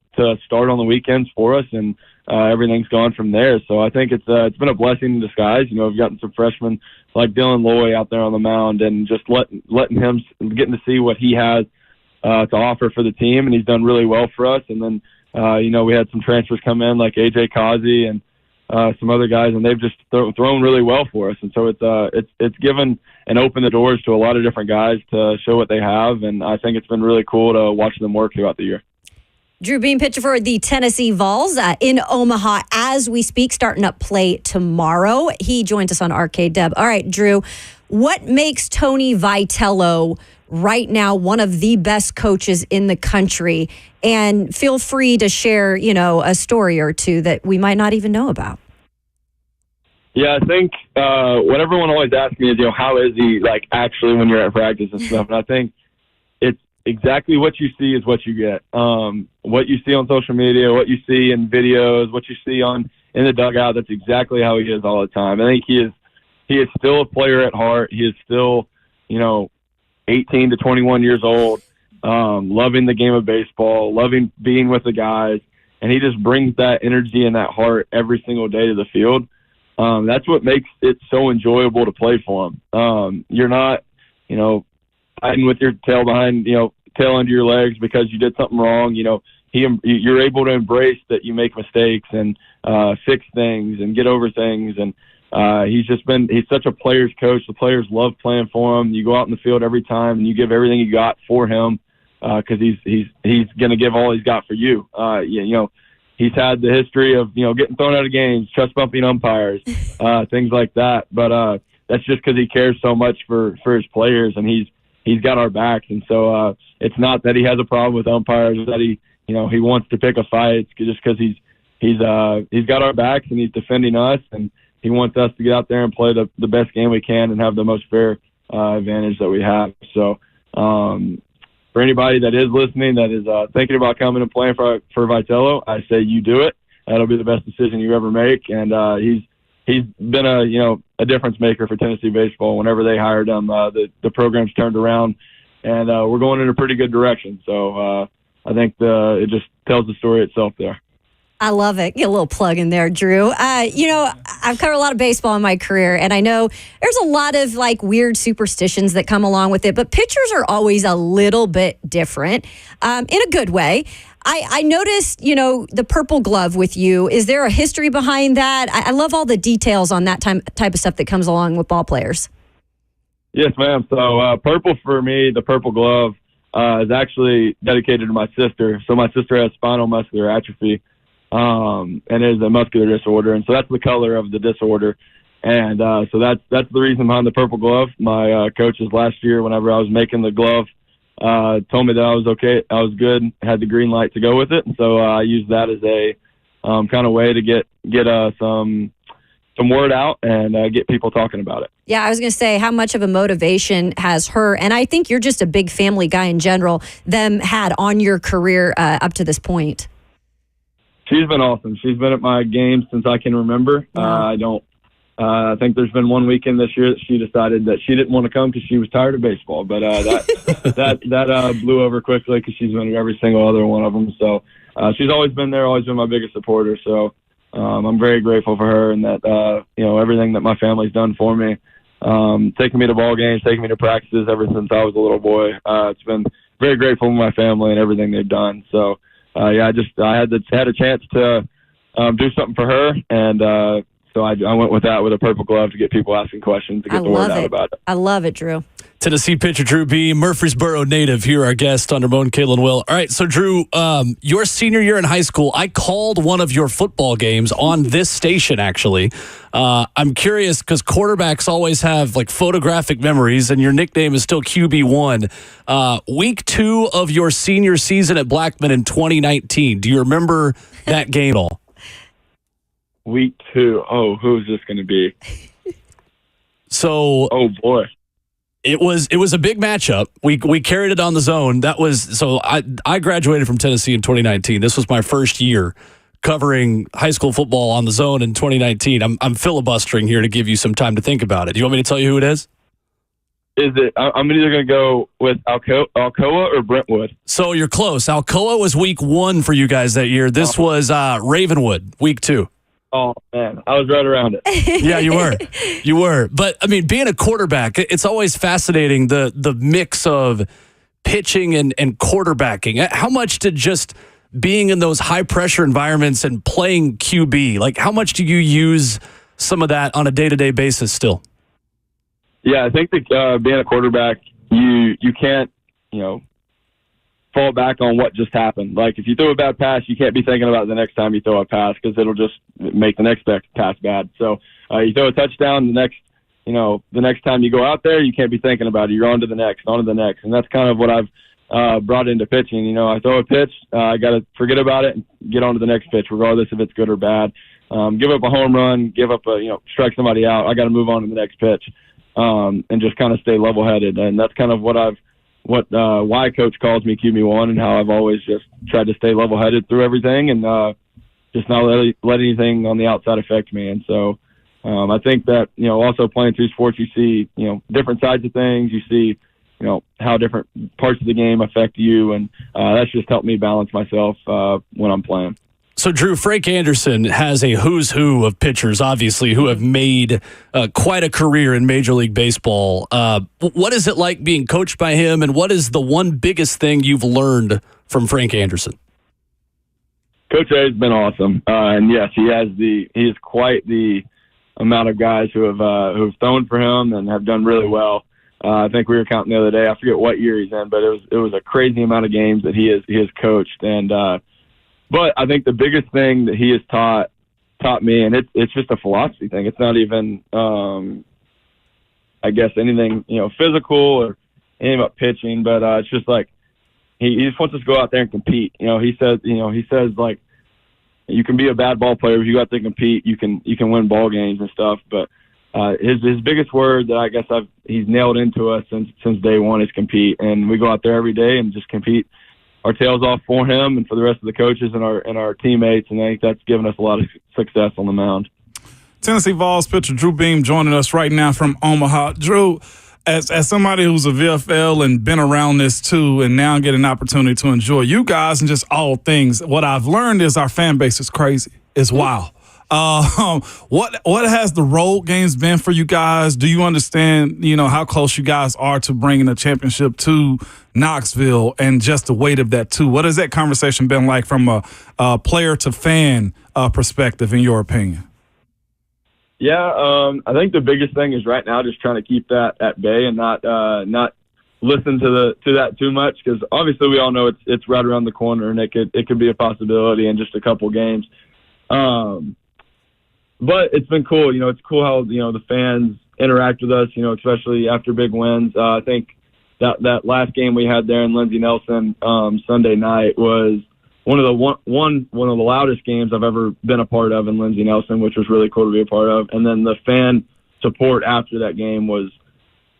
start on the weekends for us, and everything's gone from there. So I think it's been a blessing in disguise. We've gotten some freshmen like Dylan Loy out there on the mound, and just letting him, getting to see what he has to offer for the team, and he's done really well for us. And then we had some transfers come in like AJ Kazi and some other guys, and they've just thrown really well for us. And so it's given and opened the doors to a lot of different guys to show what they have, and I think it's been really cool to watch them work throughout the year. Drew Beam, pitcher for the Tennessee Vols in Omaha as we speak, starting up play tomorrow. He joins us on RKW. All right, Drew, what makes Tony Vitello right now one of the best coaches in the country? And feel free to share, a story or two that we might not even know about. Yeah, I think what everyone always asks me is, how is he actually when you're at practice and stuff? And I think it's exactly what you see is what you get. What you see on social media, what you see in videos, what you see in the dugout, that's exactly how he is all the time. I think he is still a player at heart. He is still, 18 to 21 years old, loving the game of baseball, loving being with the guys, and he just brings that energy and that heart every single day to the field. That's what makes it so enjoyable to play for him. You're not, fighting with your tail behind, tail under your legs because you did something wrong. You're able to embrace that you make mistakes and fix things and get over things. And he's such a player's coach. The players love playing for him. You go out in the field every time and you give everything you got for him because he's going to give all he's got for you. He's had the history of, getting thrown out of games, chest bumping umpires, things like that. But that's just because he cares so much for his players, and he's got our backs. And so it's not that he has a problem with umpires, that he wants to pick a fight. It's just because he's got our backs and he's defending us, and he wants us to get out there and play the best game we can and have the most fair advantage that we have. So for anybody that is listening, that is thinking about coming and playing for Vitello, I say you do it. That'll be the best decision you ever make. And he's been a difference maker for Tennessee baseball. Whenever they hired him, the program's turned around, and we're going in a pretty good direction. So I think it just tells the story itself there. I love it. Get a little plug in there, Drew. I've covered a lot of baseball in my career, and I know there's a lot of weird superstitions that come along with it, but pitchers are always a little bit different in a good way. I noticed, the purple glove with you. Is there a history behind that? I love all the details on that type of stuff that comes along with ball players. Yes, ma'am. So purple for me, the purple glove, is actually dedicated to my sister. So my sister has spinal muscular atrophy. And it is a muscular disorder, and so that's the color of the disorder. And so that's the reason behind the purple glove. My coaches last year, whenever I was making the glove, told me that I was okay, I was good, had the green light to go with it. And so I used that as a kind of way to get some word out and get people talking about it. Yeah, I was going to say, how much of a motivation has her, and I think you're just a big family guy in general, them had on your career up to this point? She's been awesome. She's been at my games since I can remember. Wow. I think there's been one weekend this year that she decided that she didn't want to come because she was tired of baseball, but that blew over quickly because she's been at every single other one of them. So she's always been there, always been my biggest supporter. So I'm very grateful for her and that everything that my family's done for me, taking me to ball games, taking me to practices ever since I was a little boy. It's been very grateful for my family and everything they've done. So I had a chance to do something for her, and so I went with that, with a purple glove, to get people asking questions, to get the word out about it. I love it, Drew. Tennessee pitcher Drew Beam, Murfreesboro native, here our guest on Ramon, Kalen Will. All right, so Drew, your senior year in high school, I called one of your football games on this station, actually. I'm curious because quarterbacks always have like photographic memories, and your nickname is still QB1. Week 2 of your senior season at Blackman in 2019. Do you remember that game at all? Week 2. Oh, who's this going to be? So, oh boy, it was a big matchup. We carried it on the zone. That was so. I graduated from Tennessee in 2019. This was my first year covering high school football on the zone in 2019. I'm filibustering here to give you some time to think about it. Do you want me to tell you who it is? Is it? I'm either going to go with Alcoa or Brentwood. So you're close. Alcoa was week 1 for you guys that year. This was Ravenwood, week 2. Oh, man, I was right around it. Yeah, you were. You were. But, I mean, being a quarterback, it's always fascinating, the mix of pitching and quarterbacking. How much did just being in those high-pressure environments and playing QB, like how much do you use some of that on a day-to-day basis still? Yeah, I think that being a quarterback, you can't, fall back on what just happened. Like if you throw a bad pass, you can't be thinking about the next time you throw a pass because it'll just make the next pass bad. So you throw a touchdown, the next time you go out there, you can't be thinking about it. You're on to the next, and that's kind of what I've brought into pitching. I throw a pitch, I got to forget about it and get on to the next pitch, regardless if it's good or bad. Give up a home run, strike somebody out. I got to move on to the next pitch, and just kind of stay level-headed. And that's kind of why Coach calls me QB1, and how I've always just tried to stay level-headed through everything and just not let anything on the outside affect me. And so I think that, also playing 2 sports, you see, different sides of things. You see, how different parts of the game affect you, and that's just helped me balance myself when I'm playing. So, Drew, Frank Anderson has a who's who of pitchers, obviously, who have made quite a career in Major League Baseball. What is it like being coached by him, and what is the one biggest thing you've learned from Frank Anderson? Coach A has been awesome, and yes, he is quite the amount of guys who have thrown for him and have done really well. I think we were counting the other day. I forget what year he's in, but it was a crazy amount of games that he has coached, and but I think the biggest thing that he has taught me, and it's just a philosophy thing. It's not even, I guess, anything physical or anything about pitching, but it's just like he just wants us to go out there and compete. He says like you can be a bad ball player, if you go out there and compete, you can win ball games and stuff. But his biggest word that I guess he's nailed into us since day one is compete, and we go out there every day and just compete our tails off for him and for the rest of the coaches and our teammates, and I think that's given us a lot of success on the mound. Tennessee Vols pitcher Drew Beam joining us right now from Omaha. Drew, as somebody who's a VFL and been around this too, and now get an opportunity to enjoy you guys and just all things, what I've learned is our fan base is crazy. It's wild. What has the road games been for you guys? Do you understand, how close you guys are to bringing a championship to Knoxville and just the weight of that too? What has that conversation been like from a player to fan perspective, in your opinion? Yeah, I think the biggest thing is right now just trying to keep that at bay and not listen to that too much, because obviously we all know it's right around the corner and it could be a possibility in just a couple games. but it's been cool. It's cool how the fans interact with us. Especially after big wins. I think that last game we had there in Lindsey Nelson Sunday night was one of the loudest games I've ever been a part of in Lindsey Nelson, which was really cool to be a part of. And then the fan support after that game was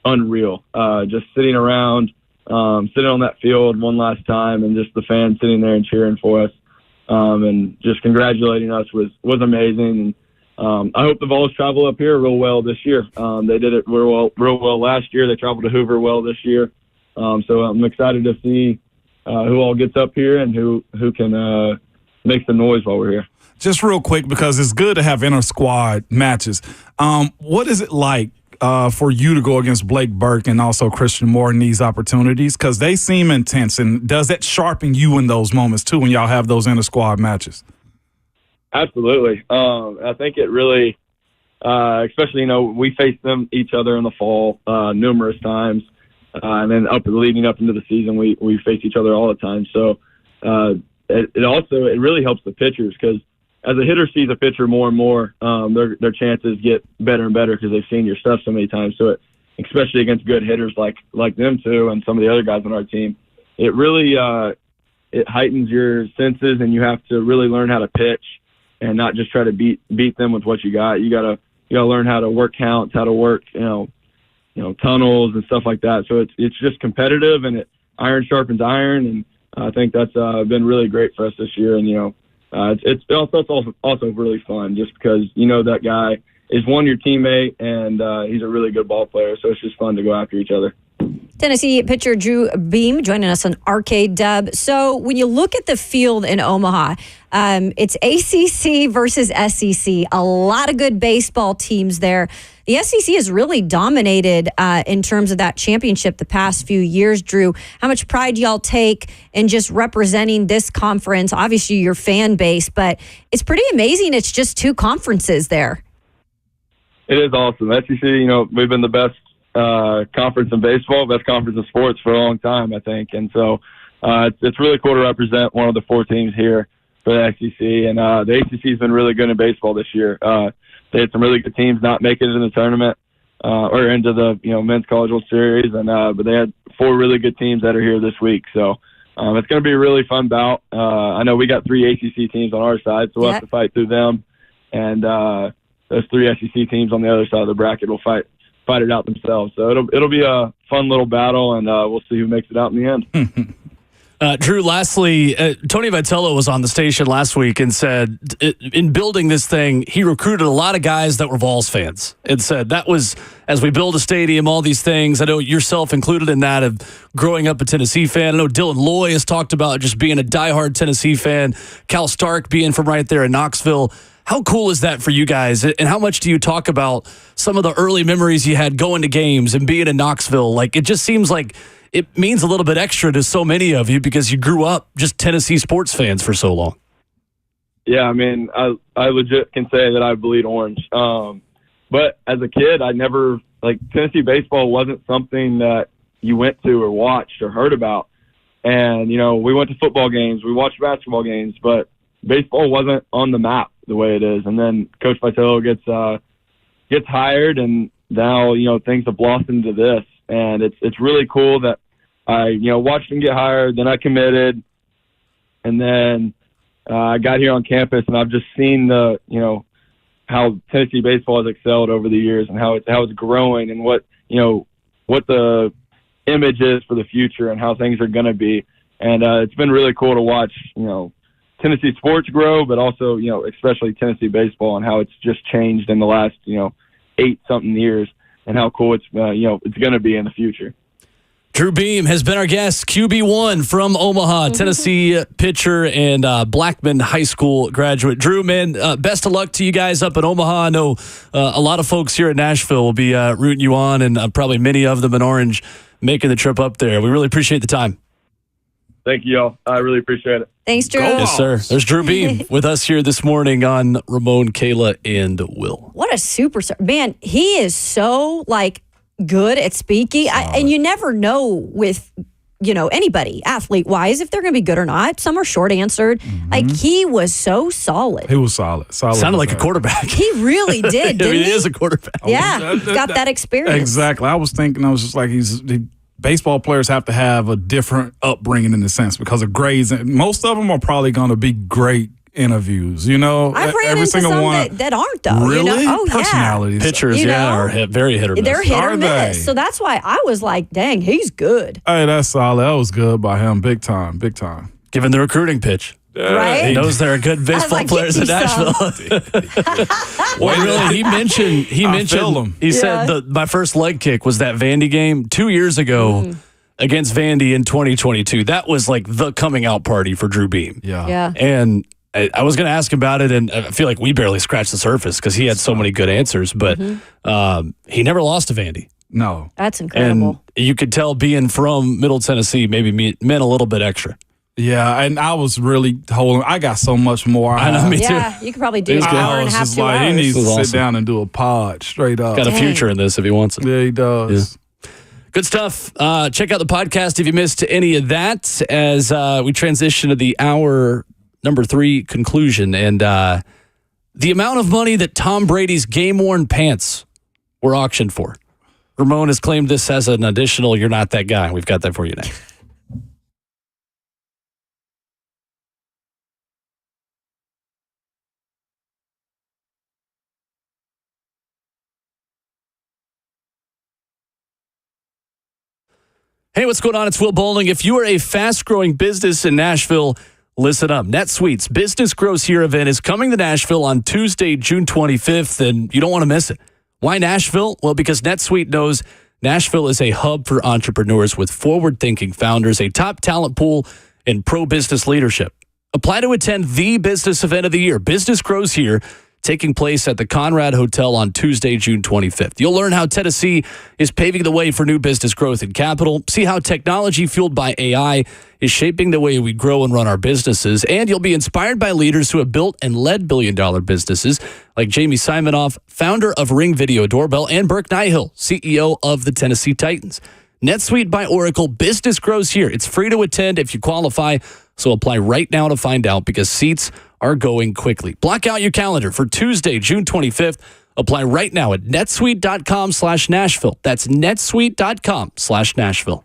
unreal. Just sitting around, sitting on that field one last time, and just the fans sitting there and cheering for us, and just congratulating us was amazing. And I hope the Vols travel up here real well this year. They did it real well last year. They traveled to Hoover well this year. So I'm excited to see who all gets up here and who can make some noise while we're here. Just real quick, because it's good to have inter-squad matches. What is it like for you to go against Blake Burke and also Christian Moore in these opportunities? Because they seem intense, and does that sharpen you in those moments too when y'all have those inter-squad matches? Absolutely. I think it really, especially, we faced each other in the fall numerous times, and then leading up into the season, we faced each other all the time. So it really helps the pitchers, because as a hitter sees a pitcher more and more, their chances get better and better because they've seen your stuff so many times. So especially against good hitters like them too, and some of the other guys on our team, it really it heightens your senses, and you have to really learn how to pitch and not just try to beat them with what you got. You gotta learn how to work counts, how to work tunnels and stuff like that. So it's just competitive, and iron sharpens iron, and I think that's been really great for us this year. And it's also really fun, just because that guy is your teammate, and he's a really good ball player. So it's just fun to go after each other. Tennessee pitcher Drew Beam joining us on RKW. So when you look at the field in Omaha, it's ACC versus SEC. A lot of good baseball teams there. The SEC has really dominated in terms of that championship the past few years. Drew, how much pride do y'all take in just representing this conference? Obviously, your fan base, but it's pretty amazing. It's just two conferences there. It is awesome. SEC, we've been the best conference in baseball, best conference in sports for a long time, I think. And so it's really cool to represent one of the four teams here for the SEC. And the ACC has been really good in baseball this year. They had some really good teams not make it in the tournament or into the men's college World Series, and but they had four really good teams that are here this week. So it's going to be a really fun bout. I know we got three ACC teams on our side, so we'll have to fight through them. And those three SEC teams on the other side of the bracket will fight it out themselves. So it'll be a fun little battle, and we'll see who makes it out in the end. Drew, lastly, Tony Vitello was on the station last week and said in building this thing, he recruited a lot of guys that were Vols fans and said that was, as we build a stadium, all these things. I know yourself included in that, of growing up a Tennessee fan. I know Dylan Loy has talked about just being a diehard Tennessee fan, Cal Stark being from right there in Knoxville. How cool is that for you guys? And how much do you talk about some of the early memories you had going to games and being in Knoxville? Like, it just seems like it means a little bit extra to so many of you because you grew up just Tennessee sports fans for so long. Yeah, I mean, I legit can say that I bleed orange. But as a kid, I never, Tennessee baseball wasn't something that you went to or watched or heard about. And, we went to football games, we watched basketball games, but baseball wasn't on the map the way it is. And then Coach Vitello gets hired, and now, things have blossomed into this. And it's really cool that I, watched him get hired, then I committed, and then I got here on campus, and I've just seen how Tennessee baseball has excelled over the years, and how it's growing, and what the image is for the future, and how things are going to be. And it's been really cool to watch, Tennessee sports grow, but also, especially Tennessee baseball, and how it's just changed in the last, 8-something years, and how cool it's going to be in the future. Drew Beam has been our guest, QB1 from Omaha, Tennessee pitcher and Blackman High School graduate. Drew, man, best of luck to you guys up in Omaha. I know a lot of folks here in Nashville will be rooting you on, and probably many of them in Orange making the trip up there. We really appreciate the time. Thank you, y'all. I really appreciate it. Thanks, Drew. Yes, sir. There's Drew Beam with us here this morning on Ramon, Kayla, and Will. What a superstar. Man, he is so, good at speaking. And you never know with anybody athlete wise, if they're going to be good or not. Some are short answered. Like, he was so solid. He was solid. Sounded like a quarterback. He really did, didn't he is a quarterback. Yeah, got that experience. Exactly. I was just like, baseball players have to have a different upbringing in a sense because of grades. And most of them are probably going to be great interviews. I've ran into some that aren't though. Really? Oh, personalities. Pitchers, are very hit or miss. They're hit or Are miss. they? So that's why I was like, dang, he's good. Hey, that's solid. That was good by him. Big time. Big time. Given the recruiting pitch. Right? He knows there are good baseball players in Nashville. He mentioned he said my first leg kick was that Vandy game 2 years ago against Vandy in 2022. That was like the coming out party for Drew Beam. Yeah. And I was going to ask about it, and I feel like we barely scratched the surface because he had so many good answers, but he never lost to Vandy. No. That's incredible. And you could tell being from Middle Tennessee maybe meant a little bit extra. Yeah, and I was really holding. I got so much more. I know, me too. Yeah, you could probably do an hour and a half, 2 hours. He needs to awesome. sit down and do a pod straight up. Got a future in this if he wants it. Yeah, he does. Yeah. Good stuff. Check out the podcast if you missed any of that as we transition to the hour number 3 conclusion. And the amount of money that Tom Brady's game-worn pants were auctioned for. Ramon has claimed this as an additional "You're Not That Guy." We've got that for you now. Hey, what's going on? It's Will Bowling. If you are a fast-growing business in Nashville, listen up. NetSuite's Business Grows Here event is coming to Nashville on Tuesday, June 25th, and you don't want to miss it. Why Nashville? Well, because NetSuite knows Nashville is a hub for entrepreneurs with forward-thinking founders, a top talent pool, and pro-business leadership. Apply to attend the business event of the year, Business Grows Here, taking place at the Conrad Hotel on Tuesday, June 25th. You'll learn how Tennessee is paving the way for new business growth and capital, see how technology fueled by AI is shaping the way we grow and run our businesses, and you'll be inspired by leaders who have built and led billion-dollar businesses like Jamie Simonoff, founder of Ring Video Doorbell, and Burke Nihill, CEO of the Tennessee Titans. NetSuite by Oracle, Business Grows Here. It's free to attend if you qualify, so apply right now to find out because seats are going quickly. Block out your calendar for Tuesday, June 25th. Apply right now at netsuite.com/Nashville. That's netsuite.com/Nashville.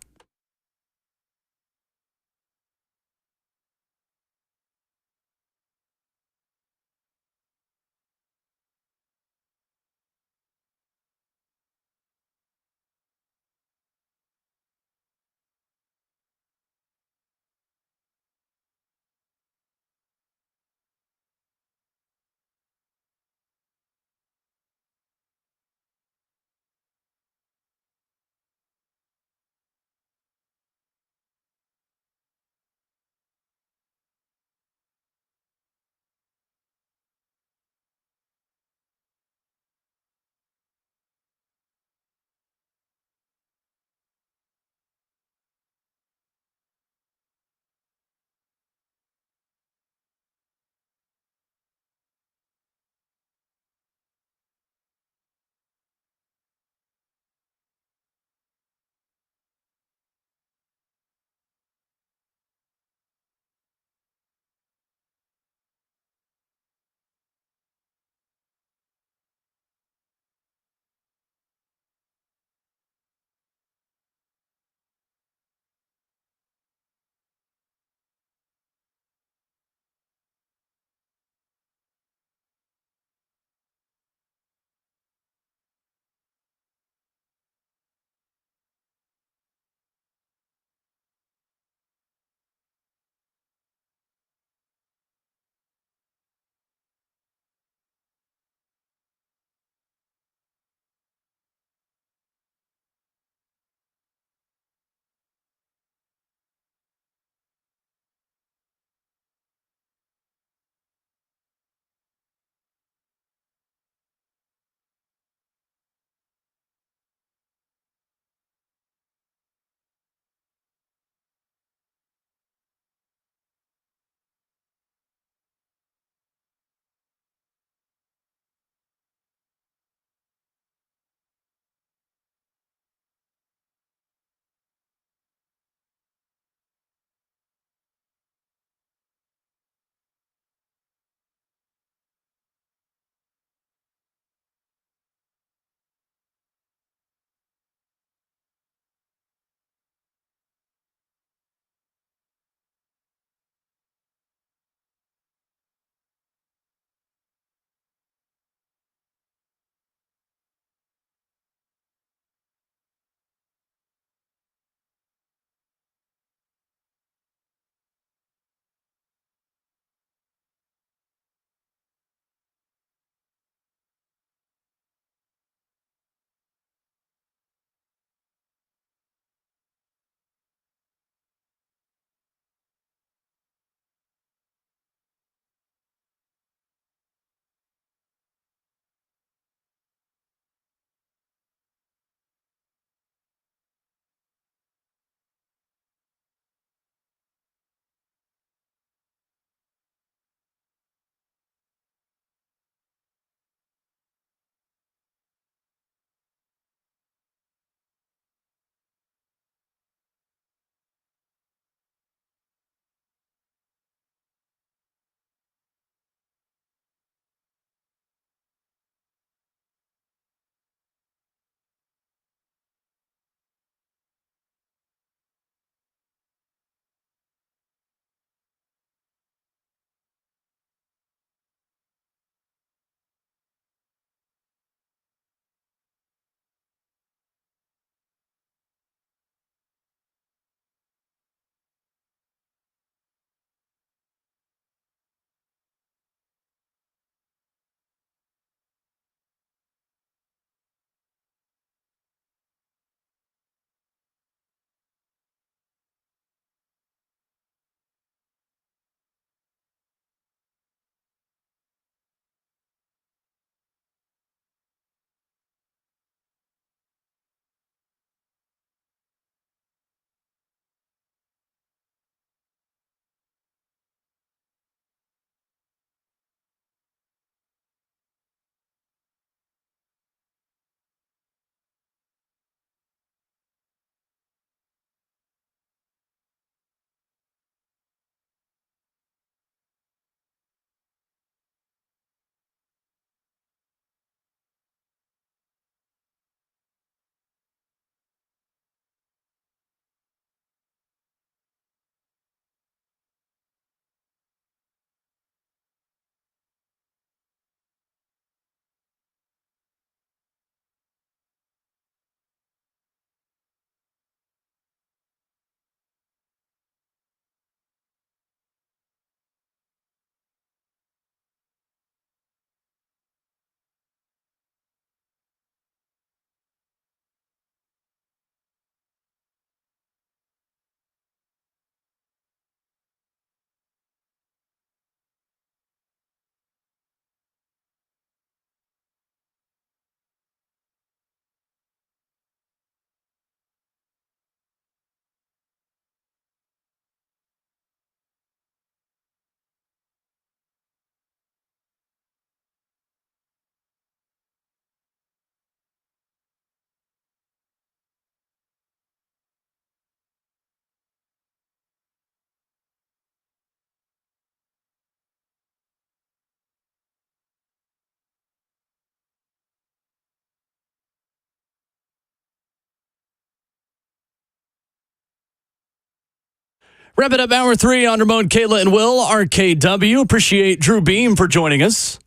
Wrap it up, hour 3 on Ramon, Kayla, and Will, RKW. Appreciate Drew Beam for joining us.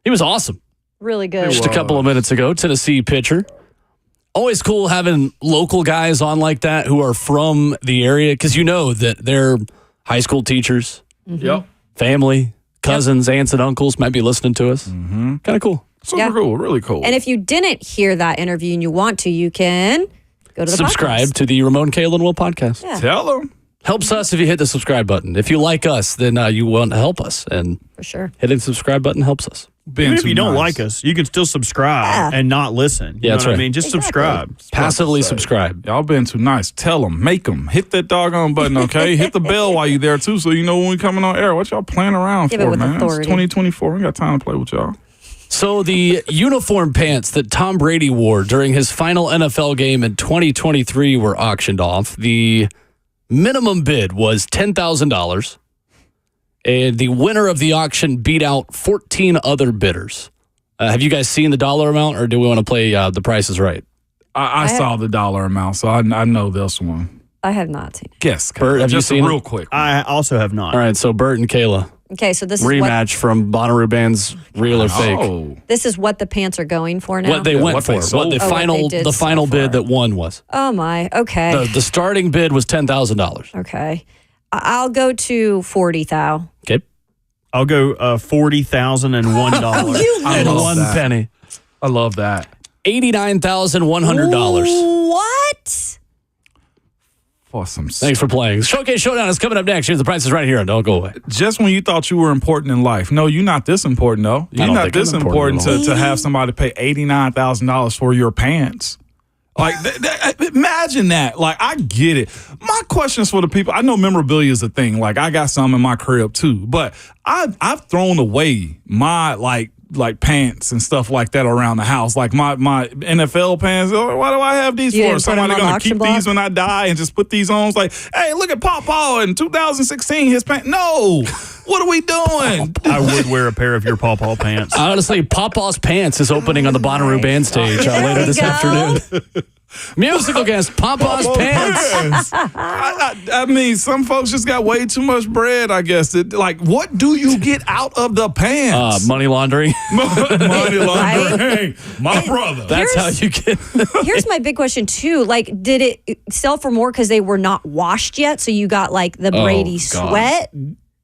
He was awesome. Really good. Just a couple of minutes ago, Tennessee pitcher. Always cool having local guys on like that who are from the area because you know that they're high school teachers, family, cousins, aunts, and uncles might be listening to us. Kind of cool. Super cool. Really cool. And if you didn't hear that interview and you want to, you can go to the subscribe podcast. to the Ramon, Kayla, and Will podcast. Yeah. Tell them. Helps us if you hit the subscribe button. If you like us, then you want to help us. And For sure. hitting the subscribe button helps us. Even if you don't like us, you can still subscribe and not listen. You know that's what right. I mean? Just subscribe. Passively subscribe. Y'all been too nice. Tell them. Make them. Hit that doggone button, okay? Hit the bell while you're there, too, so you know when we coming on air. What y'all playing around Give it for, with man? authority. It's 2024. We got time to play with y'all. So the uniform pants that Tom Brady wore during his final NFL game in 2023 were auctioned off. The minimum bid was $10,000, and the winner of the auction beat out 14 other bidders. Have you guys seen the dollar amount, or do we want to play The Price is Right? I saw the dollar amount, so I know this one. I have not seen it. Guess. Bert, have you just seen real it? quick. I also have not. All right, so Bert and Kayla, Okay, so this is rematch from Bonnaroo Band's Real or Fake. Oh. what the pants are going for now. What they went what for, they what sold. the Oh, what final they did the final so bid far. that won was. Oh my. Okay. The starting bid was $10,000. Okay. I'll go to 40 thou. Okay. I'll go $40,001. And love one that. penny. I love that. $89,100. What? For some Thanks for playing. Showcase Showdown is coming up next. Here's The Price is Right here. Don't go away. Just when you thought you were important in life. No, you're not this important, though. You're don't not think this I'm important important to have somebody pay $89,000 for your pants. Like, imagine that. Like, I get it. My question is for the people. I know memorabilia is a thing. Like, I got some in my crib, too. But I've thrown away my, like pants and stuff like that around the house. Like my NFL pants. Oh, why do I have these You for? didn't put them Somebody on the gonna auction keep block? these when I die and just put these on? It's like, hey, look at Pawpaw in 2016. His pants. No, what are we doing? I would wear a pair of your pawpaw pants. Honestly, Pawpaw's Pants is opening on the Bonnaroo Band stage later this afternoon. Musical guest, Pawpaw's Pants. I mean, some folks just got way too much bread, I guess. Like, what do you get out of the pants? Money laundering. Money laundering. Right? My brother. That's how you get. Here's my big question too. Like, did it sell for more because they were not washed yet? So you got like the Brady God. sweat.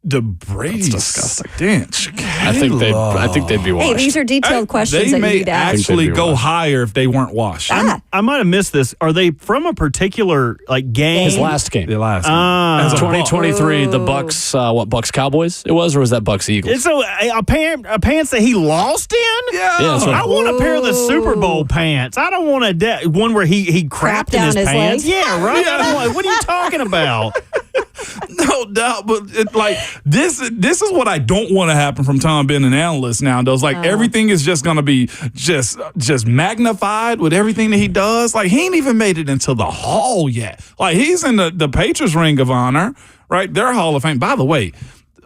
The Brady disgusting. stench. I think they'd be washed. Hey, these are detailed questions They that you may need to ask. actually They'd be go washed. higher if they weren't washed. Ah. I might have missed this. Are they from a particular game? His last game. The last Ah. one. 2023, the Bucks, Bucks Cowboys it was, or was that Bucks Eagles? It's a pants that he lost in? Yeah. Yeah, that's right. I want a pair of the Super Bowl pants. I don't want one where he crapped in down his his pants. leg? Yeah, right. I don't want- what are you talking about? No doubt, but this is what I don't want to happen from Tom being an analyst now. Though, like everything is just gonna be just magnified with everything that he does. Like he ain't even made it into the Hall yet. Like he's in the Patriots Ring of Honor, right? Their Hall of Fame. By the way,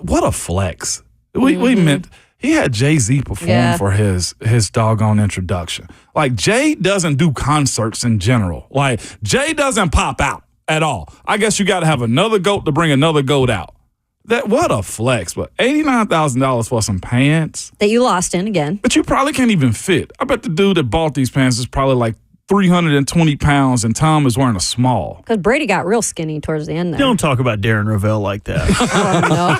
what a flex. We meant he had Jay-Z perform for his doggone introduction. Like Jay doesn't do concerts in general. Like Jay doesn't pop out at all. I guess you got to have another GOAT to bring another GOAT out. What a flex. But $89,000 for some pants That you lost in again. but you probably can't even fit. I bet the dude that bought these pants is probably like 320 pounds, and Tom is wearing a small. Because Brady got real skinny towards the end there. Don't talk about Darren Rovell like that.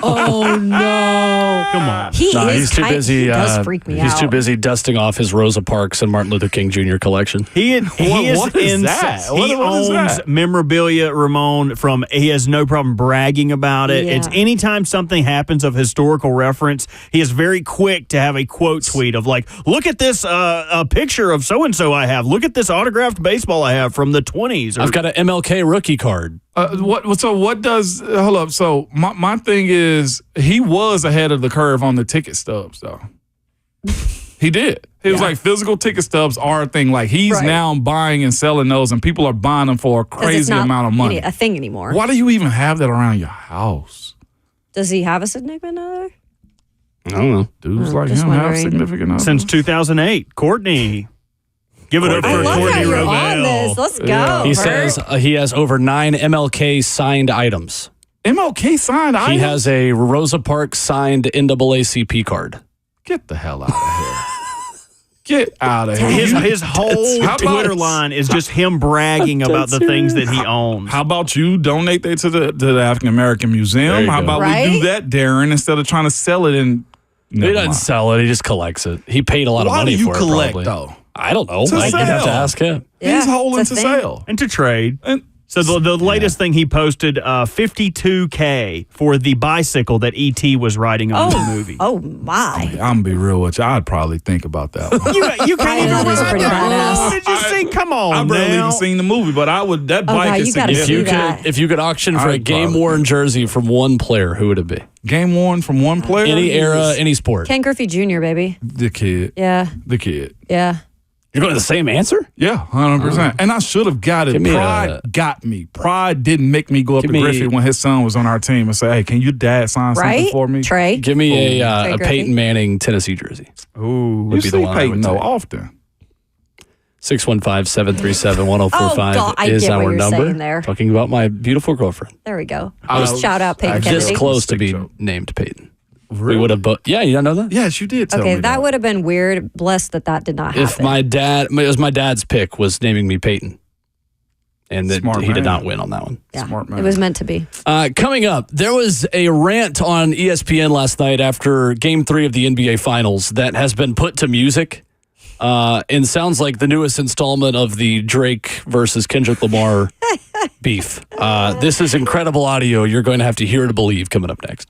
Oh no! Come on. He is He's too kind- busy. He does freak me out. He's too busy dusting off his Rosa Parks and Martin Luther King Jr. collection. He is what is that? He What is owns that? memorabilia, Ramon. He has no problem bragging about it. Yeah. It's anytime something happens of historical reference, he is very quick to have a quote tweet of like, "Look at this a picture of so and so I have. Look at this autographed baseball I have from the 20s." I've got an MLK rookie card. What does hold up? So my thing is he was ahead of the curve on the ticket stubs though. He did. It was like physical ticket stubs are a thing. Like he's Right. now buying and selling those, and people are buying them for a 'Cause it's crazy not amount of money. a thing anymore. Why do you even have that around your house? Does he have a significant other? I don't know. Dudes like just him have wondering. significant others. Since 2008, Courtney. Give it up I for love Courtney how you're Rovell. on this. Let's go. Yeah. He Bert. says he has over 9 MLK signed items. MLK signed He items? has a Rosa Parks signed NAACP card. Get the hell out of here. Get out of here. His whole Twitter line is just him bragging about the things that he owns. How about you donate that to the African American Museum? How about we do that, Darren, instead of trying to sell it and He doesn't sell it. He just collects it. He paid a lot of money for it. Why do you collect, probably. though? I don't know. To I sell. have to ask him. Yeah, He's holding it's to a thing. sell. And to trade. So the latest thing he posted, $52K for the bicycle that E.T. was riding on in the movie. Oh, my. I'm going to be real with you. I'd probably think about that one. You can't even That is ride pretty that. badass. Did you see? Come on, I've barely now. even seen the movie, but I would. That God, bike is you gotta significant. see that. If you could auction for a I'd game worn jersey from one player, who would it be? Game worn from one player? Any era, any sport. Ken Griffey Jr., baby. The kid. Yeah. The kid. Yeah. You're going to the same answer? Yeah, 100%. And I should have got it. Give me Pride got me. Pride didn't make me go up to Give me- Griffey when his son was on our team and say, hey, can your dad sign something Right? for me? Trey. Give me a Griffey. Peyton Manning Tennessee jersey. Ooh. You Would be the see one I Peyton, would though, take. often. 615-737-1045 Oh, God, I is get what our you're number. saying there. Talking about my beautiful girlfriend. There we go. I Just was- shout out Peyton actually, Kennedy. This close to Stick be joke. named Peyton. Really? We would have yeah, you don't know that? Yes, you did tell me Okay, that would have been weird. Blessed that did not happen. If it was my dad's pick was naming me Peyton. And that Smart he did man. not win on that one. yeah, Smart man. it was meant to be. Coming up, there was a rant on ESPN last night after Game 3 of the NBA Finals that has been put to music and sounds like the newest installment of the Drake versus Kendrick Lamar beef. This is incredible audio. You're going to have to hear to believe coming up next.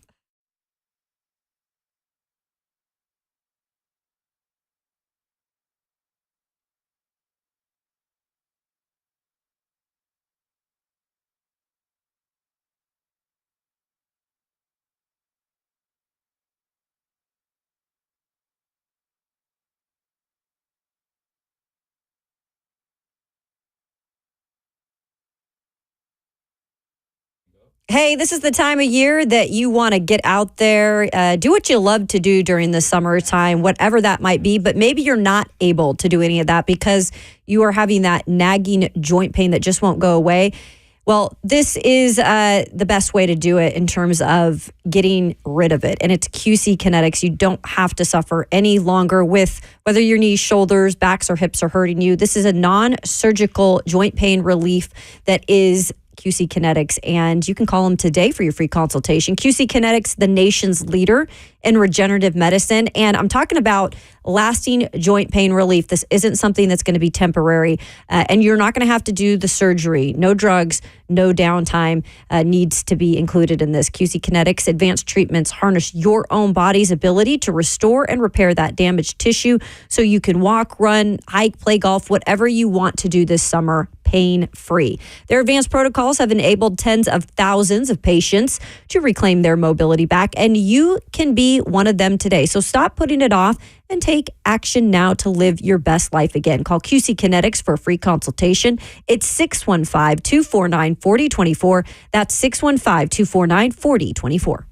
Hey, this is the time of year that you want to get out there, do what you love to do during the summertime, whatever that might be. But maybe you're not able to do any of that because you are having that nagging joint pain that just won't go away. Well, this is the best way to do it in terms of getting rid of it. And it's QC Kinetics. You don't have to suffer any longer with whether your knees, shoulders, backs, or hips are hurting you. This is a non-surgical joint pain relief that is QC Kinetics, and you can call them today for your free consultation. QC Kinetics, the nation's leader in regenerative medicine, and I'm talking about lasting joint pain relief. This isn't something that's going to be temporary, and you're not going to have to do the surgery. No drugs, no downtime needs to be included in this. QC Kinetics advanced treatments harness your own body's ability to restore and repair that damaged tissue so you can walk, run, hike, play golf, whatever you want to do this summer, pain-free. Their advanced protocols have enabled tens of thousands of patients to reclaim their mobility back, and you can be one of them today. So stop putting it off and take action now to live your best life again. Call QC Kinetics for a free consultation. It's 615-249-4024. That's 615-249-4024.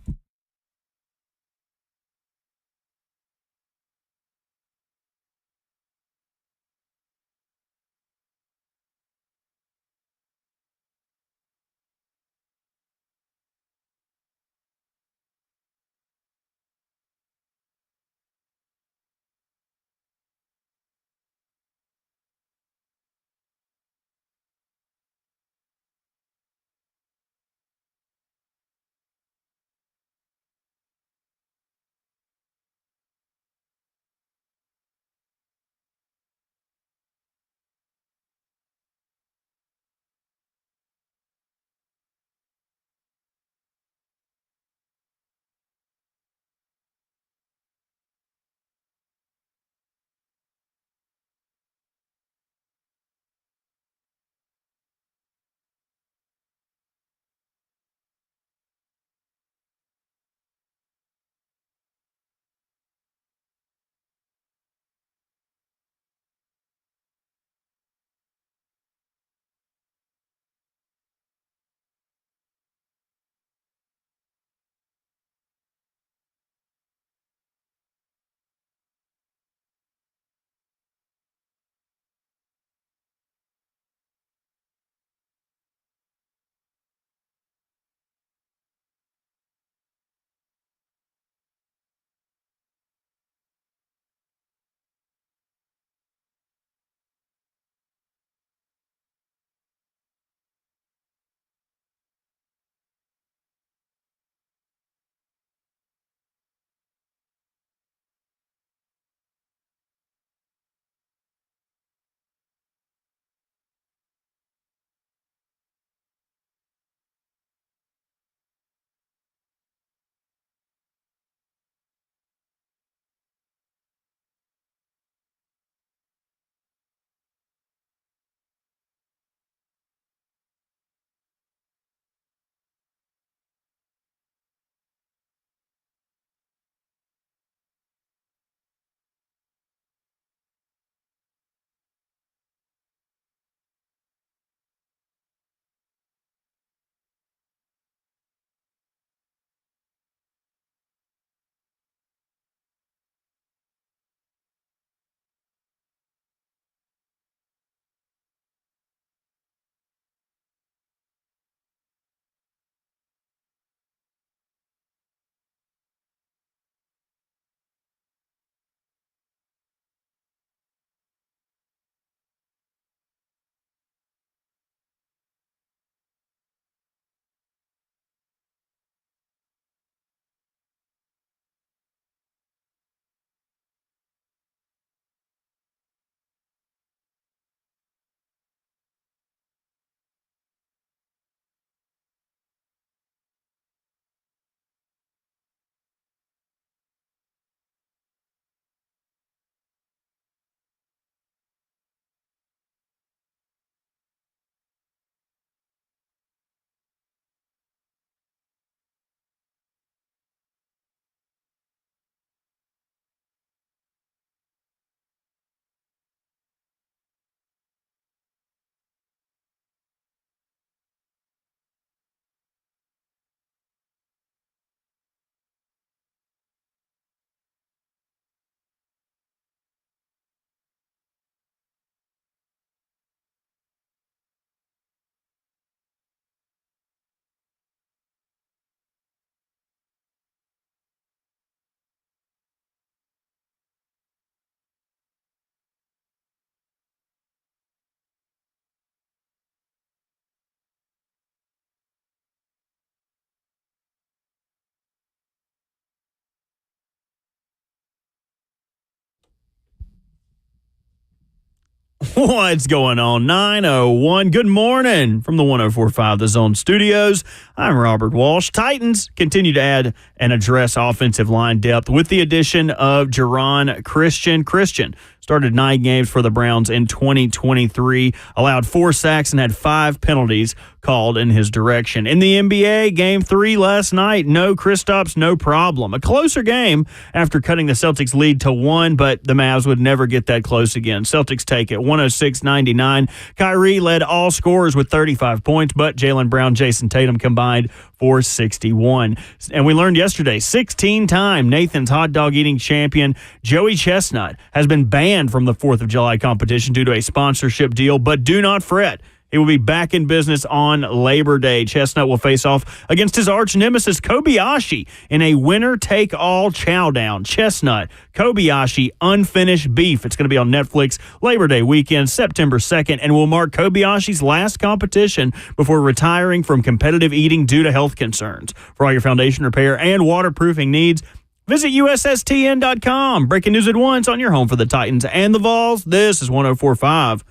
What's going on? 9:01. Good morning from the 104.5 The Zone Studios. I'm Robert Walsh. Titans continue to add and address offensive line depth with the addition of Jerron Christian. Christian started 9 games for the Browns in 2023, allowed 4 sacks and had 5 penalties called in his direction. In the NBA, Game 3 last night, no Kristaps, no problem. A closer game after cutting the Celtics lead to 1, but the Mavs would never get that close again. Celtics take it 106-99. Kyrie led all scorers with 35 points, but Jaylen Brown, Jason Tatum combined for 61. And we learned yesterday, 16-time Nathan's hot dog eating champion Joey Chestnut has been banned from the 4th of July competition due to a sponsorship deal, but do not fret. He will be back in business on Labor Day. Chestnut will face off against his arch nemesis Kobayashi in a winner-take-all chowdown. Chestnut, Kobayashi, unfinished beef. It's going to be on Netflix Labor Day weekend, September 2nd, and will mark Kobayashi's last competition before retiring from competitive eating due to health concerns. For all your foundation repair and waterproofing needs, visit USSTN.com. Breaking news at once on your home for the Titans and the Vols. This is 104.5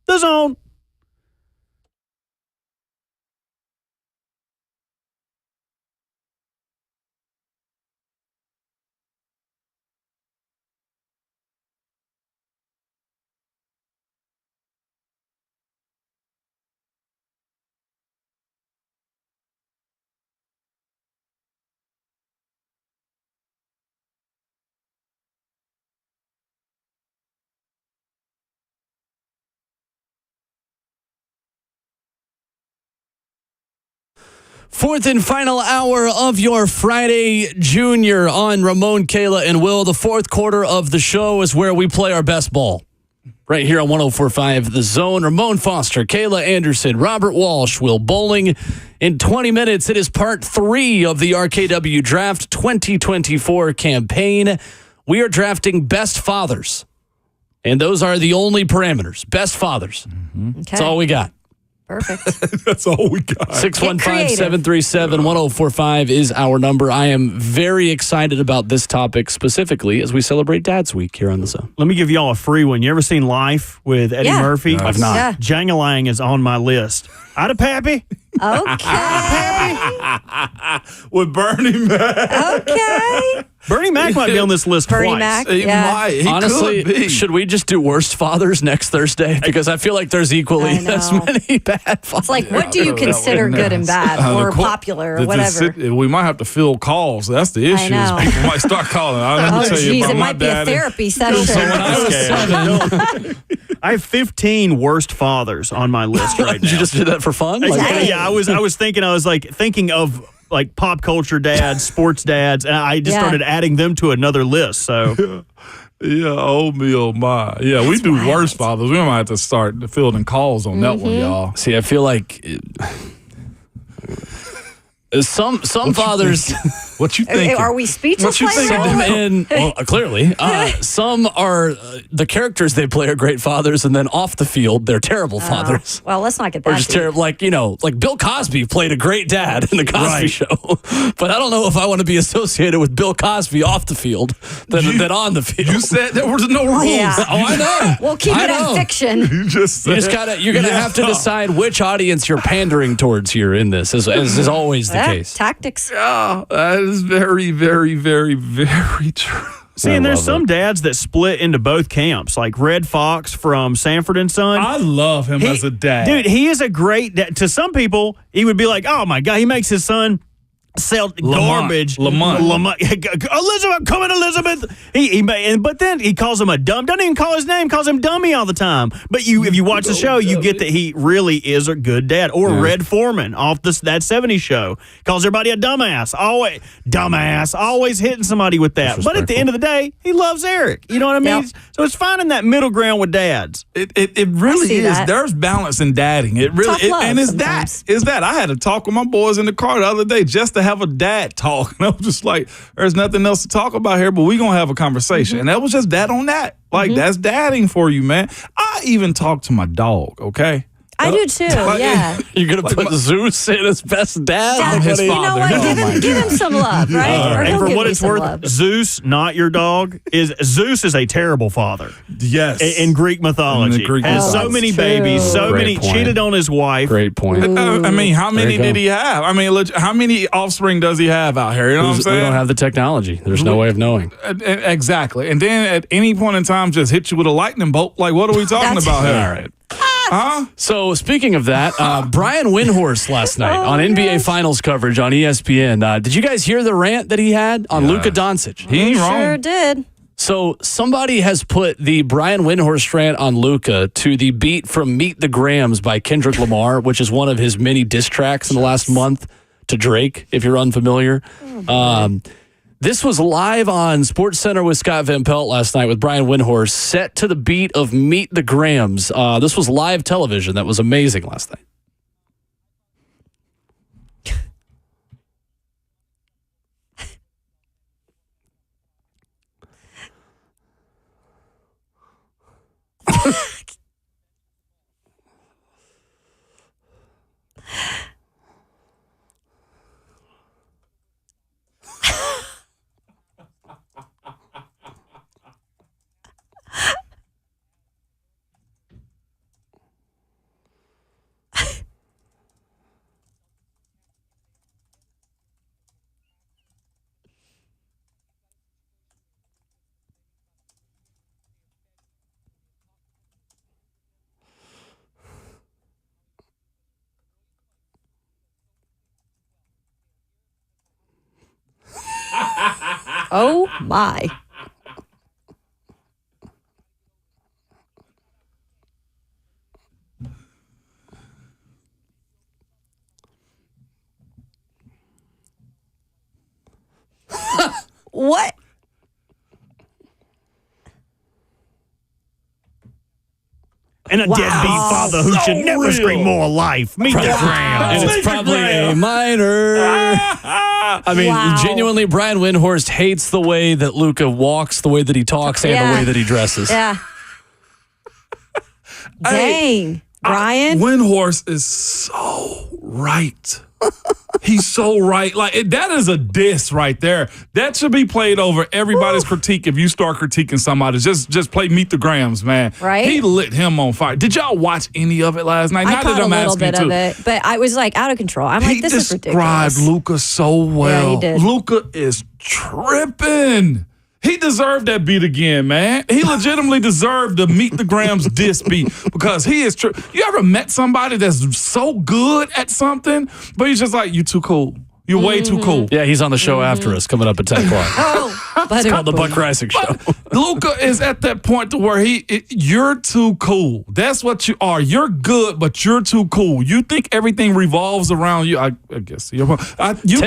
The Zone. Fourth and final hour of your Friday Junior on Ramon, Kayla, and Will. The fourth quarter of the show is where we play our best ball. Right here on 104.5 The Zone. Ramon Foster, Kayla Anderson, Robert Walsh, Will Bowling. In 20 minutes, it is part 3 of the RKW Draft 2024 campaign. We are drafting best fathers. And those are the only parameters. Best fathers. Okay. That's all we got. Perfect. That's all we got. 615-737-1045 is our number. I am very excited about this topic specifically as we celebrate Dad's Week here on The Zone. Let me give y'all a free one. You ever seen Life with Eddie Murphy? No, I've not. Yeah. Jangalang is on my list. Out of Pappy. Okay. With Bernie Mac. Okay. Bernie Mac might be on this list Bernie twice. Mac. He Yeah. might. He Honestly, could be. should we just do worst fathers next Thursday? Because I feel like there's equally I know. as many bad fathers. It's like, what do you consider good and bad or popular or whatever? We might have to fill calls. That's the issue. know. People might start calling. Let me Oh, tell you geez, about it my might be a daddy. therapy session. So when I was 7, I have 15 worst fathers on my list right did now. you just do that for fun? Yeah, I was thinking of like pop culture dads, sports dads, and I just started adding them to another list. So Yeah, oatmeal, my. Yeah, we do worse fathers. We might have to start fielding calls on that one, y'all. See, I feel like some fathers. What you thinking? Are we speechless What you right now? thinking? Clearly, some are the characters they play are great fathers, and then off the field they're terrible fathers. Well, let's not get Or that just deep. terrible, like Bill Cosby played a great dad in the Cosby Show, but I don't know if I want to be associated with Bill Cosby off the field than on the field. You said there was no rules. Yeah. Oh, I know. We'll keep I it know. in fiction. You just said. You're gonna have to decide which audience you're pandering towards here in this, as is always the Yeah, case. tactics. Oh, that is very, very, very, very true. see, and there's some dads that split into both camps, like Red Fox from Sanford and Son. I love him as a dad. Dude, he is a great dad. To some people, he would be like, oh my God, he makes his son sell garbage. Lamont. Elizabeth, come in, Elizabeth. But then he calls him a dumb. Doesn't even call his name. Calls him dummy all the time. But if you watch the show, you get that he really is a good dad. Or Red Foreman off that 70s show calls everybody a dumbass. Always hitting somebody with that. But at the end of the day, he loves Eric. You know what I mean? Yep. So it's finding that middle ground with dads. It really see is. that. There's balance in dadding. It really Tough love and it's sometimes. that. It's that. I had to talk with my boys in the car the other day just to have a dad talk. And I was just like, there's nothing else to talk about here, but we're gonna have a conversation. And that was just that on that. Like that's dadding for you, man. I even talked to my dog, okay? I do too. Yeah. You're gonna put Zeus in his best dad. Yeah, his you know father. what? Oh, Give him some love, right? Or And he'll for give what me it's some worth, love. Zeus, not your dog, Zeus is a terrible father. Yes. In Greek mythology. In the Greek has so mythology. many That's babies, true. so Great many, point. cheated on his wife. Great point. I mean, how many There you did go. he have? I mean, how many offspring does he have out here? You know what I'm We saying? don't have the technology. There's no way of knowing. Exactly. And then at any point in time, just hit you with a lightning bolt. Like, what are we talking That's- about here? All right. Huh? So speaking of that, Brian Windhorst last night on NBA Finals coverage on ESPN. Did you guys hear the rant that he had on Luka Doncic? He ain't wrong. Sure did. So somebody has put the Brian Windhorst rant on Luka to the beat from Meet the Grams by Kendrick Lamar, which is one of his many diss tracks in the last month to Drake, if you're unfamiliar. This was live on SportsCenter with Scott Van Pelt last night with Brian Windhorst, set to the beat of Meet the Grams. This was live television. That was amazing last night. Oh my. What? And a deadbeat father who should never scream more life. Meet the Grams. And it's probably a minor. I mean, Wow. genuinely, Brian Windhorst hates the way that Luka walks, the way that he talks, and Yeah. the way that he dresses. Yeah. Dang. Brian? Windhorst is so right. He's so right. Like that is a diss right there. That should be played over everybody's critique. If you start critiquing somebody, just play Meet the Grams, man. Right? He lit him on fire. Did y'all watch any of it last night? I Not caught that a I'm little asking bit to. of it, but I was like out of control. I'm like, He this is described ridiculous. Luka so well. Yeah, he did. Luka is tripping. He deserved that beat again, man. He legitimately deserved the Meet the Grams diss beat because he is true. You ever met somebody that's so good at something, but he's just like, you too cool. You're way too cool. Yeah, he's on the show after us, coming up at 10 o'clock. Oh, It's called the Buck Reisick Show. Luka is at that point to where you're too cool. That's what you are. You're good, but you're too cool. You think everything revolves around you. I guess. You 10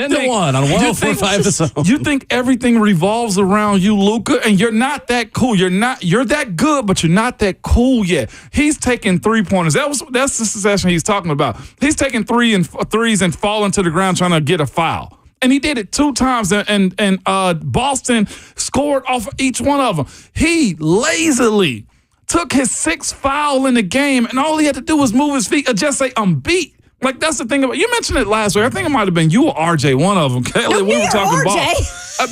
to 1 on 104.5 The Zone. You think everything revolves around you, Luka, and you're not that cool. You're that good, but you're not that cool yet. He's taking 3-pointers. That's the session he's talking about. He's taking threes and falling to the ground trying to get a foul. And he did it 2 times, and Boston scored off of each one of them. He lazily took his 6th foul in the game, and all he had to do was move his feet and just say, I'm beat. Like, that's the thing about, you mentioned it last week. I think it might have been you or RJ, one of them. Kelly, we were talking ball.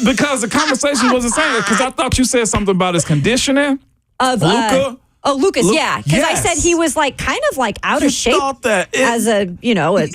Because the conversation was the same. Because I thought you said something about his conditioning. Of Luka. Lucas, yeah. Because I yes. said he was like kind of like out You of shape thought that. as a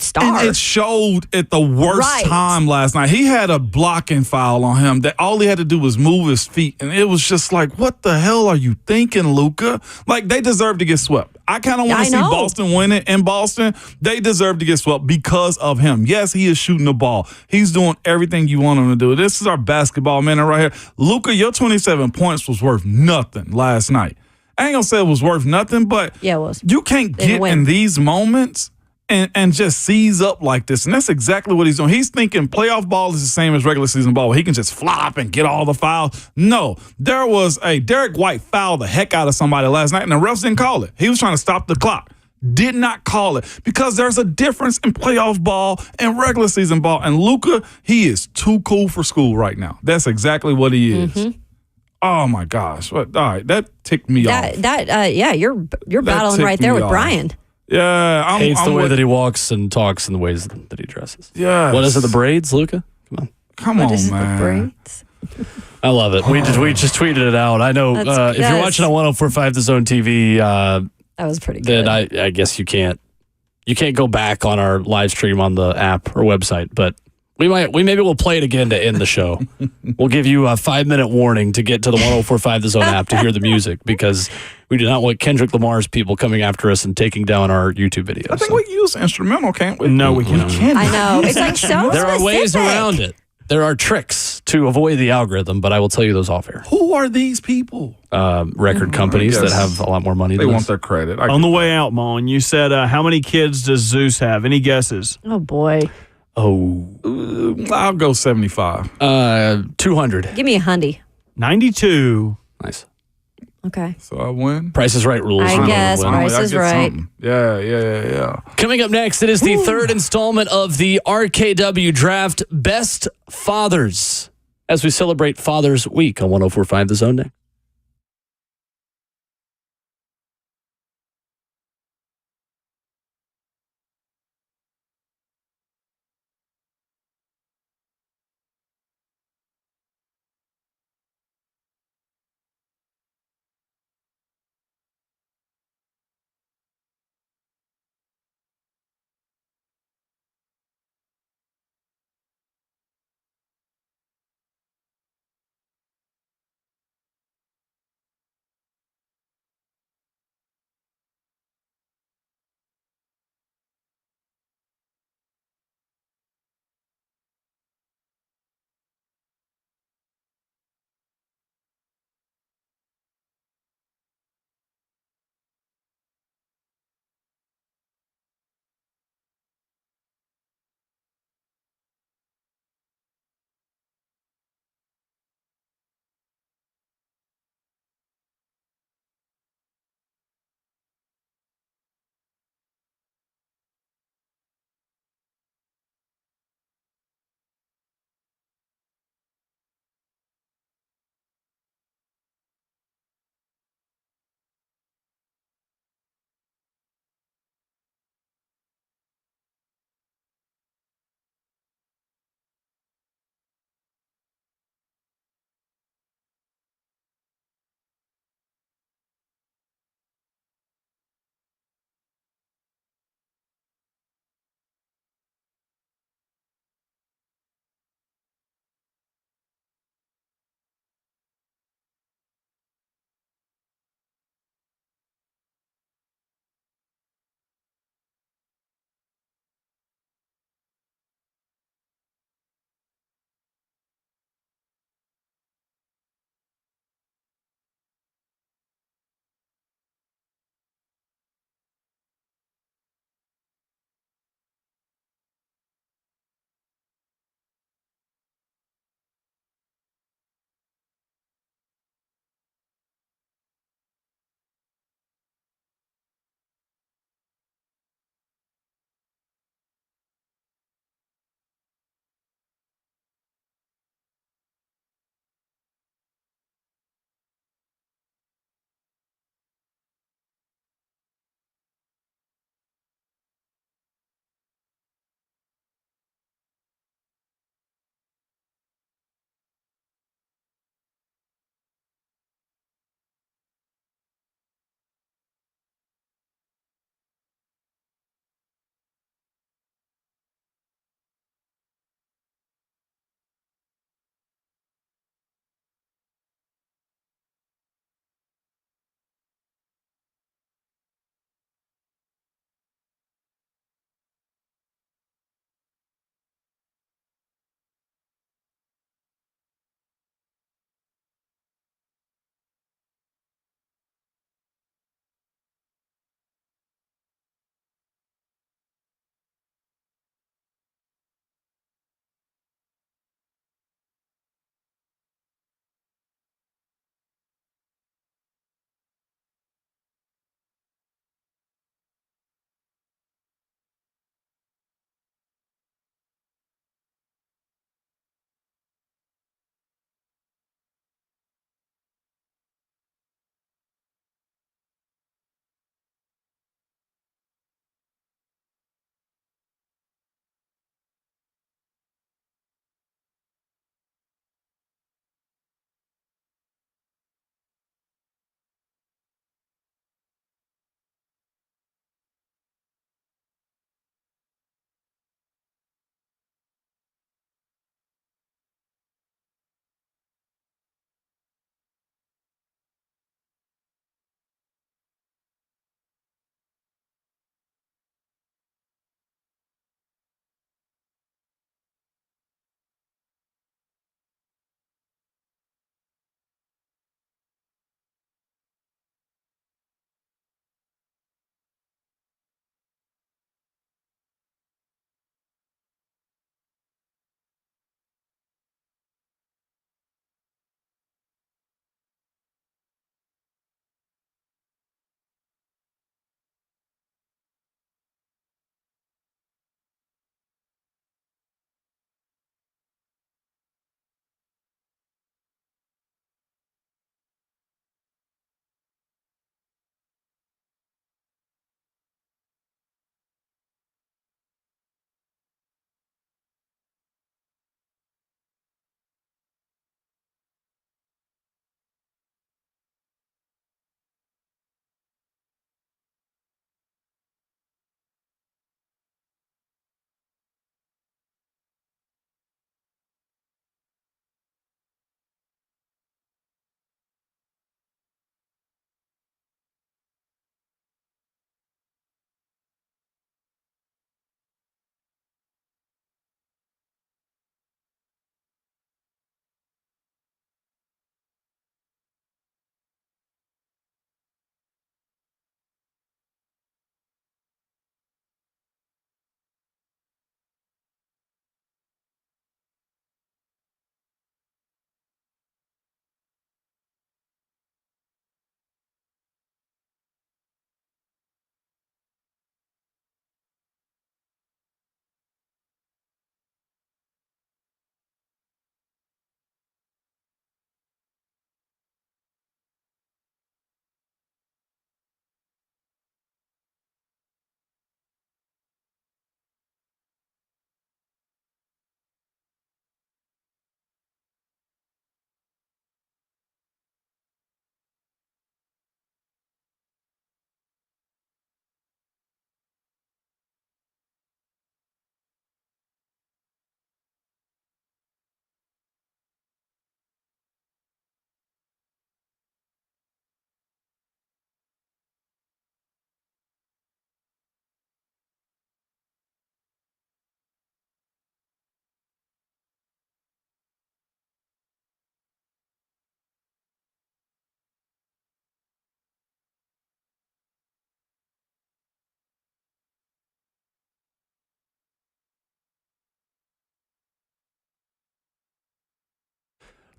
star. And it showed at the worst Right. time last night. He had a blocking foul on him that all he had to do was move his feet. And it was just like, what the hell are you thinking, Luka? Like, they deserve to get swept. I kind of want to see know. Boston win it in Boston. They deserve to get swept because of him. Yes, he is shooting the ball. He's doing everything you want him to do. This is our basketball man right here. Luka, your 27 points was worth nothing last night. I ain't gonna say it was worth nothing, but Yeah, it was. you can't They get win. in these moments and just seize up like this. And that's exactly what he's doing. He's thinking playoff ball is the same as regular season ball. He can just flop and get all the fouls. No, there was a Derek White fouled the heck out of somebody last night, and the refs didn't call it. He was trying to stop the clock. Did not call it because there's a difference in playoff ball and regular season ball. And Luka, he is too cool for school right now. That's exactly what he is. Mm-hmm. Oh my gosh! All right, that ticked me off. Yeah, you're battling ticked right there me with off. Brian. Yeah, Hates the I'm way with- that he walks and talks and the ways that he dresses. Yes. What is it? The braids, Luca? Come on. Come What on, is it, the man. braids? I love it. We just tweeted it out. I know That's- if you're yes. watching on 104.5 The Zone TV, That was pretty good. then I guess you can't go back on our live stream on the app or website, but maybe we'll play it again to end the show. We'll give you a 5-minute warning to get to the 104.5 The Zone app to hear the music because we do not want Kendrick Lamar's people coming after us and taking down our YouTube videos. I think we can use instrumental, can't we? No, we cannot. I know. It's like so there are ways specific. around it. There are tricks to avoid the algorithm, but I will tell you those off air. Who are these people? Record companies that guess have a lot more money They than want us. their credit. On the way out, Mon, you said, how many kids does Zeus have? Any guesses? Oh boy. I'll go 75. 200. Give me a hundy. 92. Nice. Okay. So I win. Price is Right rules. I guess Win. Price I is get Right. something. Yeah. Coming up next, it is the third installment of the RKW Draft Best Fathers as we celebrate Father's Week on 104.5 The Zone next.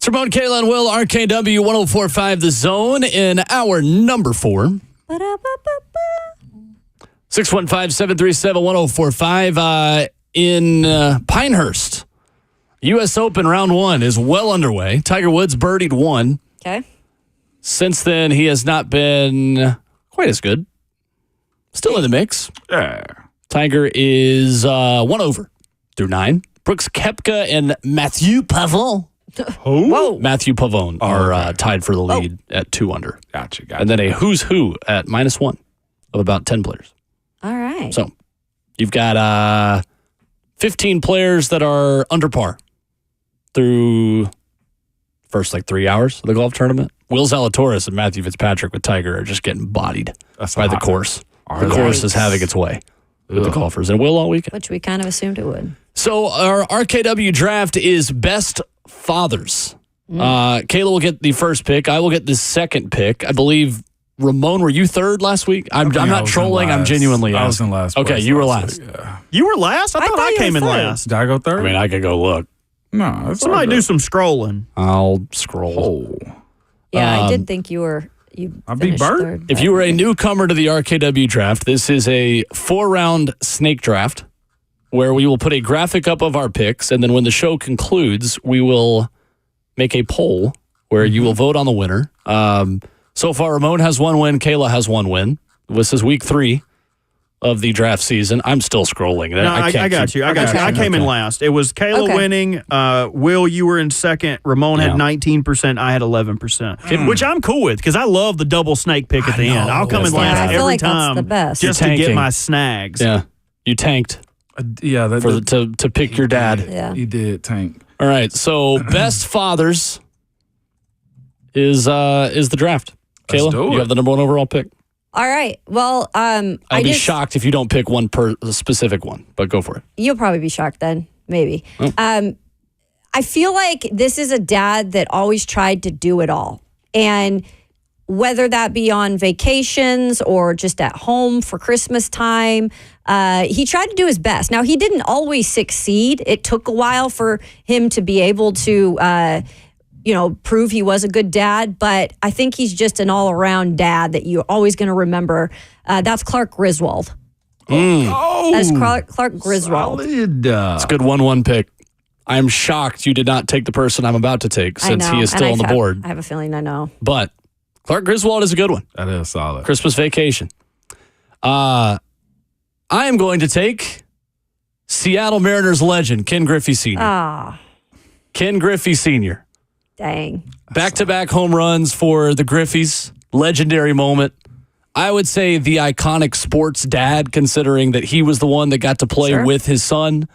It's Ramon, Kayla, and Will, RKW 104.5 The Zone in hour number 4. 615-737-1045 in Pinehurst. U.S. Open round 1 is well underway. Tiger Woods birdied 1. Okay. Since then, he has not been quite as good. Still in the mix. Yeah. Tiger is 1 over through 9. Brooks Koepka and Mathieu Pavon. Whoa. Mathieu Pavon are tied for the lead at 2 under. Gotcha. And then a who's who at -1 of about 10 players. All right. So you've got 15 players that are under par through first 3 hours of the golf tournament. Will Zalatoris and Matthew Fitzpatrick with Tiger are just getting bodied by the course. The course is having its way with the golfers, and will all weekend. Which we kind of assumed it would. So our RKW draft is best fathers. Kayla will get the first pick. I will get the second pick. I believe, Ramon, were you third last week? I'm not trolling. I'm genuinely asking. I was in last. Okay, you were last. Week, yeah. You were last? I thought I came in last. Did I go third? I mean, I could go look. No. Somebody do some scrolling. I'll scroll. Yeah, I did think you were. I'll be Bert. Third, If you were a newcomer to the RKW draft, this is a 4-round snake draft where we will put a graphic up of our picks, and then when the show concludes, we will make a poll where you will vote on the winner. So far, Ramon has 1 win. Kayla has 1 win. This is week 3 of the draft season. I'm still scrolling. No, I got you. I came in last. It was Kayla winning. Will, you were in second. Ramon had 19%. I had 11%, which I'm cool with because I love the double snake pick at the end. I'll come in last every time that's the best. just to get my snags. Yeah, you tanked. To pick your dad. Yeah, you did tank. All right, so best fathers is the draft. Kayla, you have the number 1 overall pick. All right. Well, I'll be shocked if you don't pick one a specific one, but go for it. You'll probably be shocked then, maybe. Oh. I feel like this is a dad that always tried to do it all. And whether that be on vacations or just at home for Christmas time, he tried to do his best. Now, he didn't always succeed. It took a while for him to be able to prove he was a good dad, but I think he's just an all-around dad that you're always going to remember. That's Clark Griswold. That's Clark Griswold. Solid. It's a good 1-1 pick. I am shocked you did not take the person I'm about to take since he is still on the board. I have a feeling I know. But Clark Griswold is a good one. That is solid. Christmas Vacation. I am going to take Seattle Mariners legend, Ken Griffey Sr. Ken Griffey Sr. Dang. Back-to-back home runs for the Griffies. Legendary moment. I would say the iconic sports dad, considering that he was the one that got to play with his son.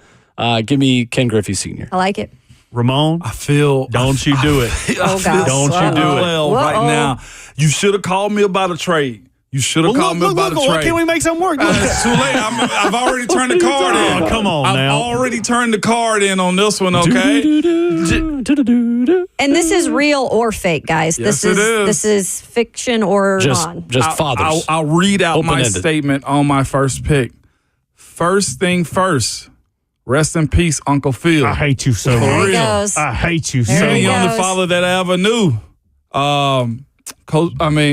Give me Ken Griffey Sr. I like it. Ramon, don't you do it. Oh, God. Don't you do it. Well, right now, you should have called me about a trade. You should have called me about a trade. Why can't we make something work? It's too late. I've already turned the card in. Oh, come on I've now. already turned the card in on this one, okay? And this is real or fake, guys. Yes, it is. This is fiction or non. Just fathers. I'll read out my Open-ended. statement on my first pick. First thing first. Rest in peace, Uncle Phil. I hate you so There much. he goes. I hate you so There he The much. only goes. father that I ever knew.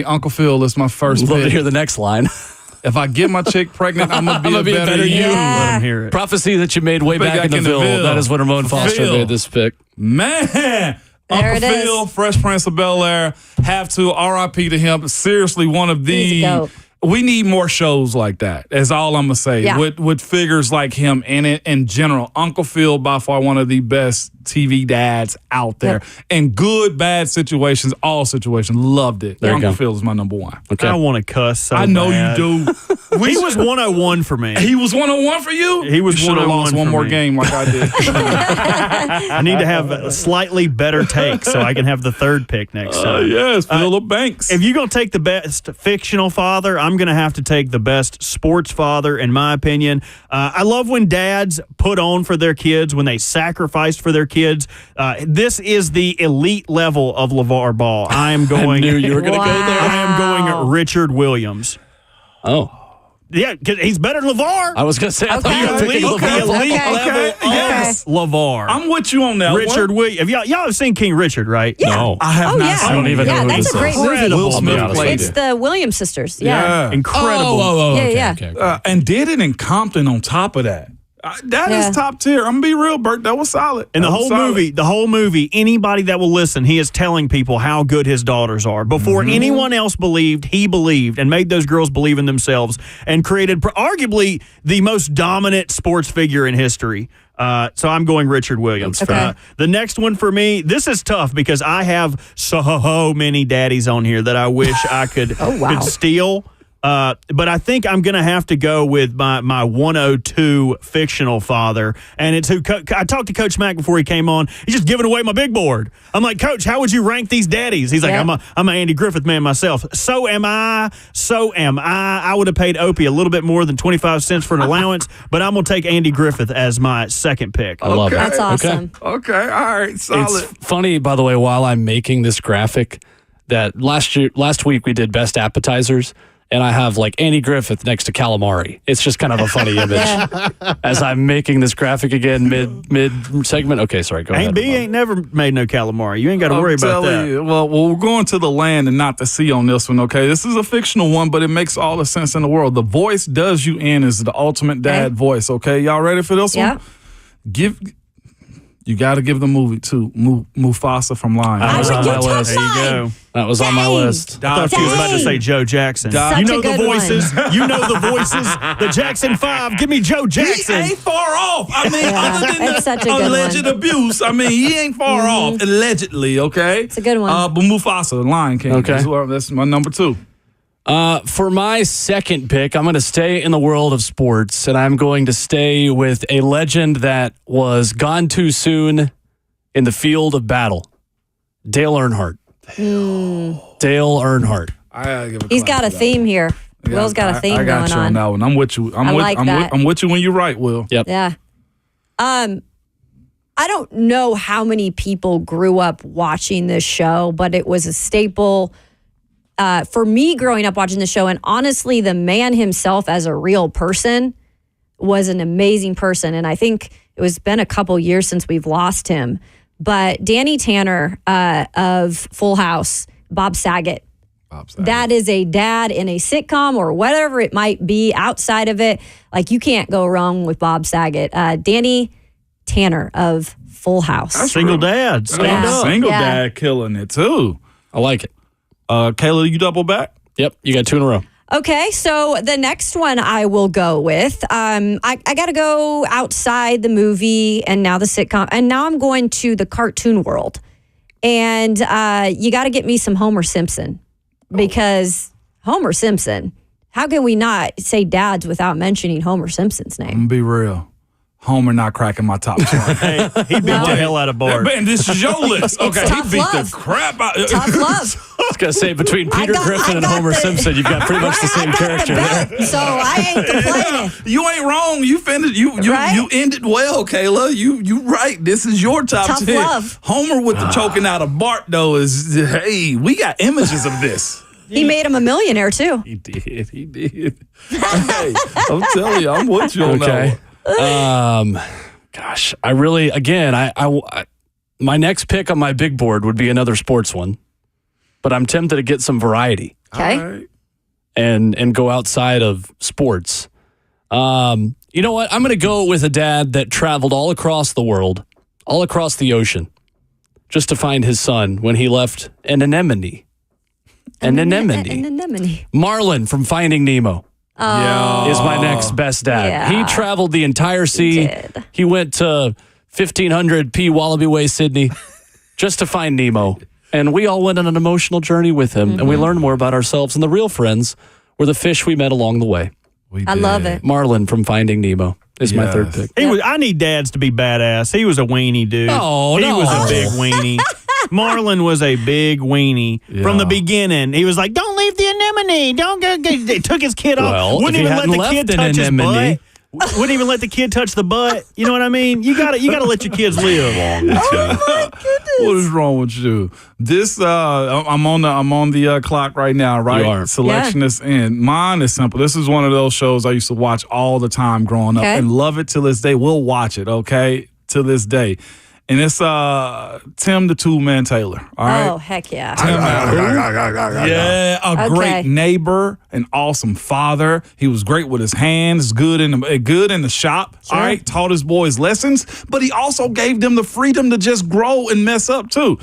Uncle Phil is my first Love to pick. hear the next line. If I get my chick pregnant, I'm gonna be, a better you. Let him hear it. Prophecy that you made way back in the Ville. That is when Ramon Foster Phil. made this pick. Man, There Uncle it is. Phil, Fresh Prince of Bel-Air, have to RIP to him. Seriously, one of He's a the. goat. We need more shows like that. That's all I'm gonna say. Yeah. With figures like him in it in general. Uncle Phil, by far one of the best TV dads out there. Yep. In good, bad situations, all situations. Loved it. There you Uncle go. Phil is my number 1. Okay. I want to cuss so I know bad. you do. He was 101 for me. He was 101 for you? He was You should have 101 lost one for more me. game like I did. I need to have a slightly better take so I can have the third pick next time. Yes, Philip Banks. If you're going to take the best fictional father, I'm going to have to take the best sports father, in my opinion. I love when dads put on for their kids, when they sacrifice for their kids. This is the elite level of LeVar Ball. I am going. I knew you were going to go there. I am going Richard Williams. Oh. Yeah, because he's better than LeVar. I was going to say, I thought you were The picking elite LeVar. level Yes. of LeVar. I'm with you on that Richard one. Williams. Y'all have seen King Richard, right? Yeah. No. I have not yeah. seen I don't even know Yeah, who that's this a great is. movie. Incredible Will Smith movie. played It's it. the Williams sisters. Yeah. Incredible. Yeah. Okay. And did it in Compton on top of that. That is top tier. I'm going to be real, Bert. That was solid. And That was solid. the whole movie, anybody that will listen, he is telling people how good his daughters are. Before anyone else believed, he believed and made those girls believe in themselves and created arguably the most dominant sports figure in history. So I'm going Richard Williams. Okay. The next one for me, this is tough because I have so many daddies on here that I wish I could, could steal. But I think I'm going to have to go with my 102 fictional father. And it's who I talked to Coach Mack before he came on. He's just giving away my big board. I'm like, Coach, how would you rank these daddies? He's like, I'm an Andy Griffith man myself. So am I. I would have paid Opie a little bit more than 25 cents for an allowance, but I'm going to take Andy Griffith as my second pick. I love it. That's awesome. Okay. All right. Solid. It's funny, by the way, while I'm making this graphic, that last week we did best appetizers. And I have like Andy Griffith next to calamari. It's just kind of a funny image. As I'm making this graphic again mid segment. Okay, sorry, go ahead. B ain't never made no calamari. You ain't got to worry about that. You, well, we're going to the land and not the sea on this one, okay? This is a fictional one, but it makes all the sense in the world. The voice does you in is the ultimate dad voice, okay? Y'all ready for this one? You got to give the movie to Mufasa from Lion. That was on my list. There you go. That was on my list. I thought you was about to say Joe Jackson. Such You know a the good voices. You know the voices. The Jackson 5. Give me Joe Jackson. He ain't far off. I mean, other than it's such a the good alleged one. abuse, I mean, he ain't far off, allegedly, okay? It's a good one. But Mufasa, the Lion King. Okay. That's my number 2. For my second pick, I'm going to stay in the world of sports, and I'm going to stay with a legend that was gone too soon in the field of battle. Dale Earnhardt. Dale Earnhardt. He's got a theme here. Will's got a theme I got going you on that one. I'm with you. I'm with you when you're right, Will. Yep. Yeah. I don't know how many people grew up watching this show, but it was a staple for me growing up watching the show. And honestly, the man himself as a real person was an amazing person. And I think it was been a couple years since we've lost him. But Danny Tanner of Full House, Bob Saget. That is a dad in a sitcom or whatever it might be outside of it. Like, you can't go wrong with Bob Saget. Danny Tanner of Full House. Single dad. Stand up. Single dad killing it, too. I like it. Kayla, you double back? Yep, you got 2 in a row. Okay, so the next one I will go with, I got to go outside the movie and now the sitcom, and now I'm going to the cartoon world. And you got to get me some Homer Simpson, because Homer Simpson, how can we not say dads without mentioning Homer Simpson's name? I'm going to be real. Homer not cracking my top 20. Hey, he beat the hell out of Bart. Man, this is your list. Okay, he tough beat love. the crap out. Tough love. I was going to say, between Peter Griffin and got Homer Simpson, you've got pretty much the same character there. So I ain't complaining. You ain't wrong. You finished. You ended well, Kayla. You right. This is your top Tough 10. love. Homer with the choking out of Bart though is hey. We got images of this. He made him a millionaire too. He did. Hey, I'm telling you, I'm with you on that one. Gosh, I really, again, I my next pick on my big board would be another sports one, but I'm tempted to get some variety. Okay. Right. And go outside of sports. You know what? I'm going to go with a dad that traveled all across the world, all across the ocean, just to find his son when he left an anemone. An anemone. Marlin from Finding Nemo. Is my next best dad. Yeah. He traveled the entire sea. did. He went to 1500 P. Wallaby Way, Sydney, just to find Nemo. And we all went on an emotional journey with him, and we learned more about ourselves. And the real friends were the fish we met along the way. I love it. Marlin from Finding Nemo is my third pick. I need dads to be badass. He was a weenie dude. Oh, he no. was a big weenie. Marlin was a big weenie from the beginning. He was like, "Don't leave the anemone. Don't go." They took his kid off. Well, Wouldn't if he even let hadn't the left kid an touch his anemone, butt. Wouldn't even let the kid touch the butt. You know what I mean? You gotta let your kids live. What is wrong with you? This I'm on the clock right now, right? You are. Selection is in. Mine is simple. This is one of those shows I used to watch all the time growing up and love it till this day. We'll watch it, okay? Till this day. And it's Tim the Toolman Taylor. All right. Oh, heck yeah. Great neighbor, an awesome father. He was great with his hands, good in the shop. Sure. All right, taught his boys lessons, but he also gave them the freedom to just grow and mess up too.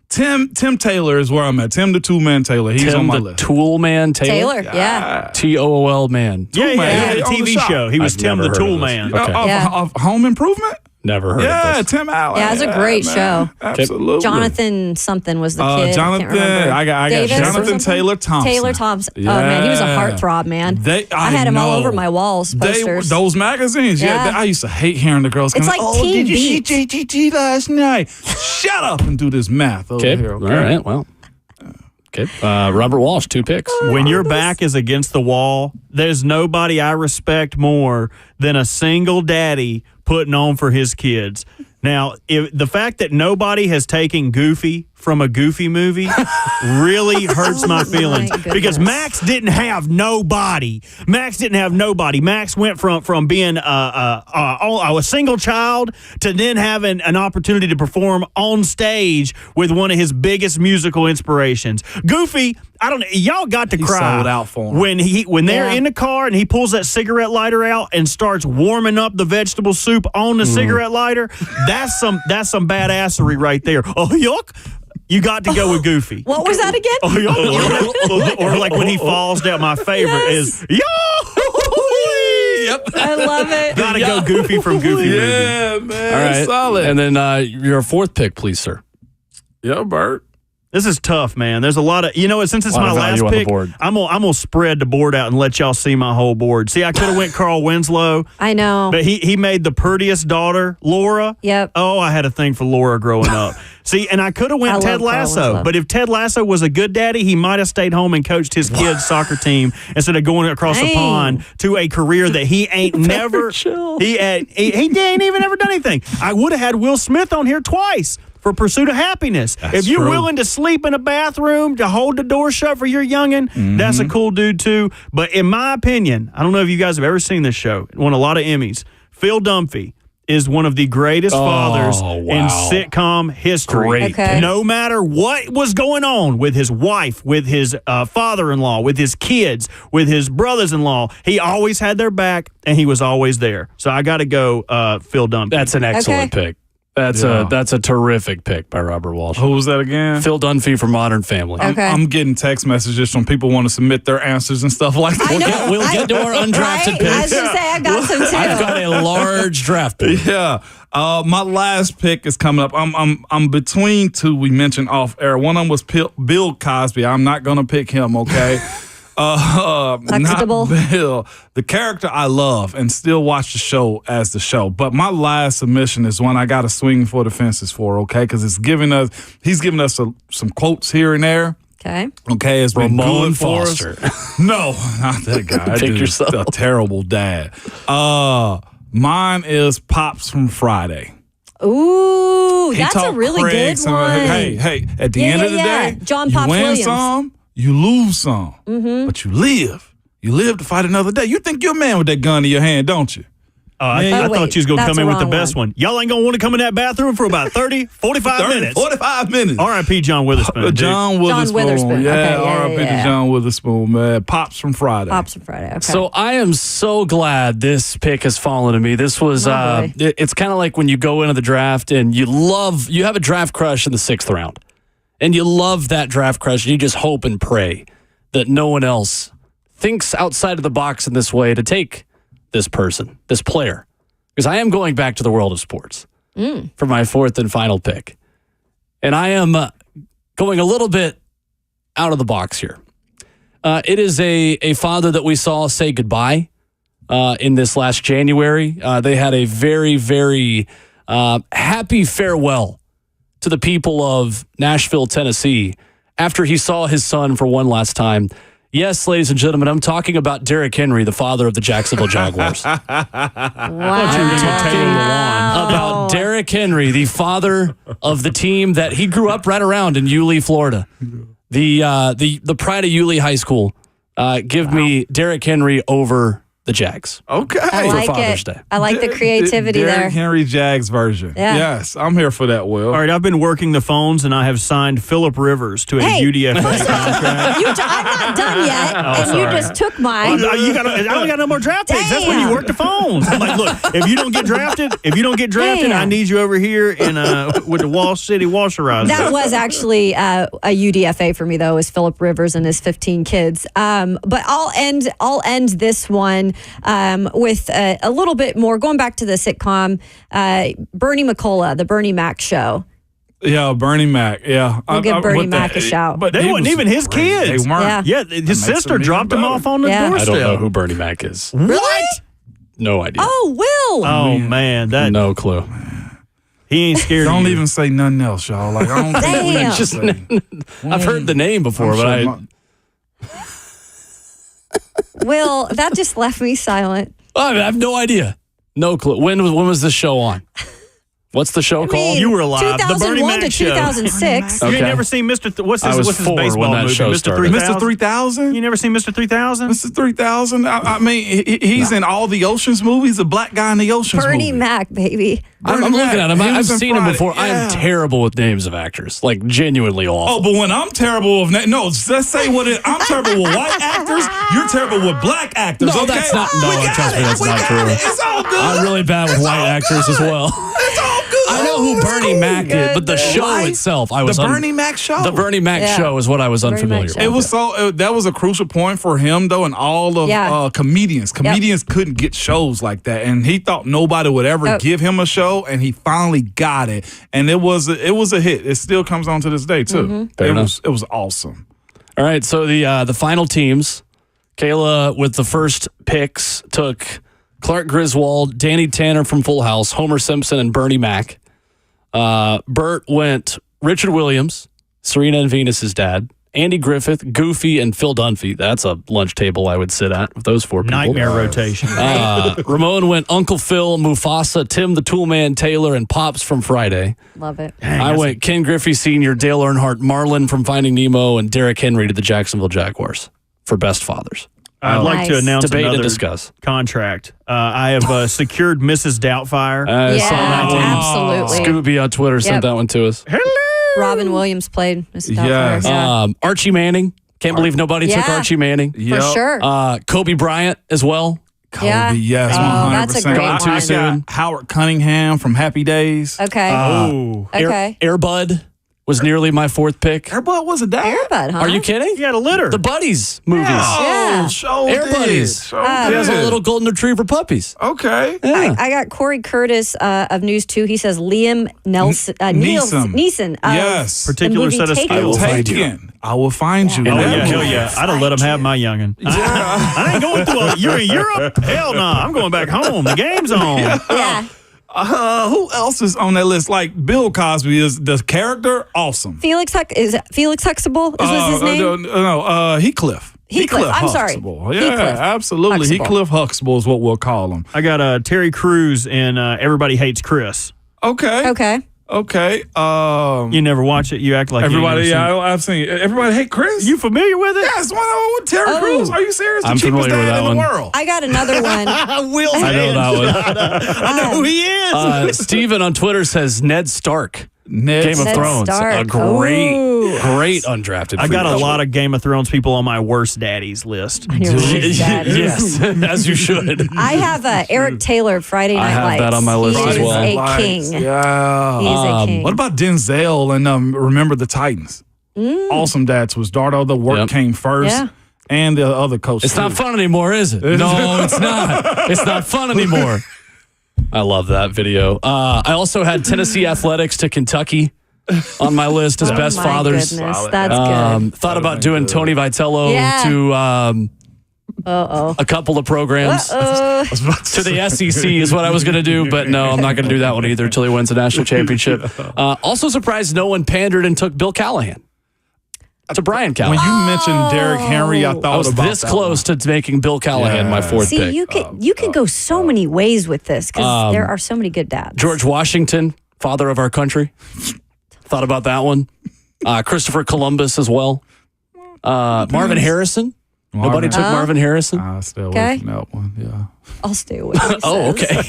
Tim Taylor is where I'm at. Tim the Toolman Taylor. He's on my list. Toolman Taylor? Yeah. TOOL man. Yeah, he had a TV show. He was Tim the Tool Man. Of Home Improvement? Never heard of this. Tim Allen. Yeah, it was a great show. Absolutely. Jonathan something was the kid. Jonathan, I got Jonathan Taylor Thompson. Taylor Thompson. Yeah. Oh, man, he was a heartthrob, man. I had him all over my walls, posters. Those magazines, I used to hate hearing the girls come, it's like Teen did you Beat. see JGT last night? Shut up and do this math over here, okay? All right, well. Okay. Robert Walsh, 2 picks. When your back is against the wall, there's nobody I respect more than a single daddy putting on for his kids. Now, the fact that nobody has taken Goofy from a Goofy movie really hurts my feelings because Max didn't have nobody. Max went from being a single child to then having an opportunity to perform on stage with one of his biggest musical inspirations. Goofy, y'all got to cry sold out for him. when they're in the car and he pulls that cigarette lighter out and starts warming up the vegetable soup on the cigarette lighter. That's some badassery right there. Oh, yuck. You got to go with Goofy. What was that again? Or like when he falls down. My favorite is, yo! Yep. I love it. Got to go Goofy from Goofy movie. Yeah, man. All right. Solid. And then your 4th pick, please, sir. Yeah, Bert. This is tough, man. There's a lot of, since it's my last pick, I'm gonna spread the board out and let y'all see my whole board. See, I could have went Carl Winslow. I know. But he made the prettiest daughter, Laura. Yep. Oh, I had a thing for Laura growing up. See, and I could have went Ted Lasso, but if Ted Lasso was a good daddy, he might have stayed home and coached his kids' soccer team instead of going across the pond to a career that he ain't never. He ain't even ever done anything. I would have had Will Smith on here twice for Pursuit of Happiness. If you're willing to sleep in a bathroom to hold the door shut for your youngin', that's a cool dude too. But in my opinion, I don't know if you guys have ever seen this show. It won a lot of Emmys. Phil Dunphy is one of the greatest fathers in sitcom history. Okay. No matter what was going on with his wife, with his father-in-law, with his kids, with his brothers-in-law, he always had their back and he was always there. So I got to go Phil Dunphy. That's an excellent pick. That's a terrific pick by Robert Walsh. Who was that again? Phil Dunphy from Modern Family. Okay. I'm getting text messages from people want to submit their answers and stuff like that. We'll get to our undrafted picks. I was going to say, I got some too. I've got a large draft pick. Yeah. My last pick is coming up. I'm between 2 we mentioned off air. One of them was Bill Cosby. I'm not going to pick him, okay? Not Bill. The character I love and still watch the show as the show. But my last submission is one I got to swing for the fences for, okay? Because he's giving us some quotes here and there. Okay, it's been Ramon good for Foster. us. No, not that guy. Pick yourself. A terrible dad. Mine is Pops from Friday. Ooh, that's a really good one. Hey, at the end of the day, John you Pops win Williams. some, you lose some, but you live. You live to fight another day. You think you're a man with that gun in your hand, don't you? I thought you was going to come in with the best one. Y'all ain't going to want to come in that bathroom for about 30, 45 minutes. 45 minutes. R.I.P. John Witherspoon. John Witherspoon. Yeah, R.I.P. to John Witherspoon, man. Pops from Friday. Okay. So I am so glad this pick has fallen to me. This was, it's kind of like when you go into the draft and you have a draft crush in the 6th round. And you love that draft crush and you just hope and pray that no one else thinks outside of the box in this way to take this person, this player, because I am going back to the world of sports for my 4th and final pick. And I am going a little bit out of the box here. It is a father that we saw say goodbye in this last January. They had a very, very happy farewell to the people of Nashville, Tennessee, after he saw his son for one last time Yes, ladies and gentlemen, I'm talking about Derrick Henry, the father of the Jacksonville Jaguars. Wow. About Derrick Henry, the father of the team that he grew up right around in Yulee, Florida. The pride of Yulee High School. Give me Derrick Henry over the Jags. Okay. I like Father's it. Day. I like the creativity Derrick there. Henry Jags version. Yeah. Yes, I'm here for that, Will. All right, I've been working the phones, and I have signed Phillip Rivers to a UDFA contract. I'm not done yet, and you just took mine. I only got no more draft picks. That's when you work the phones. I'm like, look, if you don't get drafted, Damn. I need you over here in with the Wall City Washerizer. That was actually a UDFA for me, though, is Phillip Rivers and his 15 kids. But I'll end this one with a little bit more, going back to the sitcom, Bernie McCullough, the Bernie Mac show. Yeah, Bernie Mac. Yeah. We'll give Bernie Mac a shout. But They wasn't even his kids. They weren't. Yeah. Yeah, his sister dropped him off on the Yeah. doorstep. I don't know who Bernie Mac is. Really? No idea. Oh, Will. Oh man, that No clue. he ain't scared. Don't of you. even say nothing else, y'all. Like, I don't think we Damn. just I've heard the name before, but Will, that just left me silent. I have no idea. No clue. When was this show on? What's the show called? You were alive. The Bernie 2001 to Mac show. 2006. You ain't Okay. never seen Mr. What's I his, was what's his 4 when baseball that movie? show Mr. started. 3000? Mr. 3000? You never seen Mr. 3000? Mr. 3000? I mean, he's in all the Oceans movies, the black guy in the Oceans Bernie movie. Mac, baby. I'm Bernie looking Mac. at him. He I've was in seen him Friday. before. I am Yeah. terrible with names of actors. Like, genuinely awful. Oh, but when I'm terrible with no, let's say I'm terrible with white actors. You're terrible with black actors. No, okay? that's not. No, We got trust me, it. that's We not got true. it. It's all good. I'm really bad with It's white all actors good. as well. It's all good. I know who Bernie Mac is, but the goodness. show Right? itself, I was The Bernie Mac show. The Bernie Mac Yeah. show is what I was Bernie unfamiliar Mac with. show. It was that was a crucial point for him though, and all of comedians. Comedians couldn't get shows like that, and he thought nobody would ever give him a show, and he finally got it, and it was a hit. It still comes on to this day too. Fair It was awesome. All right, so the final teams, Kayla with the first picks took Clark Griswold, Danny Tanner from Full House, Homer Simpson, and Bernie Mac. Bert went Richard Williams, Serena and Venus's dad, Andy Griffith, Goofy, and Phil Dunphy. That's a lunch table I would sit at with those 4 people. Nightmare rotation. Ramon went Uncle Phil, Mufasa, Tim the Toolman Taylor, and Pops from Friday. Love it. I went Ken Griffey Sr., Dale Earnhardt, Marlon from Finding Nemo, and Derrick Henry to the Jacksonville Jaguars for best fathers. I'd like to Nice. announce Debate and another discuss. contract. I have secured Mrs. Doubtfire. I saw that one. absolutely. Scooby on Twitter sent Yep. that one to us. Robin Williams played Mr. Yes. Doubtfire. Yeah. Archie Manning. Can't believe nobody took Yeah. Archie Manning. For sure. Kobe Bryant as well. Kobe, Yeah. yes, Oh, 100%. that's a great I one. got Howard Cunningham from Happy Days. Okay. Oh. okay. Air Bud was nearly my 4th pick. Everybody was a dad. Airbud, huh? Are you kidding? He had a litter. The Buddies movies. Yeah. Show Air did. Buddies. Show He has a did. little golden retriever puppies. Okay. Yeah. I got Corey Curtis of News 2. He says Liam Nelson, Neeson. Neeson. Yes. The Particular movie set of Taken. I will find you. Taken. I will find you. Oh, Yeah. yeah, hell yeah. I'd have let him have my youngin'. I ain't going through you're in Europe? Hell no. I'm going back home. The game's on. Yeah. Who else is on that list? Like Bill Cosby is the character. Awesome. Felix Huxtable is his name? No, Heathcliff. Heathcliff. I'm sorry. Huxtable. Yeah, Heathcliff. absolutely. Huxtable. Heathcliff Huxtable is what we'll call him. I got Terry Crews in Everybody Hates Chris. Okay. Okay. Okay. You never watch it? You act like Everybody, you yeah, I've seen it. Everybody hate Chris. You familiar with it? Yes, one with Terry Crews. Are you serious? The I'm cheapest familiar with dad that in one. the world. I got another one. Will I know that one. I know who he is. Steven on Twitter says Ned Stark. Ned Game of Ned Thrones. Stark. A great, Ooh. great undrafted. I got a free lot of Game of Thrones people on my worst daddies list. Your worst agent. daddy. Yes, as you should. I have Eric Taylor, Friday Night have Lights. that on my list he as is well. a king. Yeah. He is a king. What about Denzel and Remember the Titans? Awesome Dads was Dardo. The work Yep. came first. Yeah. And the other coach. It's not too. fun anymore, is it? No, it's not. It's not fun anymore. I love that video. I also had Tennessee Athletics to Kentucky on my list as best my fathers. Goodness, that's good. Thought about doing Tony Vitello Yeah. to Uh-oh. a couple of programs. To the SEC is what I was going to do, but no, I'm not going to do that one either until he wins a national championship. Also surprised no one pandered and took Bill Callahan. to Brian When Callahan. you mentioned Derrick Henry, I thought I was about this that close to making Bill Callahan my fourth See, pick. you can go so many ways with this because there are so many good dads. George Washington, father of our country. Thought about that one. Christopher Columbus as well. Marvin Harrison. Nobody took Marvin Harrison. I stay away Okay. from that one. Yeah. I'll stay away. he Oh, says. okay.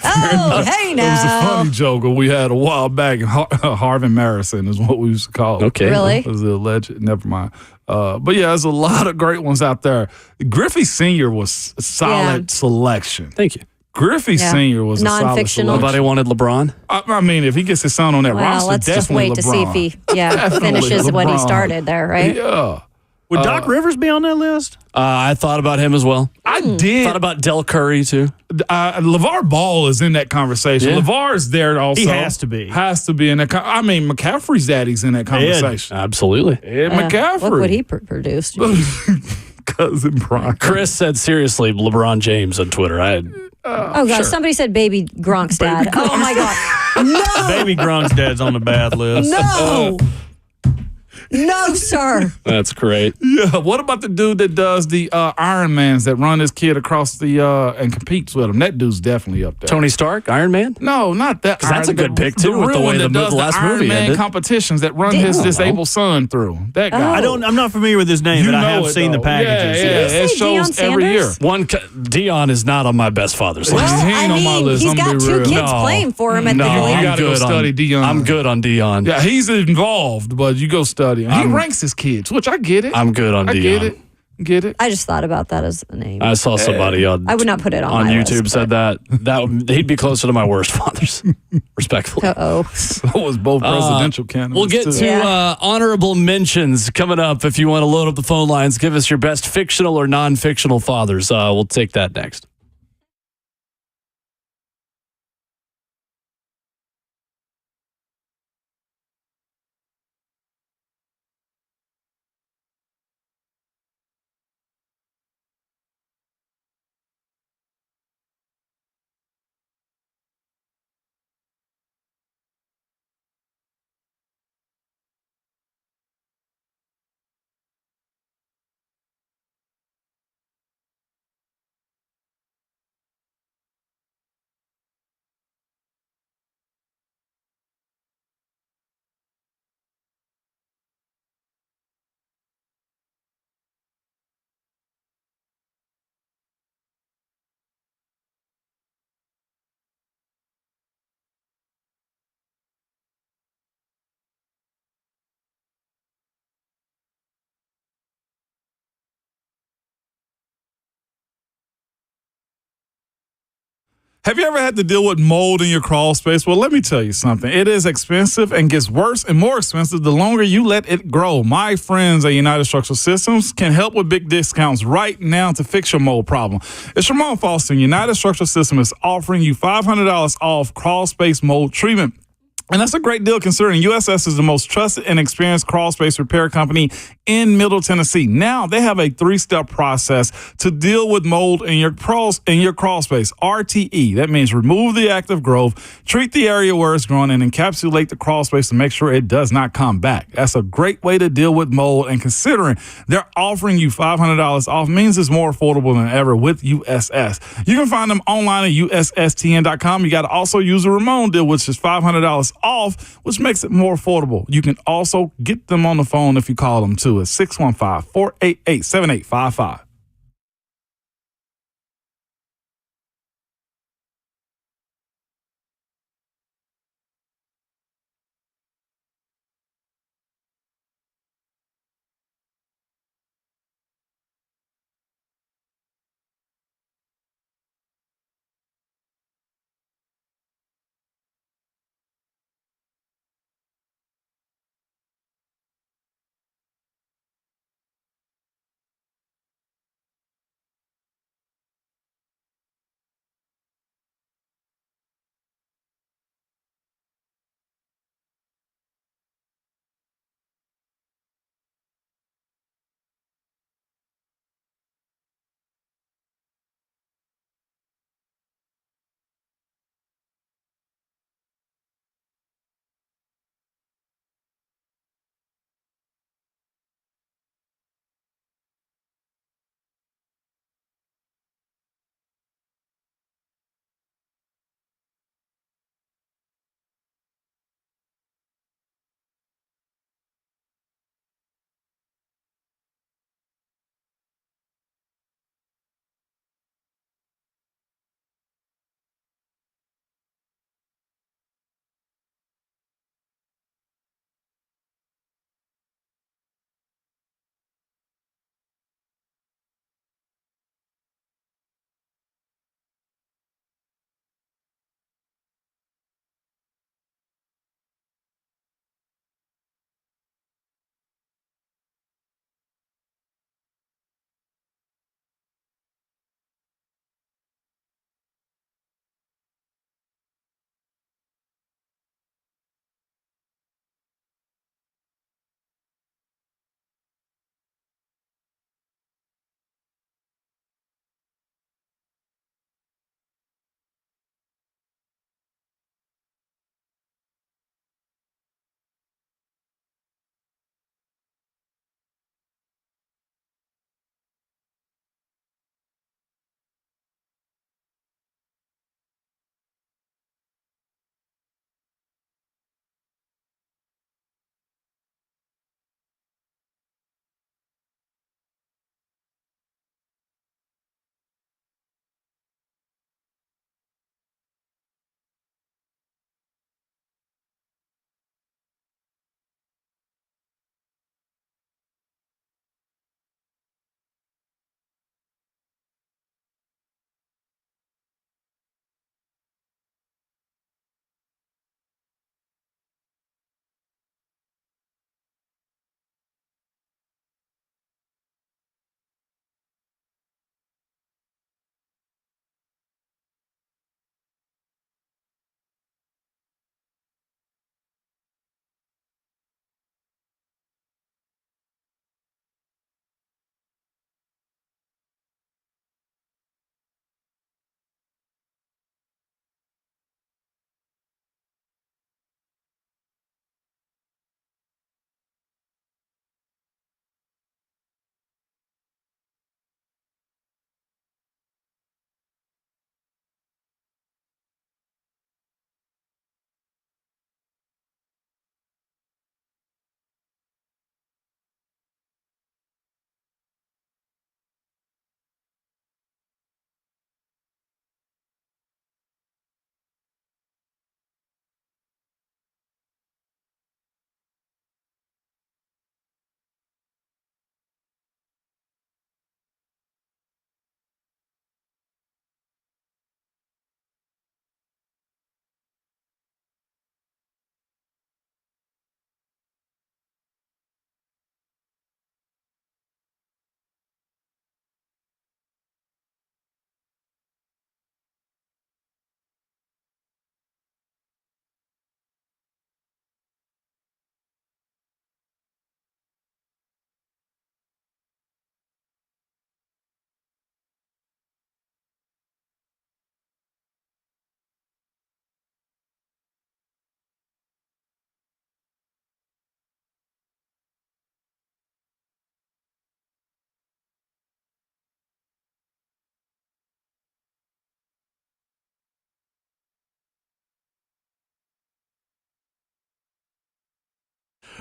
Oh, hey It was a now. funny joke we had a while back. Harvin Marison is what we used to call it. Okay. Really? It was a legend. Never mind. But yeah, there's a lot of great ones out there. Griffey Sr. was a solid selection. Thank you. Griffey Yeah. Sr. was a solid Non-fictional. selection. Nobody wanted LeBron. I mean, if he gets his son on that Well, roster, let's just definitely wait to see LeBron. if he Definitely finishes what he LeBron. started there, right? Yeah. Would Doc Rivers be on that list? I thought about him as well. I did. Thought about Del Curry too. LeVar Ball is in that conversation. Yeah. LeVar is there also. He has to be. Has to be in that. I mean, McCaffrey's daddy's in that conversation. Absolutely. Ed McCaffrey. Look what he produced. Cousin Brian. Chris said seriously, LeBron James on Twitter. Oh gosh, somebody said baby Gronk's dad. Oh my god, no, Baby Grunk's dad's on the bad list. no, no, sir. That's great. Yeah. What about the dude that does the Ironmans that run his kid across the and competes with him? That dude's definitely up there. Tony Stark, Iron Man. No, not that. 'Cause that's a good pick, too, with the real way one the that does last the movie Ironman ended. competitions that run Did- his Oh. disabled son through. That guy. I'm not familiar with his name, but I have seen the packages. Yeah, yeah. Did you It say shows Deion every year. Sanders? Dion is not on my best father's list. He ain't on my list, he's I'm got gonna be two real. kids playing for him at No, the You league. gotta go study Deion. I'm good on Dion. Yeah, he's involved, but you go study him. He ranks his kids, which I get it. I'm good on I Dion. get it. Get it? I just thought about that as a name. I saw somebody on I would not put it on my YouTube list, said that he'd be closer to my worst fathers, respectfully. Uh-oh. So was both presidential candidates. We'll get too. to honorable mentions coming up. If you want to load up the phone lines, give us your best fictional or non-fictional fathers. We'll take that next. Have you ever had to deal with mold in your crawl space? Well, let me tell you something. It is expensive and gets worse and more expensive the longer you let it grow. My friends at United Structural Systems can help with big discounts right now to fix your mold problem. It's Ramon Foster. United Structural Systems is offering you $500 off crawl space mold treatment. And that's a great deal considering USS is the most trusted and experienced crawl space repair company in Middle Tennessee. Now they have a 3-step process to deal with mold in your crawl space. RTE, that means remove the active growth, treat the area where it's growing, and encapsulate the crawl space to make sure it does not come back. That's a great way to deal with mold, and considering they're offering you $500 off means it's more affordable than ever with USS. You can find them online at USSTN.com. You got to also use the Ramon deal, which is $500 off, which makes it more affordable. You can also get them on the phone if you call them too at 615-488-7855.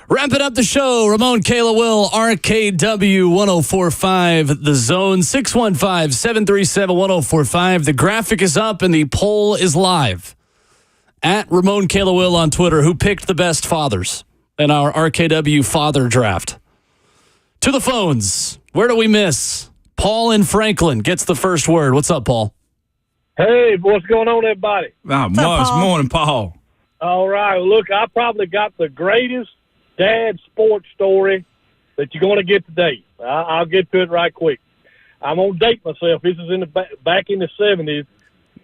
Wrapping up the show, Ramon, Kayla, Will, RKW 104.5, The Zone, 615-737-1045. The graphic is up and the poll is live. At Ramon, Kayla, Will on Twitter, who picked the best fathers in our RKW Father Draft? To the phones. Where do we miss? Paul in Franklin gets the first word. What's up, Paul? Hey, what's going on, everybody? Not much. Morning, Paul. All right. Well, look, I probably got the greatest dad sports story that you're going to get today. I'll get to it right quick. I'm going to date myself. This is in the back in the 70s.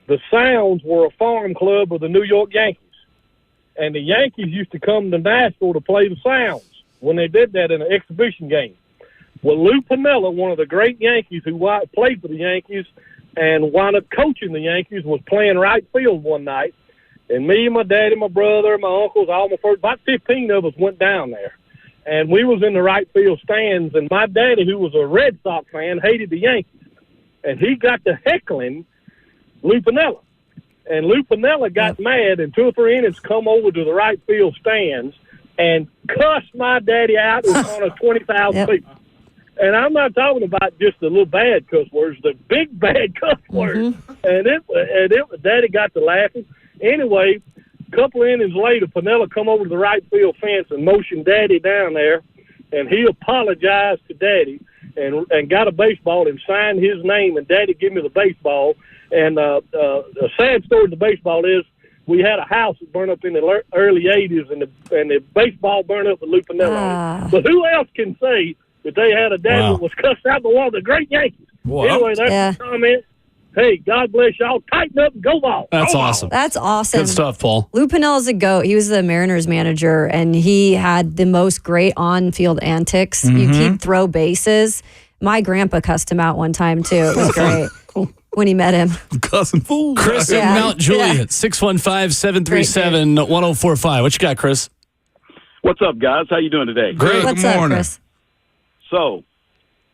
The Sounds were a farm club of the New York Yankees. And the Yankees used to come to Nashville to play the Sounds when they did that in an exhibition game. Well, Lou Piniella, one of the great Yankees who played for the Yankees and wound up coaching the Yankees, was playing right field one night. And me and my daddy, my brother, my uncles, about 15 of us went down there. And we was in the right field stands, and my daddy, who was a Red Sox fan, hated the Yankees. And he got to heckling Lou Piniella. And Lou Piniella got mad, and 2 or 3 innings come over to the right field stands and cussed my daddy out in front of 20,000 people. And I'm not talking about just the little bad cuss words, the big bad cuss words. And Daddy got to laughing. Anyway, a couple of innings later, Piniella come over to the right field fence and motioned Daddy down there, and he apologized to Daddy and got a baseball and signed his name, and Daddy gave me the baseball. And the sad story of the baseball is we had a house that burned up in the early 80s, and the baseball burned up with Lou Piniella. But who else can say that they had a dad that was cussed out by one of the great Yankees? Anyway, that's the comment. Hey, God bless y'all. Tighten up and go Vols. That's awesome. That's awesome. Good stuff, Paul. Lou Pinella's a GOAT. He was the Mariners manager, and he had the most great on-field antics. You keep throw bases. My grandpa cussed him out one time, too. It was great when he met him. Cussing fool. Chris in Mount Juliet, 615-737-1045. What you got, Chris? What's up, guys? How you doing today? Great. What's up, Chris? So,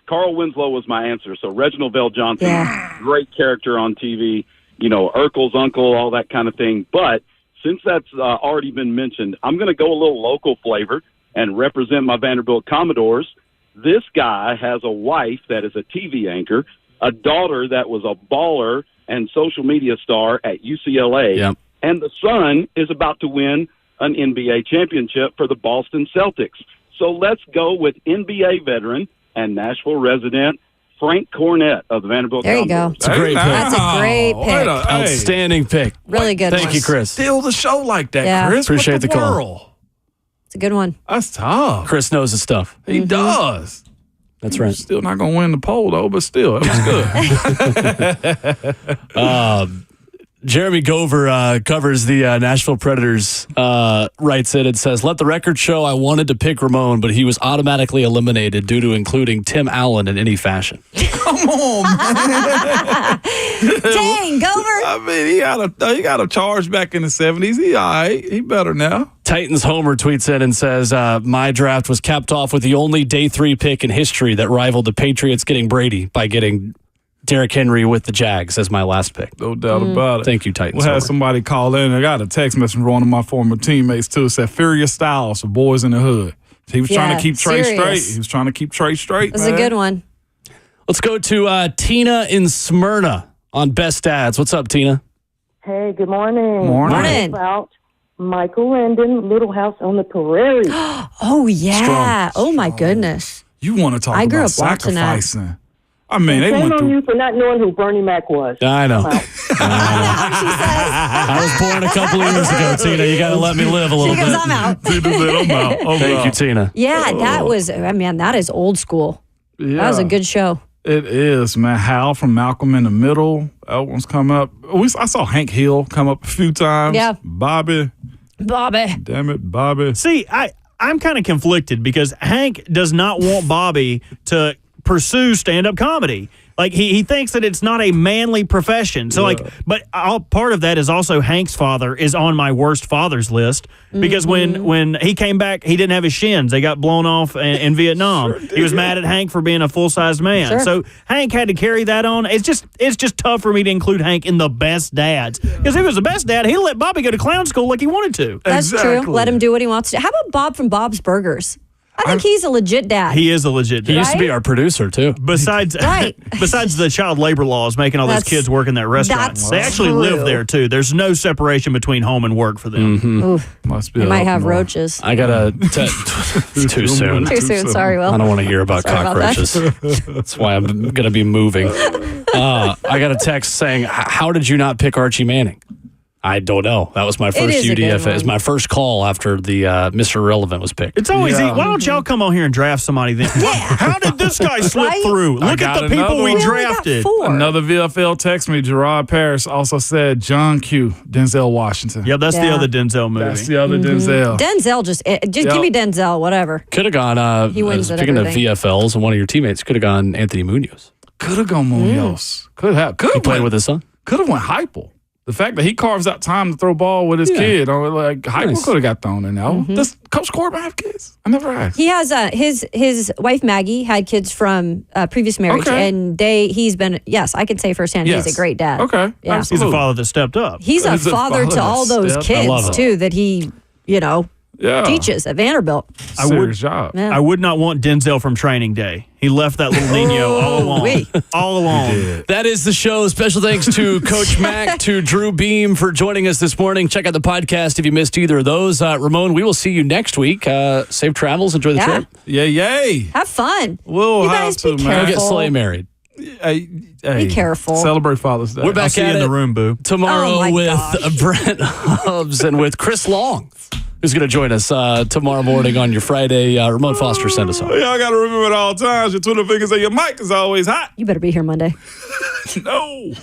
Carl Winslow was my answer. So, Reginald Vell Johnson, great character on TV, Urkel's uncle, all that kind of thing. But since that's already been mentioned, I'm going to go a little local flavor and represent my Vanderbilt Commodores. This guy has a wife that is a TV anchor, a daughter that was a baller and social media star at UCLA, and the son is about to win an NBA championship for the Boston Celtics. So let's go with NBA veteran and Nashville resident Frank Cornett of the Vanderbilt There you Commodores. go. That's a great pick. That's a great pick. Outstanding pick. Really good Thank one. you, Chris. Steal the show like that, Chris. Appreciate the call. World? It's a good one. That's tough. Chris knows his stuff. He does. That's right. Still not going to win the poll, though, but still, it was good. Jeremy Gover covers the Nashville Predators, writes it and says, let the record show I wanted to pick Ramon, but he was automatically eliminated due to including Tim Allen in any fashion. Come on, man. Dang, Gover. I mean, he got a charge back in the 70s. He all right. He better now. Titans Homer tweets in and says, my draft was capped off with the only day 3 pick in history that rivaled the Patriots getting Brady by getting Derrick Henry with the Jags as my last pick. No doubt about it. Thank you, Titans. We had somebody call in. I got a text message from one of my former teammates, too. It said, Furious Styles for Boys in the Hood. He was trying to keep Trey straight. He was trying to keep Trey straight. It was a good one. Let's go to Tina in Smyrna on Best Dads. What's up, Tina? Hey, good morning. Morning. About Michael Landon, Little House on the Prairie. Oh, yeah. Oh, my goodness. You want to talk I grew about up watching that. sacrificing. I mean, they Shame went on through. you for not knowing who Bernie Mac was. I know. I I was born a couple of years ago, Tina. You got to let me live a little She goes, bit. I'm out. Tina said, I'm out. Thank you, Tina. Yeah, that was, that is old school. Yeah. That was a good show. It is, man. Hal from Malcolm in the Middle. That one's come up. I saw Hank Hill come up a few times. Yeah. Bobby. Damn it, Bobby. See, I'm kind of conflicted because Hank does not want Bobby to pursue stand-up comedy. Like he thinks that it's not a manly profession. So but part of that is also Hank's father is on my worst fathers list because when he came back, he didn't have his shins. They got blown off in Vietnam. He was mad at Hank for being a full-sized man. Sure. So Hank had to carry that on. It's just tough for me to include Hank in the best dads because if he was the best dad, he'd let Bobby go to clown school like he wanted to. That's true. Let him do what he wants to. How about Bob from Bob's Burgers? I think he's a legit dad. He is a legit dad. He used to be our producer, too. Besides the child labor laws making all those kids work in that restaurant. They actually live there, too. There's no separation between home and work for them. Must be. They might have roaches. I got too soon. Too soon. Sorry, Will. I don't want to hear about cockroaches. That's why I'm going to be moving. I got a text saying, how did you not pick Archie Manning? I don't know. That was my first UDFA. It was my first call after the Mr. Irrelevant was picked. It's always why don't y'all come on here and draft somebody then? How did this guy slip through? Look at the people we drafted. Another VFL text me. Gerard Parrish also said John Q. Denzel Washington. Yep, that's the other Denzel movie. That's the other Denzel. Denzel, just give me Denzel, whatever. Could have gone, he wins speaking of VFLs, and one of your teammates could have gone Anthony Munoz. Could have gone Munoz. Could have. He played with his son. Could have went Heupel. The fact that he carves out time to throw ball with his kid, Heupel could have got thrown in there. Does Coach Corbin have kids? I never asked. He has his wife Maggie had kids from previous marriage, and he's been I can say firsthand he's a great dad. Okay, yeah. He's a father that stepped up. He's a father to all those kids too that he teaches at Vanderbilt. Serious job. Yeah. I would not want Denzel from Training Day. He left that little Nino all alone. That is the show. Special thanks to Coach Mack, to Drew Beam for joining us this morning. Check out the podcast if you missed either of those. Ramon, we will see you next week. Safe travels. Enjoy the trip. Yay. Have fun. We'll you guys be careful. Go get Slay married. Hey, be careful. Celebrate Father's Day. We're back I'll see you in the room, boo. Tomorrow with Brent Hubbs and with Chris Long, who's going to join us tomorrow morning on your Friday. Ramon Foster, send us home. Y'all got to remember at all times, your Twitter fingers and your mic is always hot. You better be here Monday. No.